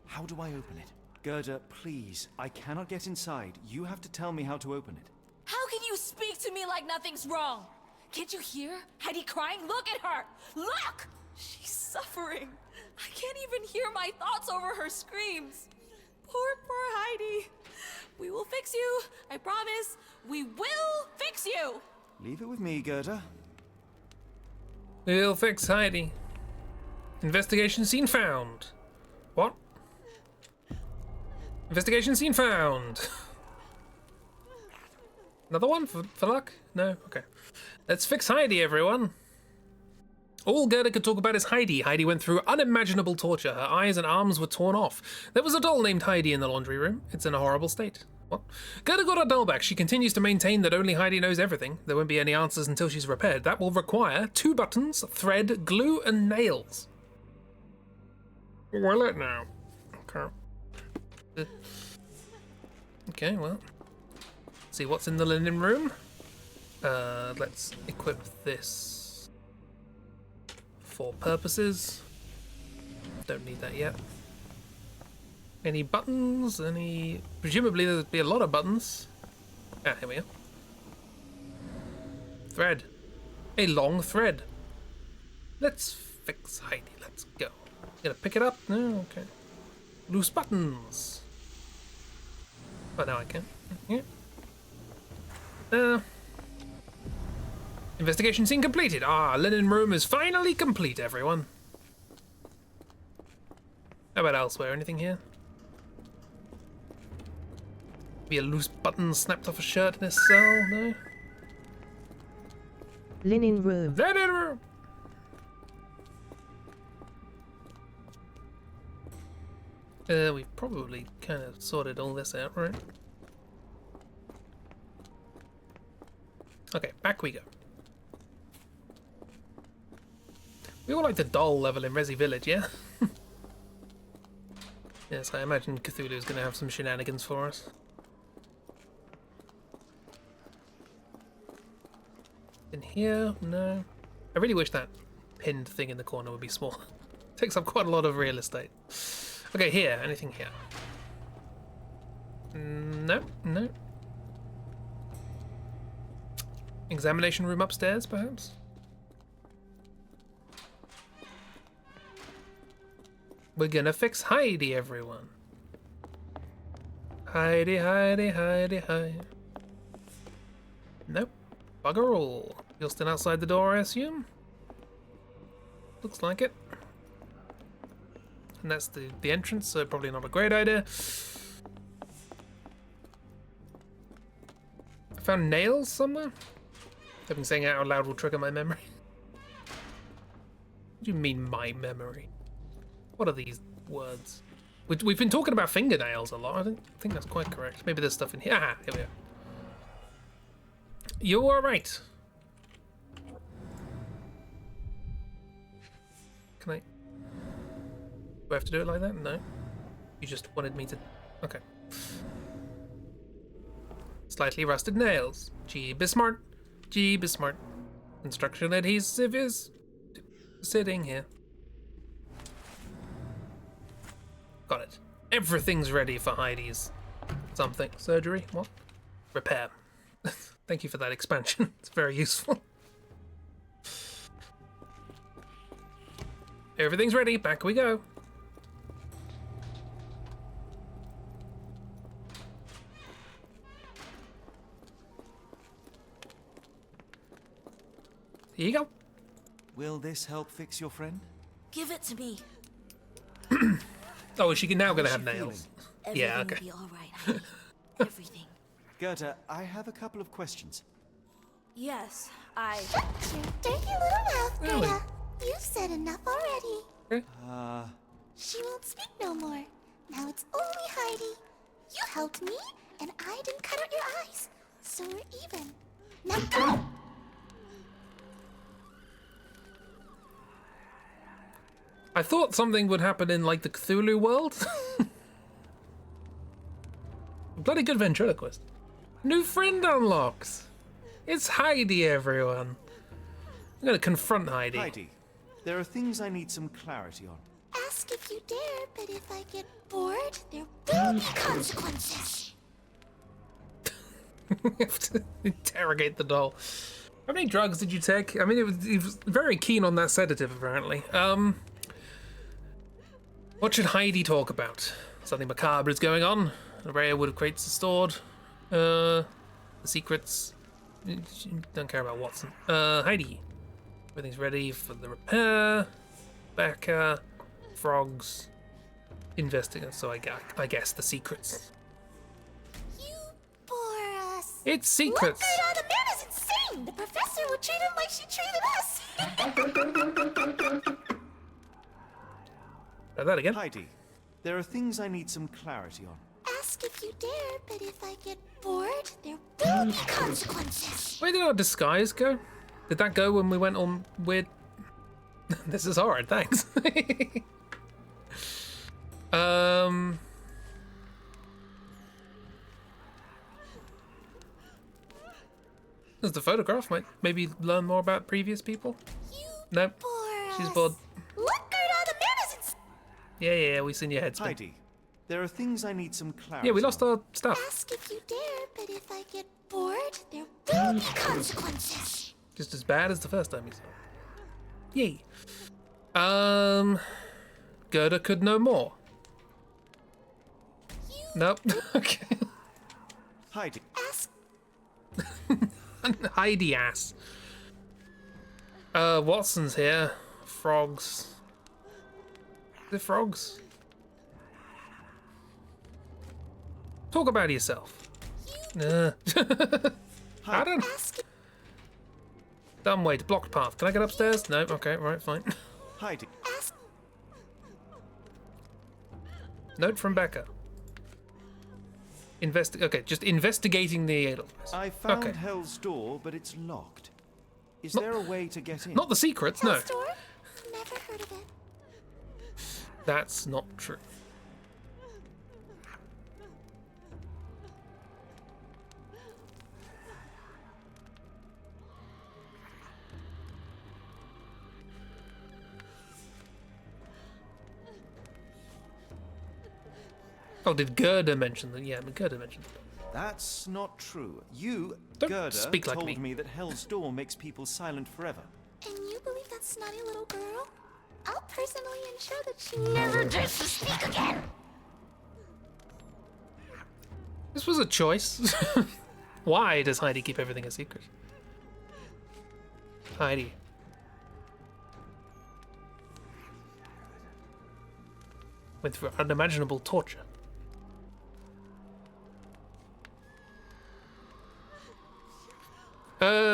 How do I open it? Gerda, please, I cannot get inside. You have to tell me how to open it.
How can you speak to me like nothing's wrong? Can't you hear Heidi crying? Look at her! Look! She's suffering. I can't even hear my thoughts over her screams. Poor Heidi. We will fix you. I promise. We will fix you.
Leave it with me, Gerda.
We'll fix Heidi. Investigation scene found. What? Investigation scene found. Another one for luck? No? Okay. Let's fix Heidi, everyone. All Gerda could talk about is Heidi. Heidi went through unimaginable torture. Her eyes and arms were torn off. There was a doll named Heidi in the laundry room. It's in a horrible state. What? Gerda got her doll back. She continues to maintain that only Heidi knows everything. There won't be any answers until she's repaired. That will require 2 buttons, thread, glue, and nails. Will it now? Okay. Okay, well. See what's in the linen room. Let's equip this for purposes. Don't need that yet. Any buttons? Any? Presumably there'd be a lot of buttons. Ah, here we are. Thread. A long thread. Let's fix Heidi. Let's go. Gonna pick it up? No, okay. Loose buttons. Oh, now I can. Yeah. Investigation scene completed. Ah, linen room is finally complete, everyone. How about elsewhere? Anything here? Be a loose button snapped off a shirt in a cell? No?
Linen room.
Linen room! We've probably kind of sorted all this out, right? Okay, back we go. We all like the doll level in Resi Village, yeah? Yes, I imagine Cthulhu's gonna have some shenanigans for us. In here? No. I really wish that pinned thing in the corner would be small. Takes up quite a lot of real estate. Okay, here. Anything here? No, no. Examination room upstairs, perhaps? We're gonna fix Heidi, everyone. Heidi, Heidi, Heidi, Heidi. Nope. Bugger all. You're still outside the door, I assume? Looks like it. And that's the entrance, so probably not a great idea. I found nails somewhere? Hoping saying it out loud will trigger my memory. What do you mean, my memory? What are these words? We've been talking about fingernails a lot. I don't think that's quite correct. Maybe there's stuff in here. Ah, here we are. You are right. Can I... Do I have to do it like that? No. You just wanted me to... Okay. Slightly rusted nails. Gee, be smart. Gee, be smart. Construction adhesive is... sitting here. Got it. Everything's ready for Heidi's... something. Surgery? What? Repair. Thank you for that expansion. It's very useful. Everything's ready. Back we go. Here you go.
Will this help fix your friend?
Give it to me.
Oh, is she now going to have nails?
Everything
Yeah, okay.
will be all right, Heidi. Everything.
Gerda, I have a couple of questions.
Yes, I... Shut your dirty little mouth,
Really?
Greta. You've said enough already. She won't speak no more. Now it's only Heidi. You helped me, and I didn't cut out your eyes. So we're even. Now go!
I thought something would happen in, like, the Cthulhu world. Bloody good ventriloquist. New friend unlocks. It's Heidi, everyone. I'm gonna confront Heidi.
Heidi, there are things I need some clarity on.
Ask if you dare, but if I get bored, there will be consequences.
We have to interrogate the doll. How many drugs did you take? I mean, he was very keen on that sedative, apparently. What should Heidi talk about? Something macabre is going on. A rare wood of crates are stored. The secrets. Don't care about Watson. Heidi. Everything's ready for the repair. Becca. Frogs. Investigate. So I guess the secrets.
You bore us.
It's secrets.
Look, the man is insane. The professor would treat him like she treated us.
That again.
Heidi, there are things I need some clarity on.
Ask if you dare, but if I get bored, there will be consequences.
Where did our disguise go? Did that go when we went on weird... This is horrid, thanks. There's the photograph. Might maybe learn more about previous people. Nope. She's bored.
Look, Gerda, the man is insane.
Yeah, we seen your head spin.
Heidi, there are things I need some clarity.
Yeah, we lost our stuff.
Ask if you dare, but if I get bored, there will be consequences.
Just as bad as the first time we saw it. Yay. Gerda could know more. Nope. Okay.
Heidi.
Ask.
Heidi ass. Watson's here. Frogs. The frogs. Talk about yourself. I don't. Dumb wait. Blocked path. Can I get upstairs? No. Okay. Right. Fine.
Heidi.
Note from Becca. Okay, just investigating the Edelweiss.
I found
Okay.
Hell's Door, but it's locked. Is there a way to get in?
Not the secrets, no.
Store? Never heard of it.
That's not true. Oh, did Gerda mention that? Yeah, Gerda mentioned that.
That's not true. You,
Don't
Gerda,
speak like
told
me.
that Hell's Door makes people silent forever.
And you believe that snotty little girl? I'll personally ensure that she never dares to speak again!
This was a choice. Why does Heidi keep everything a secret? Heidi. Went through unimaginable torture.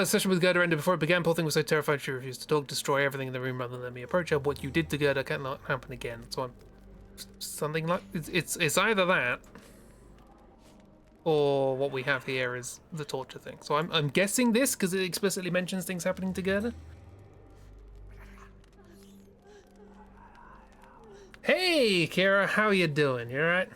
Session with Gerda ended before it began. Poor thing was so terrified she refused to talk, destroy everything in the room rather than let me approach her. What you did to Gerda cannot happen again. So I'm something like it's either that or what we have here is the torture thing. So I'm guessing this because it explicitly mentions things happening to Gerda. Hey, Kira, how you doing? You alright?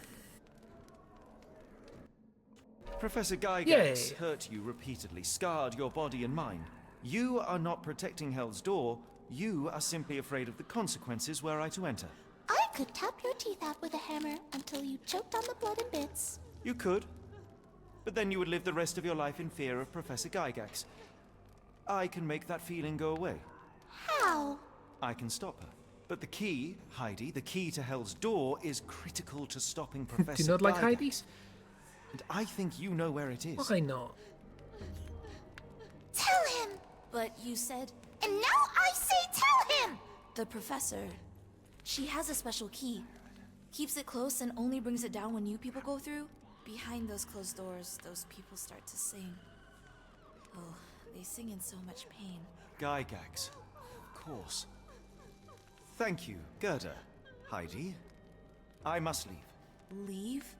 Professor Gygax
Yay.
hurt you repeatedly, scarred your body and mind. You are not protecting Hell's Door. You are simply afraid of the consequences were I to enter.
I could tap your teeth out with a hammer until you choked on the blood and bits.
You could, but then you would live the rest of your life in fear of Professor Gygax. I can make that feeling go away.
How?
I can stop her. But the key, Heidi, the key to Hell's Door is critical to stopping Professor
Do you not like
Gygax.
Heidi?
And I think you know where it is.
Why not?
Tell him!
But you said...
And now I say tell him!
The professor. She has a special key. Keeps it close and only brings it down when you people go through. Behind those closed doors, those people start to sing. Oh, they sing in so much pain.
Gygax, of course. Thank you, Gerda. Heidi, I must leave.
Leave?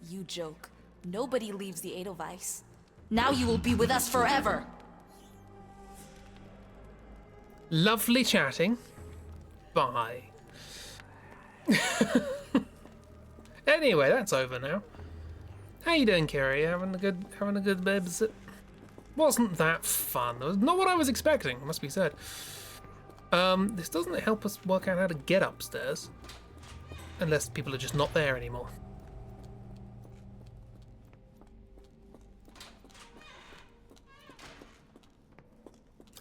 You joke. Nobody leaves the Edelweiss. Now you will be with us forever!
Lovely chatting. Bye. Anyway, that's over now. How you doing, Carrie? Having a good babysit? Wasn't that fun? It was not what I was expecting, must be said. This doesn't help us work out how to get upstairs. Unless people are just not there anymore.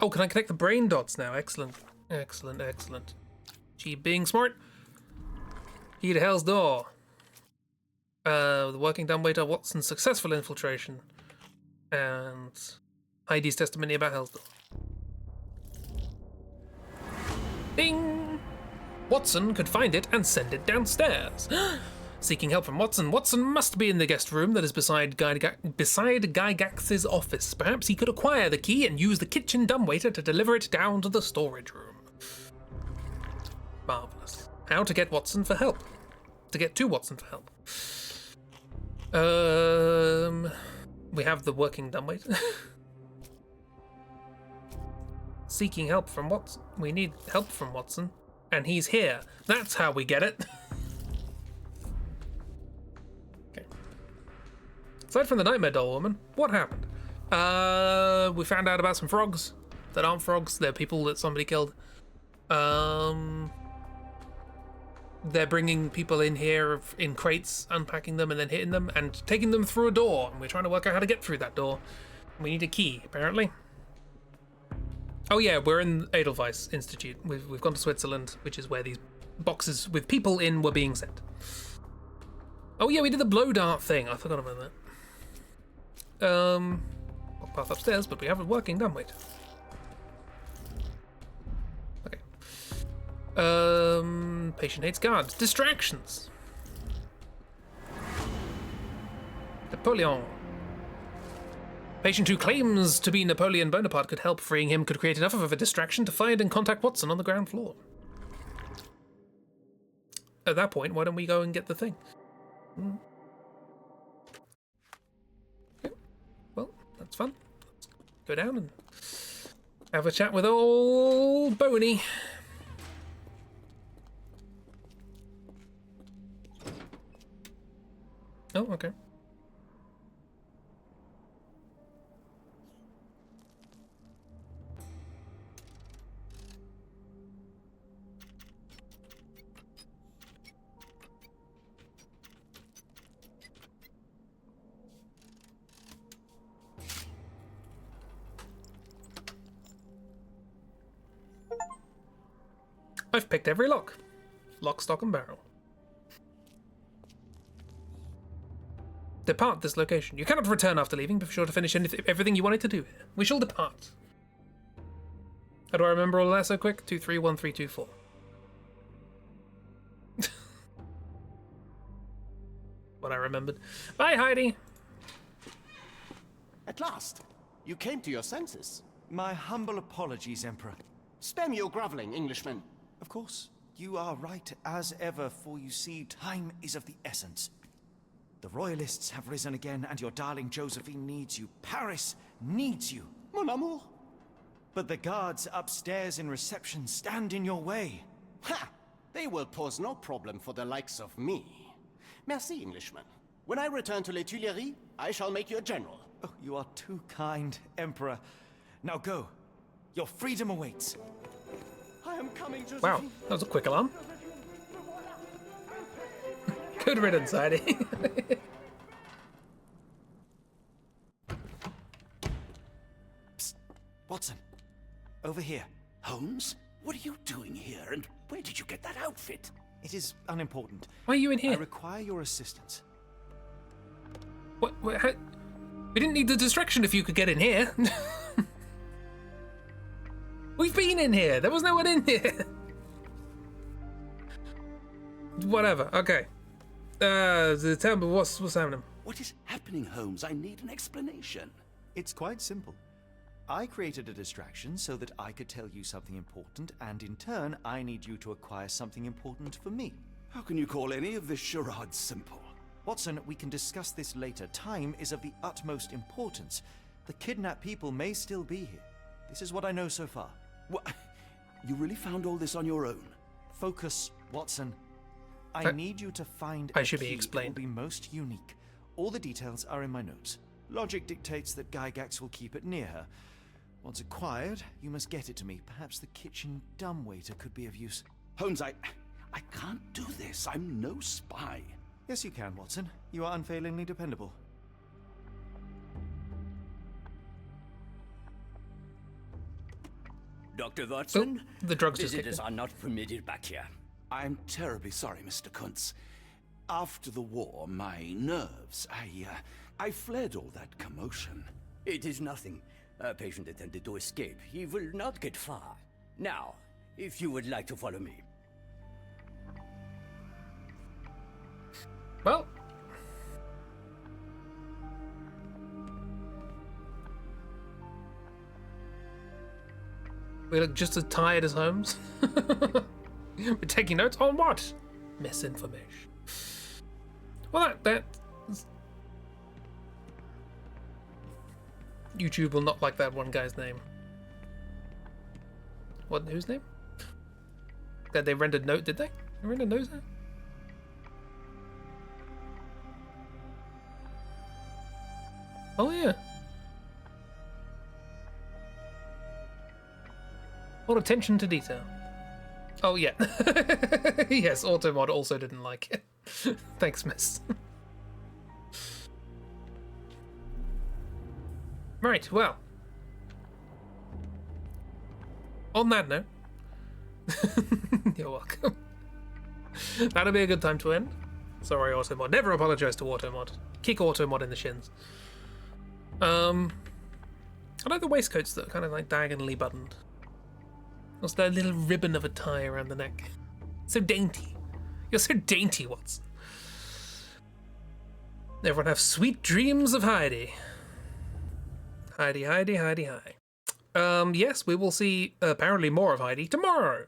Oh, can I connect the brain dots now? Excellent. Excellent, excellent. She being smart. Key to Hell's Door. The working dumbwaiter Watson's successful infiltration. And Heidi's testimony about Hell's Door. Ding! Watson could find it and send it downstairs. Seeking help from Watson. Watson must be in the guest room that is beside Gygax's office. Perhaps he could acquire the key and use the kitchen dumbwaiter to deliver it down to the storage room. Marvelous. How to get Watson for help? To get to Watson for help. We have the working dumbwaiter. Seeking help from Watson. We need help from Watson. And he's here. That's how we get it. Okay. Aside from the Nightmare Doll woman, what happened? We found out about some frogs that aren't frogs. They're people that somebody killed. They're bringing people in here in crates, unpacking them and then hitting them and taking them through a door. And we're trying to work out how to get through that door. We need a key, apparently. Oh yeah, we're in Edelweiss Institute. We've gone to Switzerland, which is where these boxes with people in were being sent. Oh yeah, we did the blow dart thing. I forgot about that. Not path upstairs, but we have a working dumbwaiter. Okay. Patient hates guards. Distractions. Napoleon. Patient who claims to be Napoleon Bonaparte could help. Freeing him could create enough of a distraction to find and contact Watson on the ground floor. At that point, why don't we go and get the thing? Okay. Well, that's fun. Let's go down and have a chat with old Boney. Oh, okay. I've picked every lock. Lock, stock, and barrel. Depart this location. You cannot return after leaving. Be sure to finish everything you wanted to do here. We shall depart. How do I remember all that so quick? 231324. What I remembered. Bye, Heidi.
At last, you came to your senses.
My humble apologies, Emperor.
Spare me your groveling, Englishman.
Of course, you are right as ever, for you see, time is of the essence. The Royalists have risen again, and your darling Josephine needs you. Paris needs you.
Mon amour.
But the guards upstairs in reception stand in your way.
Ha! They will pose no problem for the likes of me. Merci, Englishman. When I return to Les Tuileries, I shall make you a general.
Oh, you are too kind, Emperor. Now go. Your freedom awaits.
I am coming, Josephine.
Wow, that was a quick alarm. Good riddance, Heidi.
Psst. Watson. Over here.
Holmes? What are you doing here, and where did you get that outfit?
It is unimportant.
Why are you in here?
I require your assistance.
What? How? We didn't need the distraction if you could get in here. We've been in here. There was no one in here. Whatever. Okay. Tell me what's happening.
What is happening, Holmes? I need an explanation.
It's quite simple. I created a distraction so that I could tell you something important, and in turn, I need you to acquire something important for me.
How can you call any of this charade simple?
Watson, we can discuss this later. Time is of the utmost importance. The kidnapped people may still be here. This is what I know so far.
What? You really found all this on your own?
Focus, Watson. I need you to find
I should be
key.
explained.
It will be most unique. All the details are in my notes. Logic dictates that Gygax will keep it near her. Once acquired, you must get it to me. Perhaps the kitchen dumbwaiter could be of use.
Holmes, I can't do this. I'm no spy.
Yes, you can, Watson. You are unfailingly dependable.
Dr. Watson?
Oh, the drugs just
visitors
kicked in.
are not permitted back here. I'm terribly sorry, Mr. Kuntz. After the war, my nerves, I fled all that commotion.
It is nothing. A patient attempted to escape. He will not get far. Now, if you would like to follow me.
Well. We look just as tired as Holmes. We're taking notes on what? Misinformation. Well, that YouTube will not like that one guy's name. What? Whose name? That they rendered note? Did they? They rendered notes there? Oh yeah. What attention to detail. Oh yeah. Yes, Automod also didn't like it. Thanks, miss. Right, well. On that note. You're welcome. That'll be a good time to end. Sorry, Automod. Never apologize to Automod. Kick Automod in the shins. I like the waistcoats that are kind of like diagonally buttoned. What's that little ribbon of a tie around the neck? So dainty. You're so dainty, Watson. Everyone have sweet dreams of Heidi. Heidi, Heidi, Heidi, hi. Yes, we will see apparently more of Heidi tomorrow.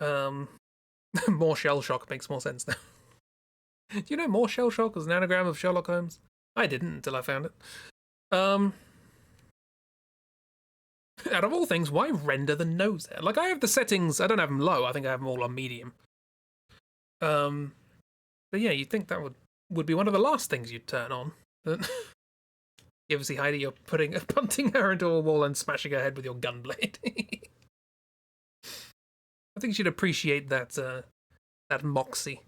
More shell shock makes more sense now. Do you know more shell shock was an anagram of Sherlock Holmes? I didn't until I found it. Out of all things, why render the nose there? Like, I have the settings, I don't have them low, I think I have them all on medium. But yeah, you'd think that would be one of the last things you'd turn on. You ever see Heidi, you're punting her into a wall and smashing her head with your gun blade. I think she'd appreciate that, that moxie.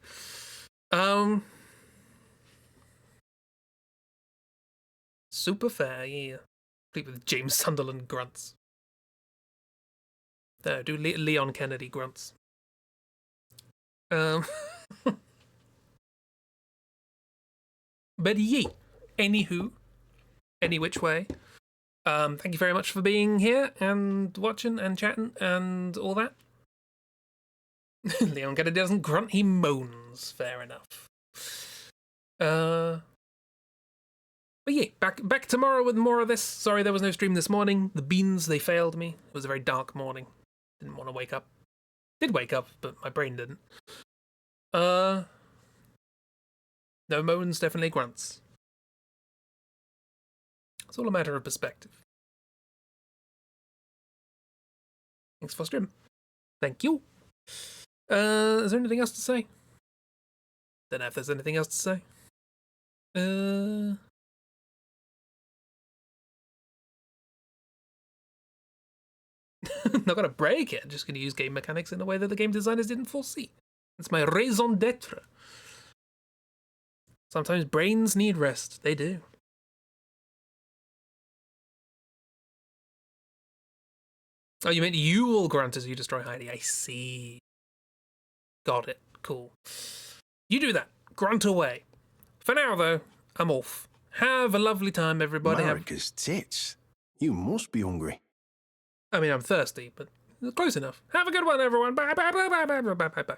Super fair, yeah. Complete with James Sunderland grunts. No, do Leon Kennedy grunts. But yee. Anywho, any which way. Thank you very much for being here and watching and chatting and all that. Leon Gedda doesn't grunt, he moans. Fair enough. But yeah, back tomorrow with more of this. Sorry there was no stream this morning. The beans, they failed me. It was a very dark morning. Didn't want to wake up. Did wake up, but my brain didn't. No moans, definitely grunts. It's all a matter of perspective. Thanks for stream. Thank you. Is there anything else to say? Don't know if there's anything else to say. Not gonna break it, just gonna use game mechanics in a way that the game designers didn't foresee. It's my raison d'etre. Sometimes brains need rest. They do. Oh, you meant you will grunt as you destroy Heidi. I see. Got it. Cool. You do that. Grunt away. For now, though, I'm off. Have a lovely time, everybody.
America's tits. You must be hungry.
I mean, I'm thirsty, but close enough. Have a good one, everyone. Bye, bye, bye, bye, bye, bye, bye, bye.